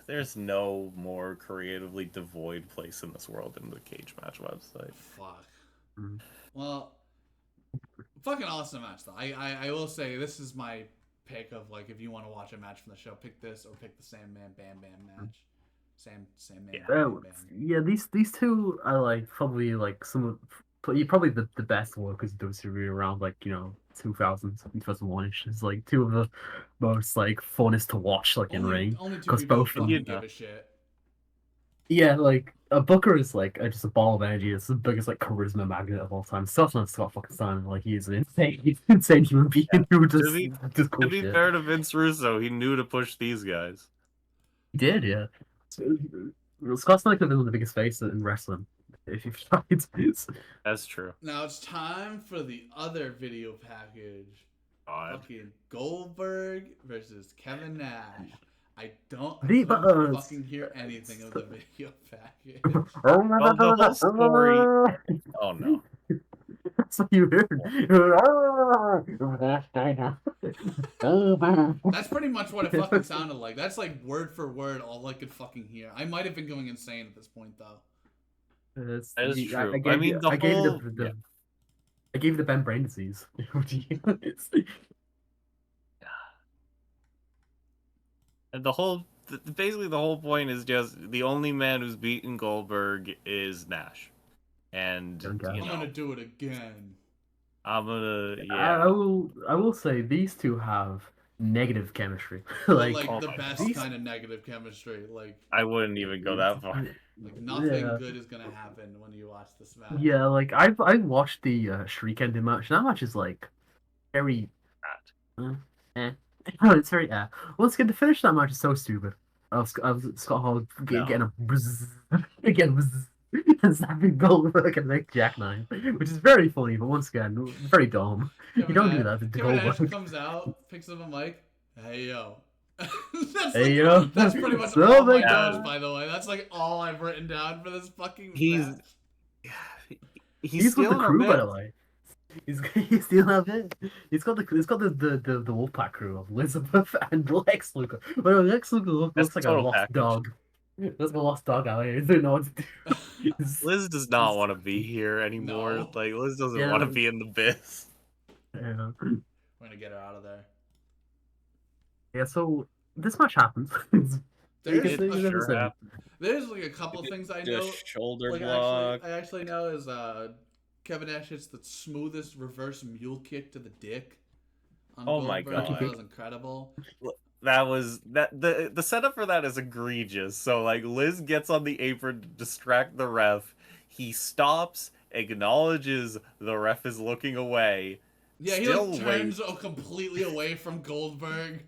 There's no more creatively devoid place in this world than the Cage Match website. Fuck. Well, fucking awesome match though. I will say this is my pick of if you want to watch a match from the show, pick this or pick the Sandman Bam Bam match. Same main Oh, band. yeah, these two are like probably like probably the best workers of WWE around like 2000 2001ish. It's like two of the most like funnest to watch like in ring Only two because people who both of them. fucking give a shit. Yeah, like a Booker is like just a ball of energy. It's the biggest like charisma magnet of all time. Scott's not Scott fucking Steiner. Like he's an insane human being who To just to cool be shit. fair to Vince Russo, he knew to push these guys. He did, yeah. Scott's like the biggest face in wrestling. If you've tried this. That's true. Now it's time for the other video package. God. Fucking Goldberg versus Kevin Nash. I The- couldn't fucking hear anything of the video package. Well, the whole story. Oh no. That's what you heard. That's pretty much what it fucking sounded like. That's like word for word all I could fucking hear. I might have been going insane at this point though. That is true. I gave you the Ben brain disease. And basically the whole point is just the only man who's beaten Goldberg is Nash, and Okay. I'm gonna do it again. I'm gonna I will say these two have negative chemistry. Like, oh the my best God. kind of negative chemistry. Like I wouldn't even go that far. nothing Yeah. good is gonna happen when you watch this match. Yeah, like I watched the Shriek ending match. And that match is like very No, it's very Once again, to finish that match is so stupid. I was Scott Hall getting a again and snapping Goldberg and like jackknife, which is very funny, but once again, very dumb. You don't do that to Kevin Nash Goldberg. comes out, picks up a mic. Hey yo. Hey yo. That's pretty much So all my big. notes, by the way. That's like all I've written down for this fucking match. He's with the stealing our crew, by the bit. way. He's still have it. He's got the Wolfpack crew of Elizabeth and Lex Luger. Well, Lex Luger looks like a total lost package. dog. Looks like a lost dog out here. He doesn't know what to do. Liz does not want to be here anymore. No. Like Liz doesn't Yeah. want to be in the biz. Yeah. We're gonna get her out of there. Yeah. So this match happens. There's, It sure happened. there's like a couple things I know. Shoulder Like block. I actually know is Kevin Nash hits the smoothest reverse mule kick to the dick. On Oh my Goldberg. God. That was incredible. The setup for that is egregious. So like Liz gets on the apron to distract the ref. He stops, acknowledges the ref is looking away. Yeah, he Still like turns completely away from Goldberg.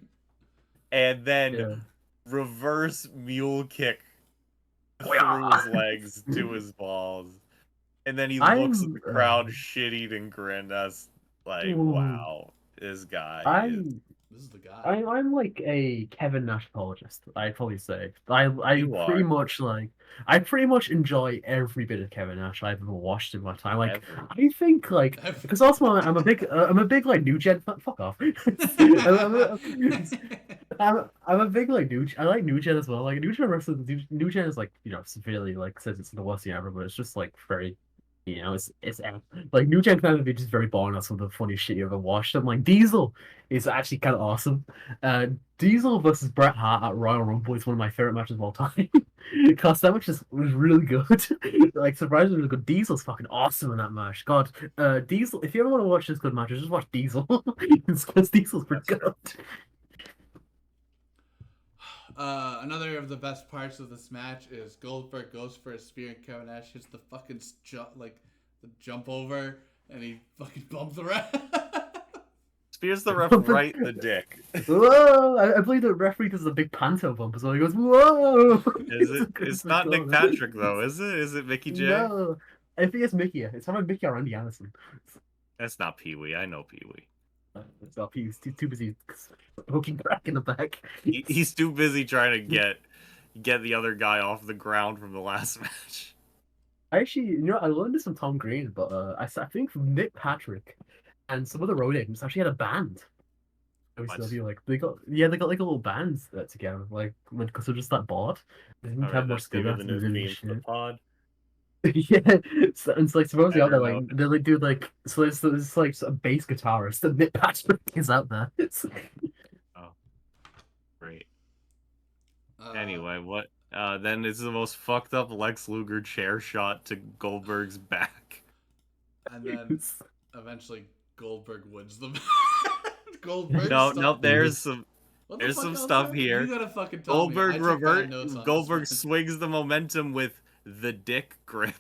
And then Yeah. reverse mule kick through Booyah! his legs to his balls. And then he looks at the crowd shit-eating grin. That's like, Ooh. wow, this guy is... This is the guy. I'm like a Kevin Nash apologist. I'd probably say I You pretty are. much I pretty much enjoy every bit of Kevin Nash I've ever watched in my time. Like I think like because also I'm a big like new gen fuck off. I'm a big like new. I like new gen as well. Like new gen wrestling. New gen is like severely like says it's the worst thing ever, but it's just like very. It's like new gen kind of be just very boring. That's some of the funniest shit you ever watched. And like Diesel is actually kind of awesome. Diesel versus Bret Hart at Royal Rumble is one of my favorite matches of all time. Because that match was really good. Like surprisingly really good. Diesel's fucking awesome in that match. God, Diesel. If you ever want to watch this good matches, just watch Diesel. Because Diesel's pretty good. Another of the best parts of this match is Goldberg goes for a spear and Kevin Nash hits the fucking jump over and he fucking bumps the ref. Spears the ref right in the dick. Whoa! I believe the referee does a big panto bump as well. He goes, "Whoa!" It's not Nick Patrick though, is it? Is it Mickey J? No, I think it's Mickey. It's probably Mickey or Randy Anderson. That's not Pee Wee. I know Pee Wee. It's not He's too busy hooking crack in the back. He's too busy trying to get the other guy off the ground from the last match. Actually, I learned this from Tom Green, but I think from Nick Patrick and some other road agents actually had a band. WCW, like they got like a little band together, like because they're just that bored. They didn't have much to do the after new they did theme this for the shit. pod. Yeah, so it's like supposedly out there, Never like they like do like so there's like a bass guitarist and Nick Patrick is out there. Oh, great. Anyway, what Then it's the most fucked up Lex Luger chair shot to Goldberg's back. And then eventually Goldberg wins the match. Goldberg. No, there's some What the there's fuck some else stuff are- here. You gotta fucking tell me. I took bad notes on Goldberg this match. swings the momentum with the dick grip.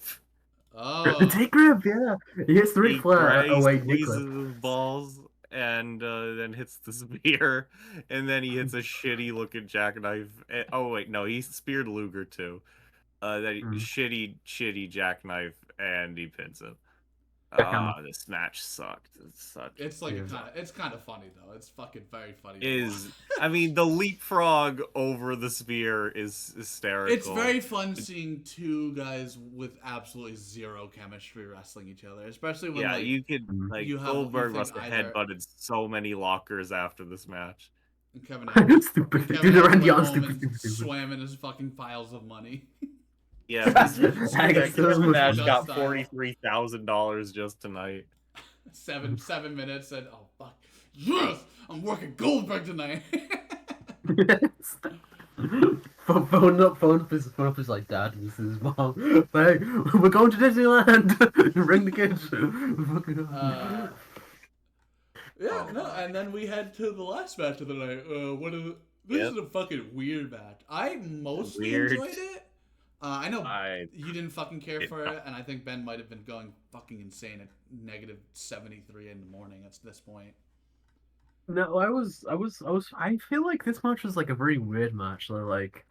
Oh. The dick grip, yeah. He hits the Ric Flair. He Oh wait, dick squeezes grip. his balls and then hits the spear, and then he hits a shitty looking jackknife. Oh wait, no, he speared Luger too. Shitty jackknife, and he pins him. This match sucked. It's like it's kind of funny though. It's fucking very funny. I mean, the leapfrog over the spear is hysterical. It's very fun seeing two guys with absolutely zero chemistry wrestling each other, especially when you could Goldberg must have headbutted so many lockers after this match. And Kevin Owens, stupid. Kevin Dude, Owens Randy went Orton home and stupid. swam in his fucking piles of money. Yeah, Kevin Nash got $43,000 just tonight. 7 minutes and oh fuck, yes, I'm working Goldberg tonight. phone up is like, Dad, this is Mom. Hey, we're going to Disneyland. Bring the kids. And then we head to the last match of the night. This is a fucking weird match. I mostly enjoyed it. I know you didn't fucking care for it, and I think Ben might have been going fucking insane at negative 73 in the morning at this point. No, I feel like this match was like a very weird match. Like,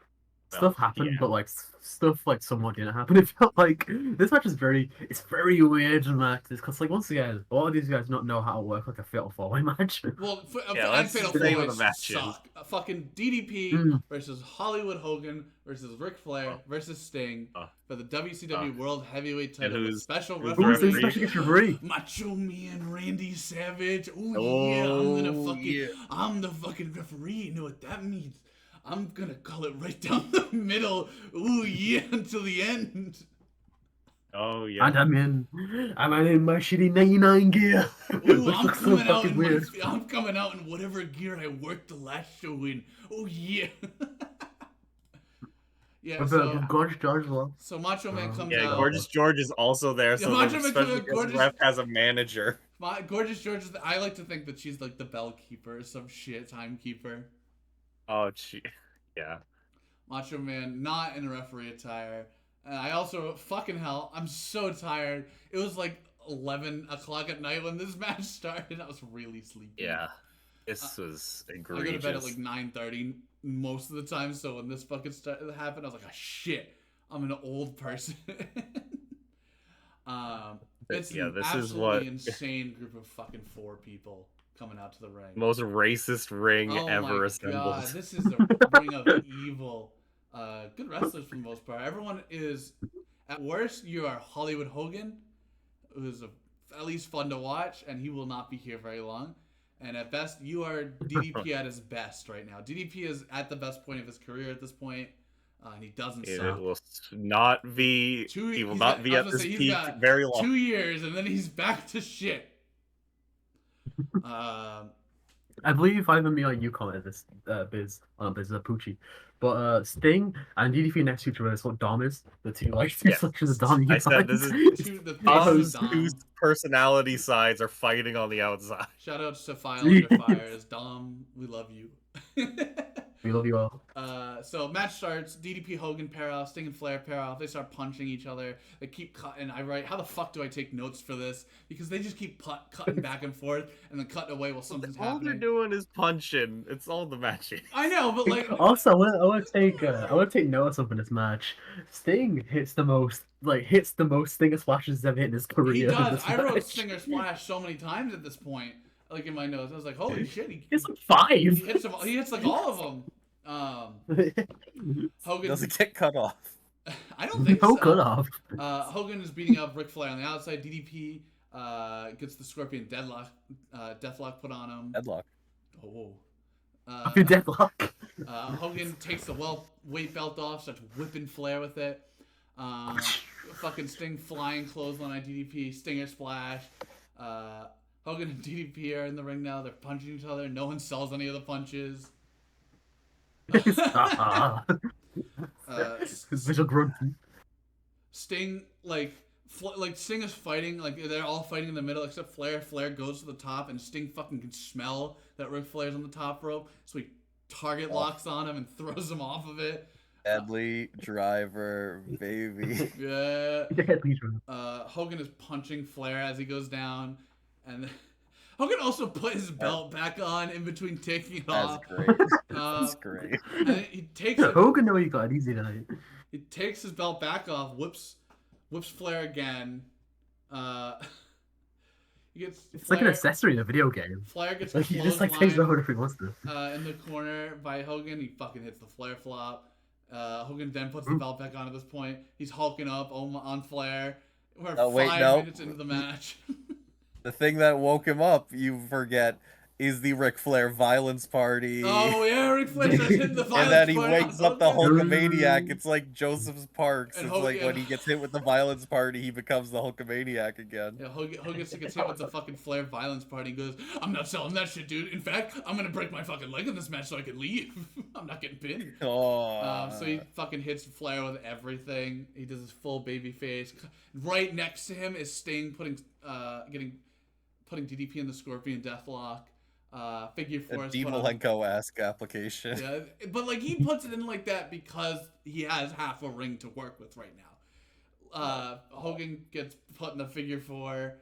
stuff happened, but like stuff like somewhat didn't happen. It felt like this match is very weird matches because like once again, a lot of these guys don't know how to work like a fatal four-way match. Well, and fatal four-ways suck. Fucking DDP Mm. versus Hollywood Hogan versus Ric Flair versus Sting for the WCW World Heavyweight title with special referee Macho Man Randy Savage. I'm the fucking referee. You know what that means? I'm gonna call it right down the middle. Ooh yeah, until the end. Oh yeah. And I'm in my shitty 99 gear. Ooh, I'm coming out in whatever gear I worked the last show in. Oh yeah. Yeah. Gorgeous George lost. So Macho Man comes out. Yeah, Gorgeous George is also there. So Macho Man comes out. Gorgeous Ref has a manager. Gorgeous George. I like to think that she's like the bell keeper or some shit, timekeeper. Oh, yeah. Macho Man not in referee attire. And I also, fucking hell, I'm so tired. It was like 11 o'clock at night when this match started. I was really sleepy. Yeah. This was egregious. I go to bed at like 9:30 most of the time, so when this fucking happened, I was like, oh shit, I'm an old person. It's an absolutely insane group of fucking 4 people coming out to the ring. Most racist ring ever assembled. God, this is a ring of evil. Good wrestlers for the most part. Everyone is, at worst, you are Hollywood Hogan, who's at least fun to watch, and he will not be here very long. And at best, you are DDP at his best right now. DDP is at the best point of his career at this point, and he doesn't suck. He will not be at this peak very long. 2 years, and then he's back to shit. I believe either me or you commented this, Biz Poochie. But Sting and DDP next to each other is what Dom is. The two sections of Dom. I said this is two personality sides are fighting on the outside. Shoutouts to File Under Fires. Dom, we love you. We love you all. So match starts. DDP, Hogan pair off. Sting and Flair pair off. They start punching each other. They keep cutting. I write, how the fuck do I take notes for this? Because they just keep cutting back and forth and then cutting away while something's happening. All they're doing is punching. It's all the matching. I know, but like. Also, I want to take notes of this match. Sting hits the most Stinger splashes he's ever hit in his career. He does. I wrote Stinger splash so many times at this point. Like in my notes, I was like, "Holy shit!" He hits like 5. He hits like all of them. Hogan doesn't get cut off. I don't think no so. cut off. Hogan is beating up Ric Flair on the outside. DDP gets the Scorpion Deathlock put on him. Deadlock. Oh. Deadlock. Hogan takes the weight belt off, starts whipping Flair with it. Fucking Sting flying clothesline on DDP. Stinger splash. Hogan and DDP are in the ring now. They're punching each other. No one sells any of the punches. His visual grunting. Sting like Sting is fighting, like they're all fighting in the middle except Flair. Flair goes to the top and Sting fucking can smell that Ric Flair's on the top rope, so he target locks on him and throws him off of it. Deadly driver, baby. Yeah. Deadly driver. Hogan is punching Flair as he goes down, and Hogan also put his belt back on in between taking it off. That's great. That's great. And then he takes it. Hogan know you got it easy tonight. He takes his belt back off, whips Flair again. He gets. It's Flair, like an accessory in a video game. Flair gets Like he just like takes it out if he wants to. in the corner by Hogan. He fucking hits the Flair flop. Hogan then puts the belt back on at this point. He's hulking up on Flair. We're 5 minutes into the match. The thing that woke him up, you forget, is the Ric Flair violence party. Oh yeah, Ric Flair starts hitting the violence and then he party wakes on up the Hogan. Hulkamaniac. It's like Joseph's Parks. And It's Hogan- like when he gets hit with the violence party, he becomes the Hulkamaniac again. Yeah, Hogan gets hit with the fucking Flair violence party and goes, I'm not selling that shit, dude. In fact, I'm gonna break my fucking leg in this match so I can leave. I'm not getting pinned. Oh. So he fucking hits Flair with everything. He does his full baby face. Right next to him is Sting putting DDP in the Scorpion Deathlock. Figure four. A Dean Malenko-esque application. Yeah, but like he puts it in like that because he has half a ring to work with right now. Hogan gets put in the figure four.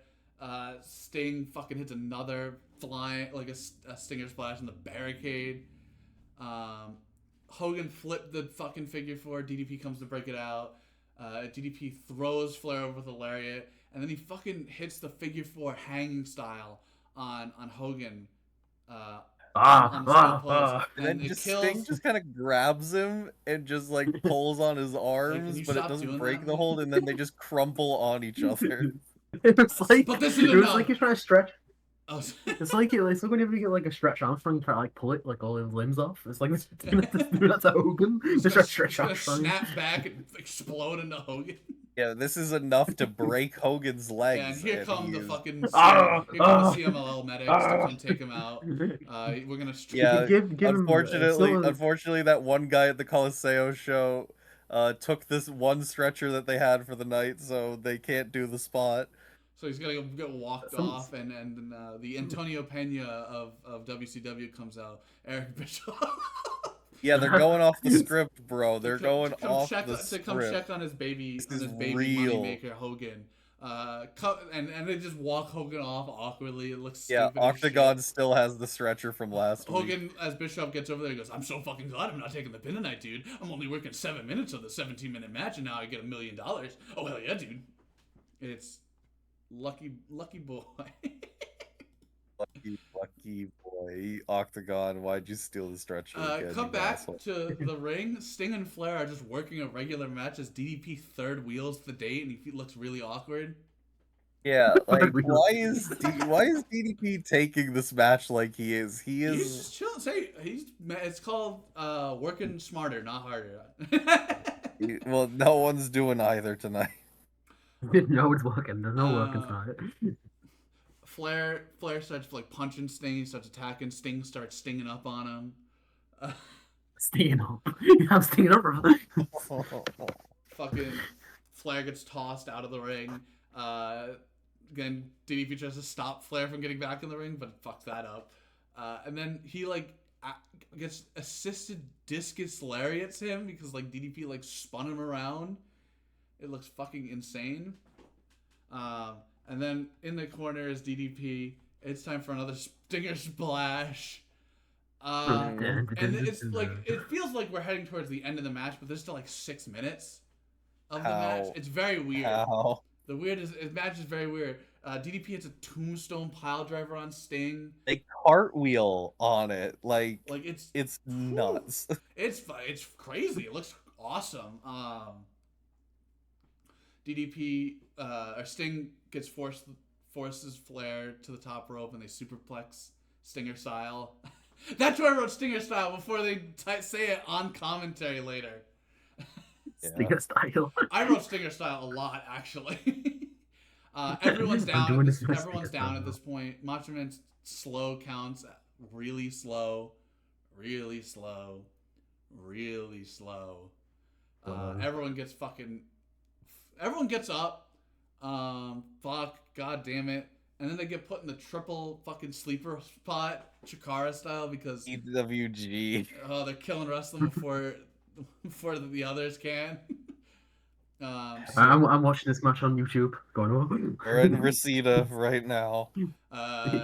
Sting fucking hits another flying, like a stinger splash in the barricade. Hogan flipped the fucking figure four. DDP comes to break it out. DDP throws Flair over the lariat, and then he fucking hits the figure four hanging style on Hogan. On the side post. And then it Sting just kind of grabs him and just like pulls on his arms, but it doesn't break the hold, and then they just crumple on each other. It was like, But this is it was enough. like he's trying to stretch. Oh, It's like whenever you get like a stretch Armstrong, you try to like pull it like all his limbs off. It's like that's a Hogan. Just try to stretch Armstrong. Snap back and explode into Hogan. Yeah, this is enough to break Hogan's legs. Yeah, and here come the fucking CMLL medics to come take him out. We're gonna. Yeah, give unfortunately, that one guy at the Coliseo show took this one stretcher that they had for the night, so they can't do the spot. So he's gonna get walked off, and the Antonio Pena of WCW comes out. Eric Bischoff. Yeah, they're going off the script, bro. They're going off the script. To come check on his baby, real. moneymaker Hogan. And they just walk Hogan off awkwardly. It looks yeah. stupid as Octagon shit. still has the stretcher from last Hogan, week. as Bischoff gets over there, he goes, "I'm so fucking glad I'm not taking the pin tonight, dude. I'm only working 7 minutes of the 17-minute match, and now I get $1 million. Oh hell yeah, dude! It's lucky boy." Lucky boy, Octagon. Why'd you steal the stretcher? Again, Come you back asshole? to the ring. Sting and Flair are just working a regular match as DDP third wheels the date, and he looks really awkward. Yeah, like why is DDP taking this match like he is? He's just chilling. It's called working smarter, not harder. Well, no one's doing either tonight. No, it's working. There's no working tonight. Flair starts like punching Sting. He starts attacking. Sting starts stinging up on him. Stinging up. I'm stinging up. Fucking Flair gets tossed out of the ring. Again, DDP tries to stop Flair from getting back in the ring, but fucks that up. And then he like gets assisted discus lariats him because like DDP like spun him around. It looks fucking insane. And then in the corner is DDP. It's time for another stinger splash. And it's like it feels like we're heading towards the end of the match, but there's still like 6 minutes of the match. It's very weird. How? The match is very weird. DDP hits a tombstone pile driver on Sting. They cartwheel on it, like it's nuts. It's crazy. It looks awesome. DDP or Sting gets forces Flair to the top rope, and they superplex Stinger style. That's where I wrote Stinger style before they say it on commentary later. Stinger style. I wrote Stinger style a lot, actually. Everyone's down. Everyone's down at this point. Macho Man's slow counts, really slow, really slow, really slow, Everyone gets up. Fuck, god damn it. And then they get put in the triple fucking sleeper spot, Chikara style, because EWG. they're killing wrestling before the others can. I'm watching this match on YouTube. Going on. We're in Reseda right now.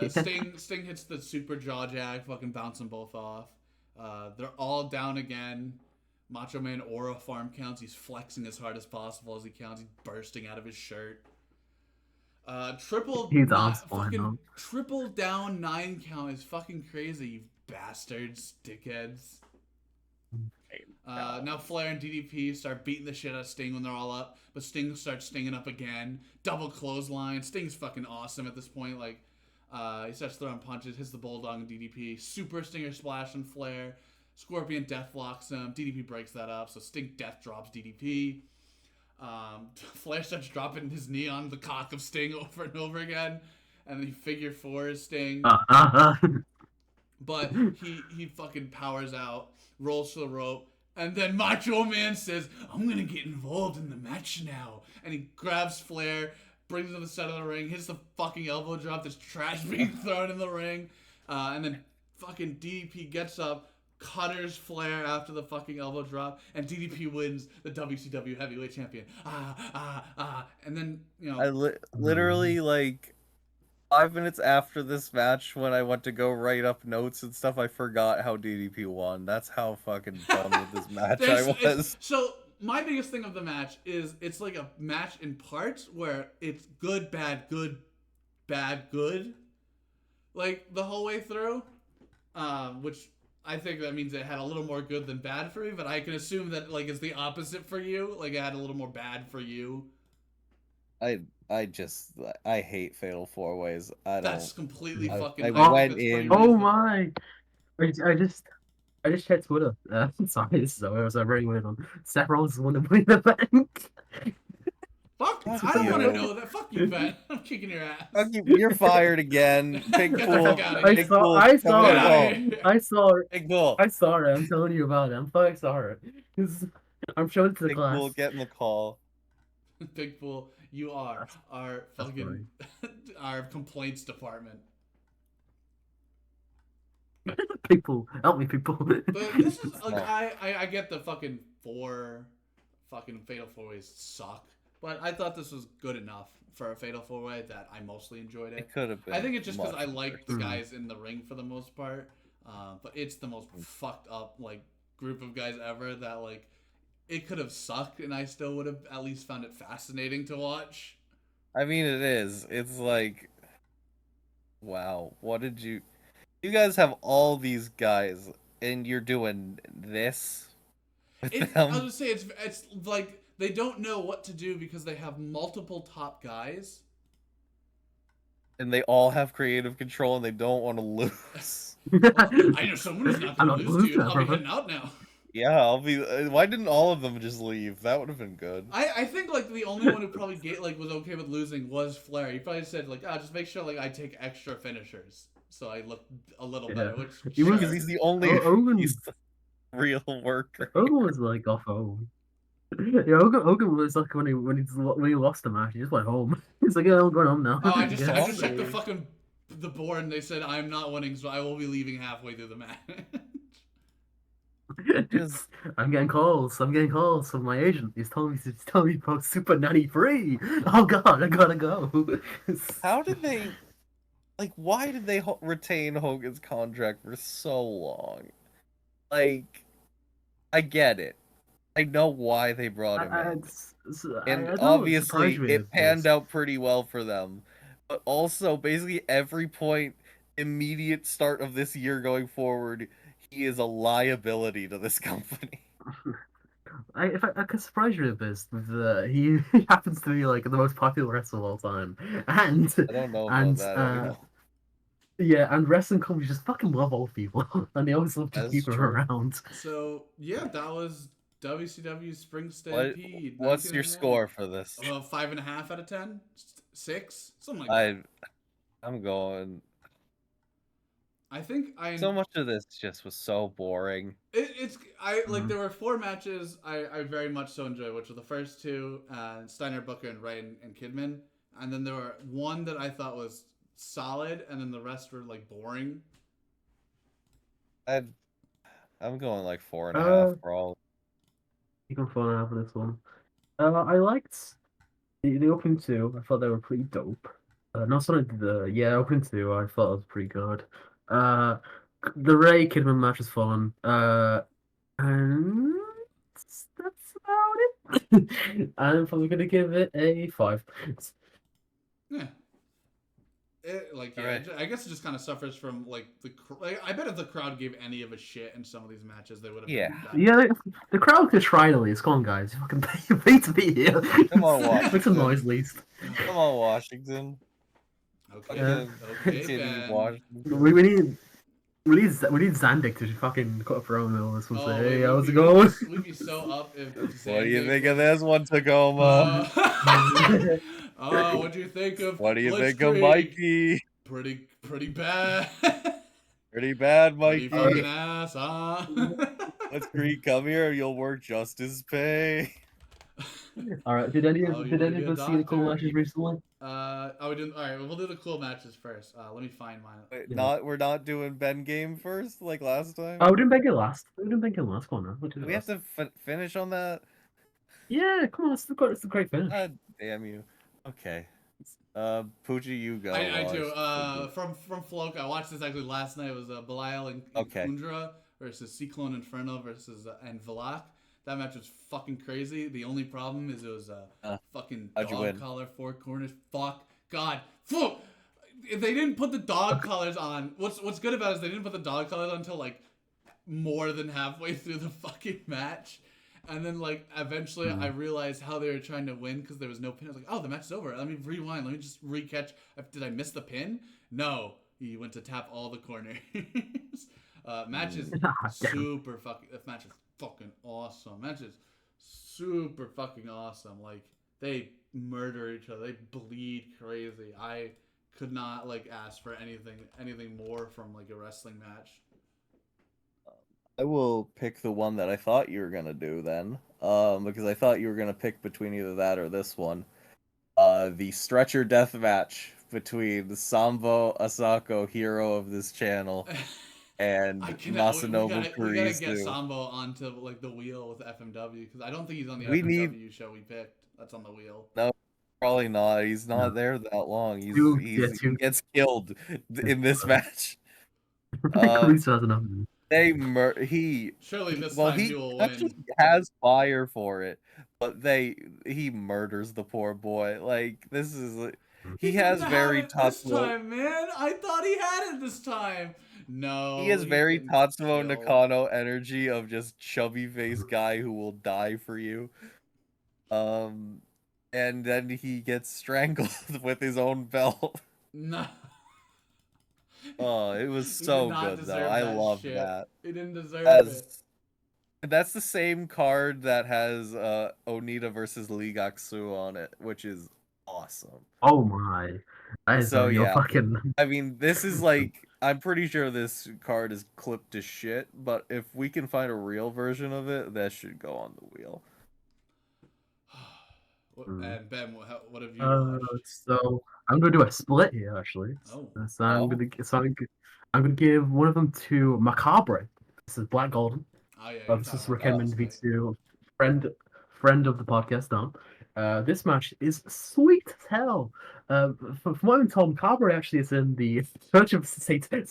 Sting hits the super jaw jack, fucking bouncing both off. They're all down again. Macho Man Aura farm counts. He's flexing as hard as possible as he counts. He's bursting out of his shirt. Triple down 9 count is fucking crazy, you bastards, dickheads. Now Flair and DDP start beating the shit out of Sting when they're all up, but Sting starts stinging up again. Double clothesline. Sting's fucking awesome at this point. Like, he starts throwing punches, hits the Bulldog and DDP. Super Stinger splash on Flair. Scorpion death blocks him. DDP breaks that up, so Sting death drops DDP. Flair starts dropping his knee on the cock of Sting over and over again, and then he figure fours Sting. But he fucking powers out, rolls to the rope, and then Macho Man says, "I'm gonna get involved in the match now," and he grabs Flair, brings him to the center of the ring, hits the fucking elbow drop. There's trash being thrown in the ring, and then fucking DDP gets up, cutters Flair after the fucking elbow drop, and DDP wins the WCW Heavyweight Champion. And then, you know, I literally, like, 5 minutes after this match, when I went to go write up notes and stuff, I forgot how DDP won. That's how fucking done with this match I was. So my biggest thing of the match is it's like a match in parts where it's good, bad, good, bad, good, like the whole way through, which I think that means it had a little more good than bad for me, but I can assume that, like, it's the opposite for you. Like, it had a little more bad for you. I hate Fatal 4-Ways. That's completely fucking. I went in. Oh my! I just checked Twitter. Sorry, this is a very weird one. Seth Rollins won the Money in the Bank. Fuck! I don't want to know that. Fuck you, Ben. I'm kicking your ass. Fuck you! You're fired again. Big Bull. I saw it. Big Bull. I saw it. I'm telling you about it. I'm fucking sorry. I'm showing it to the Big class. Bull, get in the call. Big Bull, you are our fucking our complaints department. People, help me, people. But this is like I get the fucking Fatal 4-Ways suck, but I thought this was good enough for a Fatal 4-Way that I mostly enjoyed it. It could have been. I think it's just because I like the guys in the ring for the most part, but it's the most fucked up like group of guys ever that like it could have sucked and I still would have at least found it fascinating to watch. I mean, it is. It's like, wow, what did you... You guys have all these guys, and you're doing this with them? I was gonna say, it's like, they don't know what to do because they have multiple top guys. And they all have creative control, and they don't want to lose. I know someone who's not going to lose to you. I'll be heading out now. Yeah, I'll be... Why didn't all of them just leave? That would have been good. I think, like, the only one who probably was okay with losing was Flair. He probably said, like, just make sure, like, I take extra finishers. So I look a little better, which... Because he's the only... He's the real worker. Hogan was, like, off home. Yeah, Hogan was, like, when he lost the match, he just went home. He's like, yeah, I'm going home now. Oh, I just checked the board, and they said, I'm not winning, so I will be leaving halfway through the match. I'm getting calls from my agent. He's telling me about Super Nanny Free. Oh god, I gotta go. How did they, like, why did they retain Hogan's contract for so long? Like, I get it. I know why they brought him in. And obviously it panned out pretty well for them. But also, basically every point, immediate start of this year going forward, he is a liability to this company. If I could surprise you with this, he happens to be like the most popular wrestler of all time, and I don't know about that. Yeah, and wrestling companies just fucking love old people, and they always love to keep them around. So yeah, that was WCW Spring Stampede. What's your score for this? 5.5 out of 10, 6, something like that. I'm going. I think I So much of this just was so boring. it's I like Mhm. there were 4 matches I very much so enjoyed, which were the first two, Steiner, Booker, and Wright and Kidman, and then there were one that I thought was solid, and then the rest were like boring. I'm going like 4.5 Uh, for all. you can phone out for this one. I liked the opening two. I thought they were pretty dope. Not so the opening two. I thought it was pretty good. Uh, the Ray Kidman match was fun. And that's about it. I'm probably gonna give it a 5. Yeah. Like, yeah, Alright. I guess it just kind of suffers from like like, I bet if the crowd gave any of a shit in some of these matches, they would have Yeah. been better. Yeah, the crowd could try at least. Come on, guys. You fucking pay to be here. Come on, Washington. Make some noise, at least. Come on, Washington. Okay, Yeah. okay, City, Ben. Washington. We need Zandik to fucking cut a promo on this one. Say, hey, how's it we'd going? be so up if What do you Zandig think of was- this one, Tacoma? Oh, what do you think of? What do you think of Blitzkrieg? Mikey? Pretty bad. Pretty bad, Pretty Mikey. fucking ass, huh? Blitzkrieg, come here. You'll work just as pay. All right. Did any Oh, you did wanna any be of a us see the cool doctor? matches recently? Are we doing? All right, we'll do the cool matches first. Let me find mine. Wait, Yeah. we're not doing Ben game first like last time. Oh, we didn't make it last. We didn't make it last corner. We have to finish on that. Yeah, come on. It's a great finish. God damn you. Okay. Poochie, you go. I while do. I- From Floke, I watched this actually last night. It was Belial and Okay. Kundra versus Cyclone Inferno versus and Valak. That match was fucking crazy. The only problem is it was fucking how'd you dog win? collar 4 corners. Fuck. God. Fuck. If they didn't put the dog collars on, what's good about it is they didn't put the dog collars on until like more than halfway through the fucking match. And then, like, eventually I realized how they were trying to win because there was no pin. I was like, oh, the match is over. Let me rewind. Let me just recatch. Did I miss the pin? No. He went to tap all the corners. Match is super fucking... This match is fucking awesome. Match is super fucking awesome. Like, they murder each other. They bleed crazy. I could not, like, ask for anything more from, like, a wrestling match. I will pick the one that I thought you were gonna do then, because I thought you were gonna pick between either that or this one. The stretcher death match between Sambo Asako, hero of this channel, and Masanobu we gotta get Kurisu. Sambo onto like the wheel with FMW because I don't think he's on the We FMW show we picked. That's on the wheel. Probably not. He's not there that long. He gets killed in this match. Kalisto has enough. Surely this time he will actually win. has fire for it, but he murders the poor boy. Like, this is he has very this Tatsuo. time, man. I thought he had it this time. No, He has very getting Tatsuo killed. Nakano energy of just chubby faced guy who will die for you. And then he gets strangled with his own belt. No. Oh, it was He so did not good though. deserve I that love shit. that. He didn't deserve it. That's the same card that has Onita versus Lee Gaksu on it, which is awesome. Oh my! That is So, yeah. fucking. I mean, this is like, I'm pretty sure this card is clipped to shit, but if we can find a real version of it, that should go on the wheel. And Ben, what have you watched? So I'm gonna do a split here actually. Oh. So I'm gonna give one of them to Macabre. This is Black Golden. Oh yeah. This is recommended me to friend of the podcast, Dom. This match is sweet as hell. From what I'm told, Macabre actually is in the Church of Satan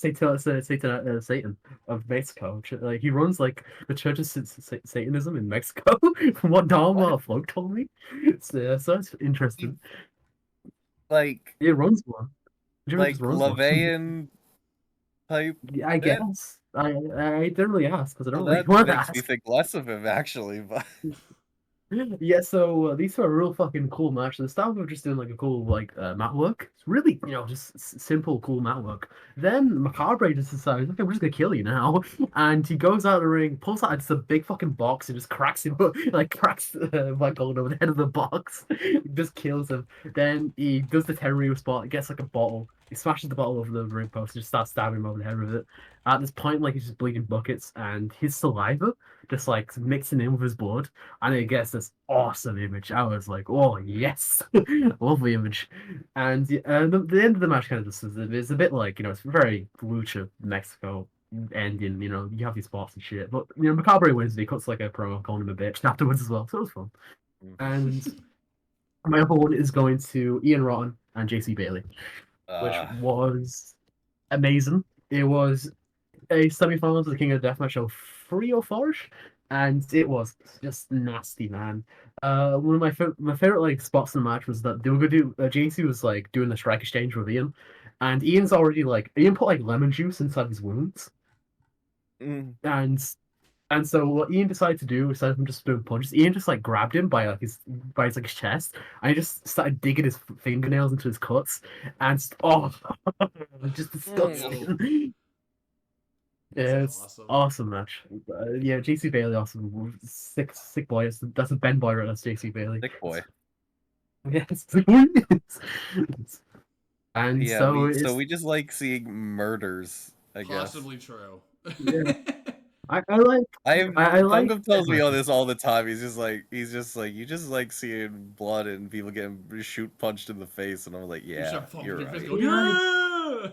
of Mexico. Like he runs like the Church of Satanism in Mexico. From what Dom Float told me, so that's interesting. Like, it runs one. Like Levian type. Yeah, I guess. I didn't really ask because I don't really That want to makes ask. me think less of him actually, but Yeah, so these are a real fucking cool match. The start of just doing like a cool mat work. It's really, just simple, cool mat work. Then Macabre just decides, okay, we're just gonna kill you now, and he goes out of the ring, pulls out just a big fucking box, and just cracks him, cracks Black Gold over the head of the box, just kills him. Then he does the Tenryu spot, gets like a bottle, he smashes the bottle over the ring post and just starts stabbing him over the head with it. At this point, like he's just bleeding buckets, and his saliva just like mixing in with his blood, and it gets this awesome image. I was like, oh yes, lovely image. And the end of the match kind of just is a bit like, it's very lucha Mexico ending. You have these spots and shit, but Macabre wins and he cuts like a promo calling him a bitch afterwards as well, so it was fun. And my other one is going to Ian Rotten and JC Bailey, which was amazing. It was a semi-finals of the King of Deathmatch show 3 or 4, and it was just nasty, man. One of my favorite like spots in the match was that they were gonna do. JC was like doing the strike exchange with Ian, and Ian put like lemon juice inside his wounds, and so what Ian decided to do, instead of him just doing punches, Ian just like grabbed him by his chest, and he just started digging his fingernails into his cuts, and just disgusting. Yeah, it's awesome match. Yeah, JC Bailey, awesome. Sick boy. That's a Ben boy right? That's JC Bailey. Sick boy. Yes. And yeah, so we just like seeing murders, I guess. Possibly true. Yeah. I like. Pungam tells me all this all the time. He's just like you just like seeing blood and people getting punched in the face, and I'm like, yeah, you're right.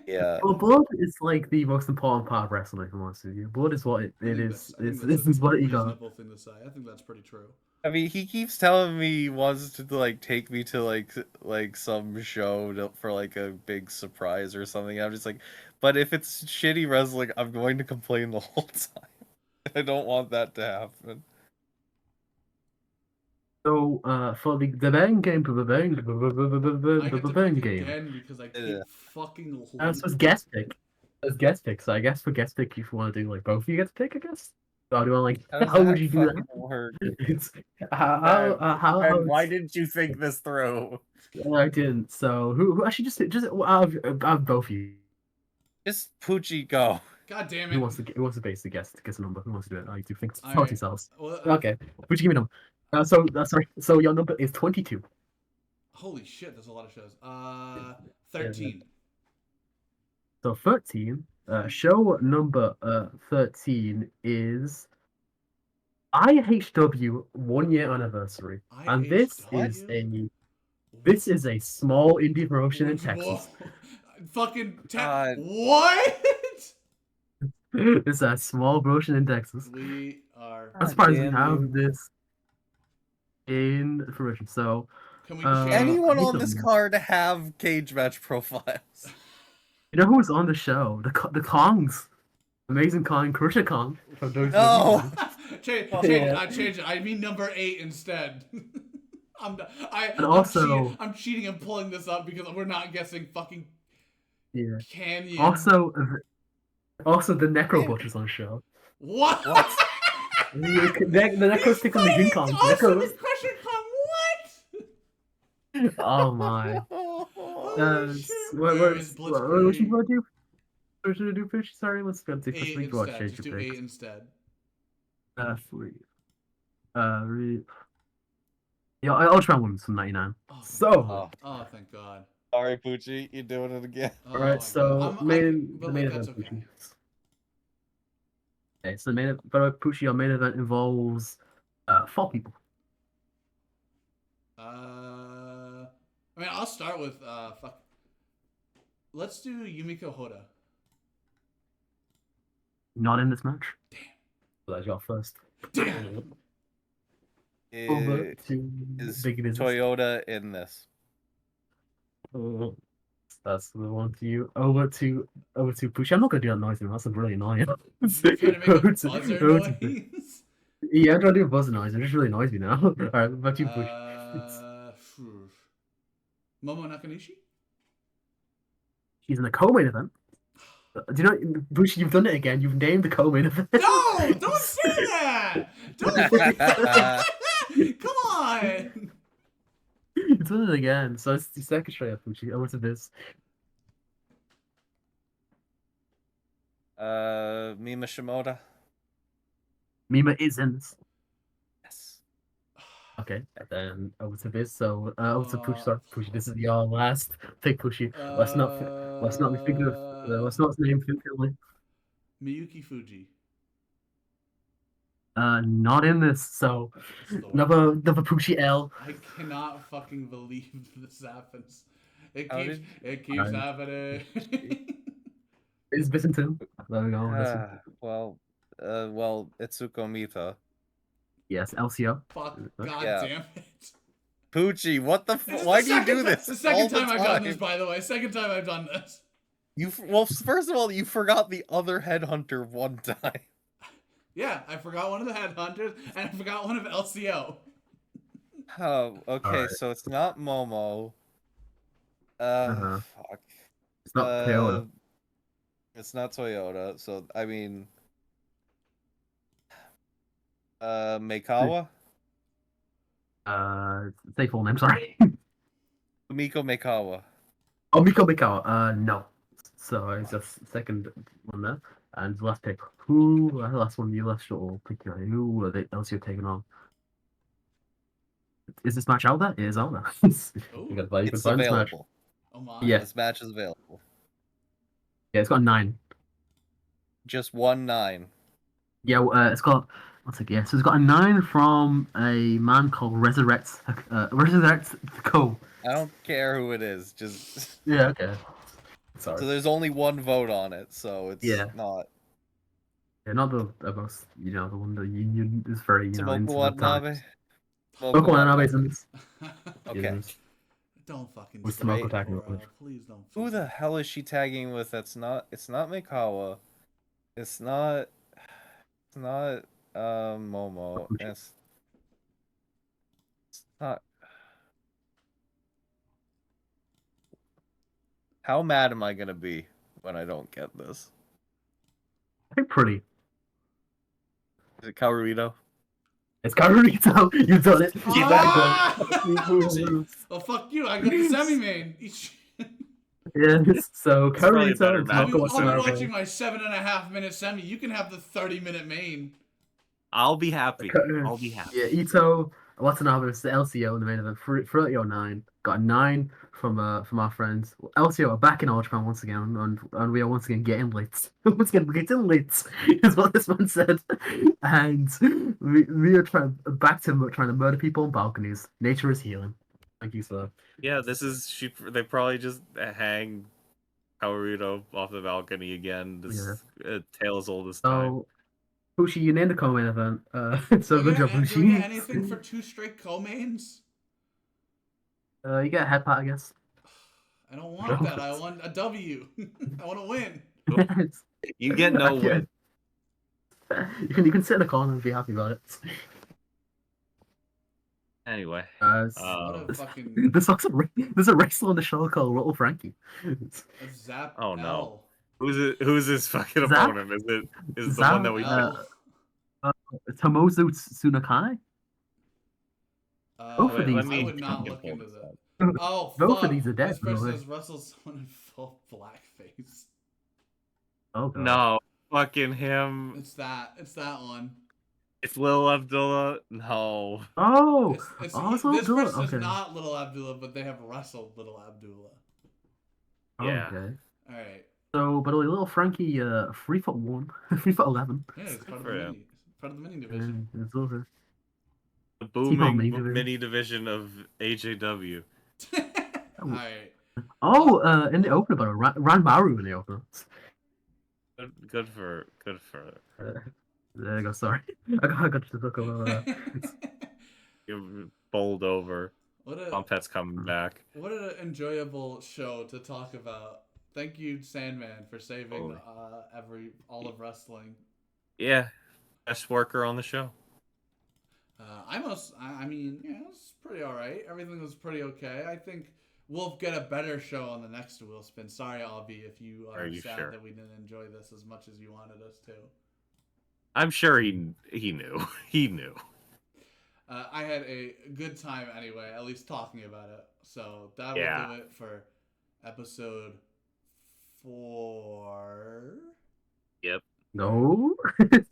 Yeah. Well, blood is like the most important part of wrestling. If I'm honest with you, blood is what it is. This is what you got. Thing to say. I think that's pretty true. I mean, he keeps telling me he wants to like take me to like some show for like a big surprise or something. I'm just like, but if it's shitty wrestling, I'm going to complain the whole time. I don't want that to happen. So, for the bang game, the bang game. Again because I keep fucking. So it's guest pick. It's guest pick. So I guess for guest pick, if you want to do like both of you get to pick, I guess. So do you want how would you do that? Work? It's Why didn't you think this through? I didn't. So who actually just out of both of you? Just Poochie go. God damn it! Who wants to base the guess a number? Who wants to do it? I do think right. yourselves. Well, okay, Poochie, give me a number. Sorry. So your number is 22. Holy shit! There's a lot of shows. 13. So 13. Show number 13 is IHW 1-year anniversary, and this is a small indie promotion in Texas. Fucking what? It's a small promotion in Texas. We are. I'm surprised we have this in fruition. So, can we anyone on this card have cage match profiles? You know who's on the show? The Kongs. Amazing Kong, Cruiser Kong. No! Change it. I mean number 8 instead. I'm cheating and pulling this up because we're not guessing fucking Canyon. Also the Necro Butcher's on the show. What? the Necro stick on the King Kong. Also, this Crusher Kong, what? Oh my. What you want to do? What should I do, Fish? Sorry, let's go to Just do 8 instead. 3. Yeah, I'll try one from 99. Oh, thank God. Sorry, Poochie, you're doing it again. Alright, so main event. Okay, so Poochie, your main event involves 4 people. I mean, I'll start with Let's do Yumiko Hoda. Not in this match. Damn. So that's your first. Damn. Over to is big Toyota in this? That's the one to you. Over to Poochie. I'm not gonna do that noise anymore. That's really annoying. Trying to make a buzzer noise? Yeah, I'm trying to do a buzzer noise. It just really annoys me now. Alright, back to you, Poochie. Momo Nakanishi? She's in the co-main event. Do you know, Poochie, you've done it again. You've named the co-main event. No! Don't say that! Don't say that! Come on! You've done it again. So it's the second straight up, Poochie. Over to this. Mima Shimoda. Mima is in this. Yes. Okay, and then over to Viz. So over to Push. Uh, Sorry, Push. This is your last pick, Pushy. Let's not be thinking of let's not name Finley. Miyuki Fuji. Not in this. So This is the worst. another Pushy L. I cannot fucking believe this happens. It How keeps did- it keeps Alright. happening. It's Byzantine. There we go. This one. well, Itsuko Mita. Yes, LCO. Fuck, god Yeah. damn it. Poochie, what the This is why the do you do second this? The second all the time I've done this, time? by the way. Second time I've done this. Well, first of all, you forgot the other headhunter one time. Yeah, I forgot one of the headhunters, and I forgot one of LCO. Oh, okay, Alright. so it's not Momo. Uh-huh. Fuck. It's not Toyota. It's not Toyota, so I mean Meikawa? Say full name. Sorry. Umiko Meikawa. Oh, Miko Mikawa. No. So it's just second one there, and the last pick. Who? Last one. You last short pick. Who else you're taking on? Is this match out there? It is out there. You can find It's this match. available. Oh my. Yeah. This match is available. Yeah, it's got a 9. Just 1-9. Yeah, it's got. What's it? Yeah, so it's got a 9 from a man called Resurrect Co. I don't care who it is. Just Yeah. Okay. Sorry. so there's only one vote on it, so it's not. Yeah, not the most. The one that you is very into Tomoku the Watanabe. times. Tomoku Watanabe's in this. Okay. Yes. Don't fucking With say Tomoko it, tagging Cora. with it. Please don't. Who the hell is she tagging with? It's not Meikawa. It's not Momo. It's not. How mad am I gonna be when I don't get this? I think pretty. Is it Karuito? It's Carlito. You've done it. Ah! Yeah. Well, fuck you. I got the semi-main. Yes. So It's probably better Carlito. match. I'll be Watanabe. watching my 7.5-minute semi. You can have the 30-minute main. I'll be happy. Okay. I'll be happy. Yeah, Ito Watanabe is the LCO in the main event. 3009 got a 9 from our friends. LCO are back in All Japan once again, and we are once again getting lit. Once again, we're getting lit, is what this man said. And we are trying to murder people on balconies. Nature is healing. Thank you, sir. Yeah, this is they probably just hang Karuito off the balcony again. This tale as old as time. So, Bushi, you named the co-main event. So good job, Do we Bushi. get anything for 2 straight co-mains? You get a head pat, I guess. I don't want that. I want a W. I want to win. You get no win. You can sit in the corner and be happy about it. Anyway, What a fucking there's a wrestler on the show called Little Frankie. a Zap. Oh, no. L. who's his fucking Zap? opponent? Is the Zap? one that we L. Tomozu Tsunakai. Both of wait, these. let me I would not fucking look pull into this that. up. Oh, Both fuck. of these are dead. This by the person way. has wrestled someone in full blackface. Oh god. No, fucking him. It's that one. It's Lil Abdullah. No. Oh. This Little person is okay. not Little Abdullah, but they have wrestled Little Abdullah. Yeah. Okay. All right. So, but Little Frankie, 3'1", 3'11". Yeah, it's part of for the him. mini. Part of the mini division. It's over. The T-Bone booming mini division of AJW. All right. Oh, in the opener, but Ranmaru in the opener. Good for. There you go. Sorry, I got to look over. You bowled over. What a Bumpet's coming back. what an enjoyable show to talk about. Thank you, Sandman, for saving all of wrestling. Yeah, best worker on the show. I mean, yeah, it was pretty all right. Everything was pretty okay. I think we'll get a better show on the next Wheel Spin. Sorry, Albie, if you are sad sure? that we didn't enjoy this as much as you wanted us to. I'm sure he knew. He knew. I had a good time anyway, at least talking about it. So that will do it for episode 4. Yep. No. It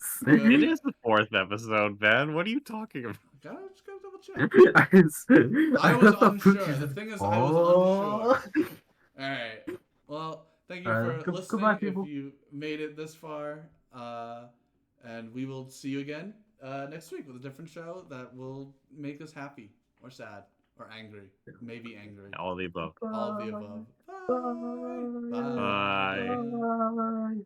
is the 4th episode, Ben. What are you talking about? Just gotta double check. I was thought unsure. Poochie's The is- thing is, I was Oh. unsure. All right. Well, thank you for Goodbye, listening. If people. you made it this far, and we will see you again next week with a different show that will make us happy or sad or angry, maybe angry, All of the above. all of the above. Bye. Bye. Bye. Bye. Bye.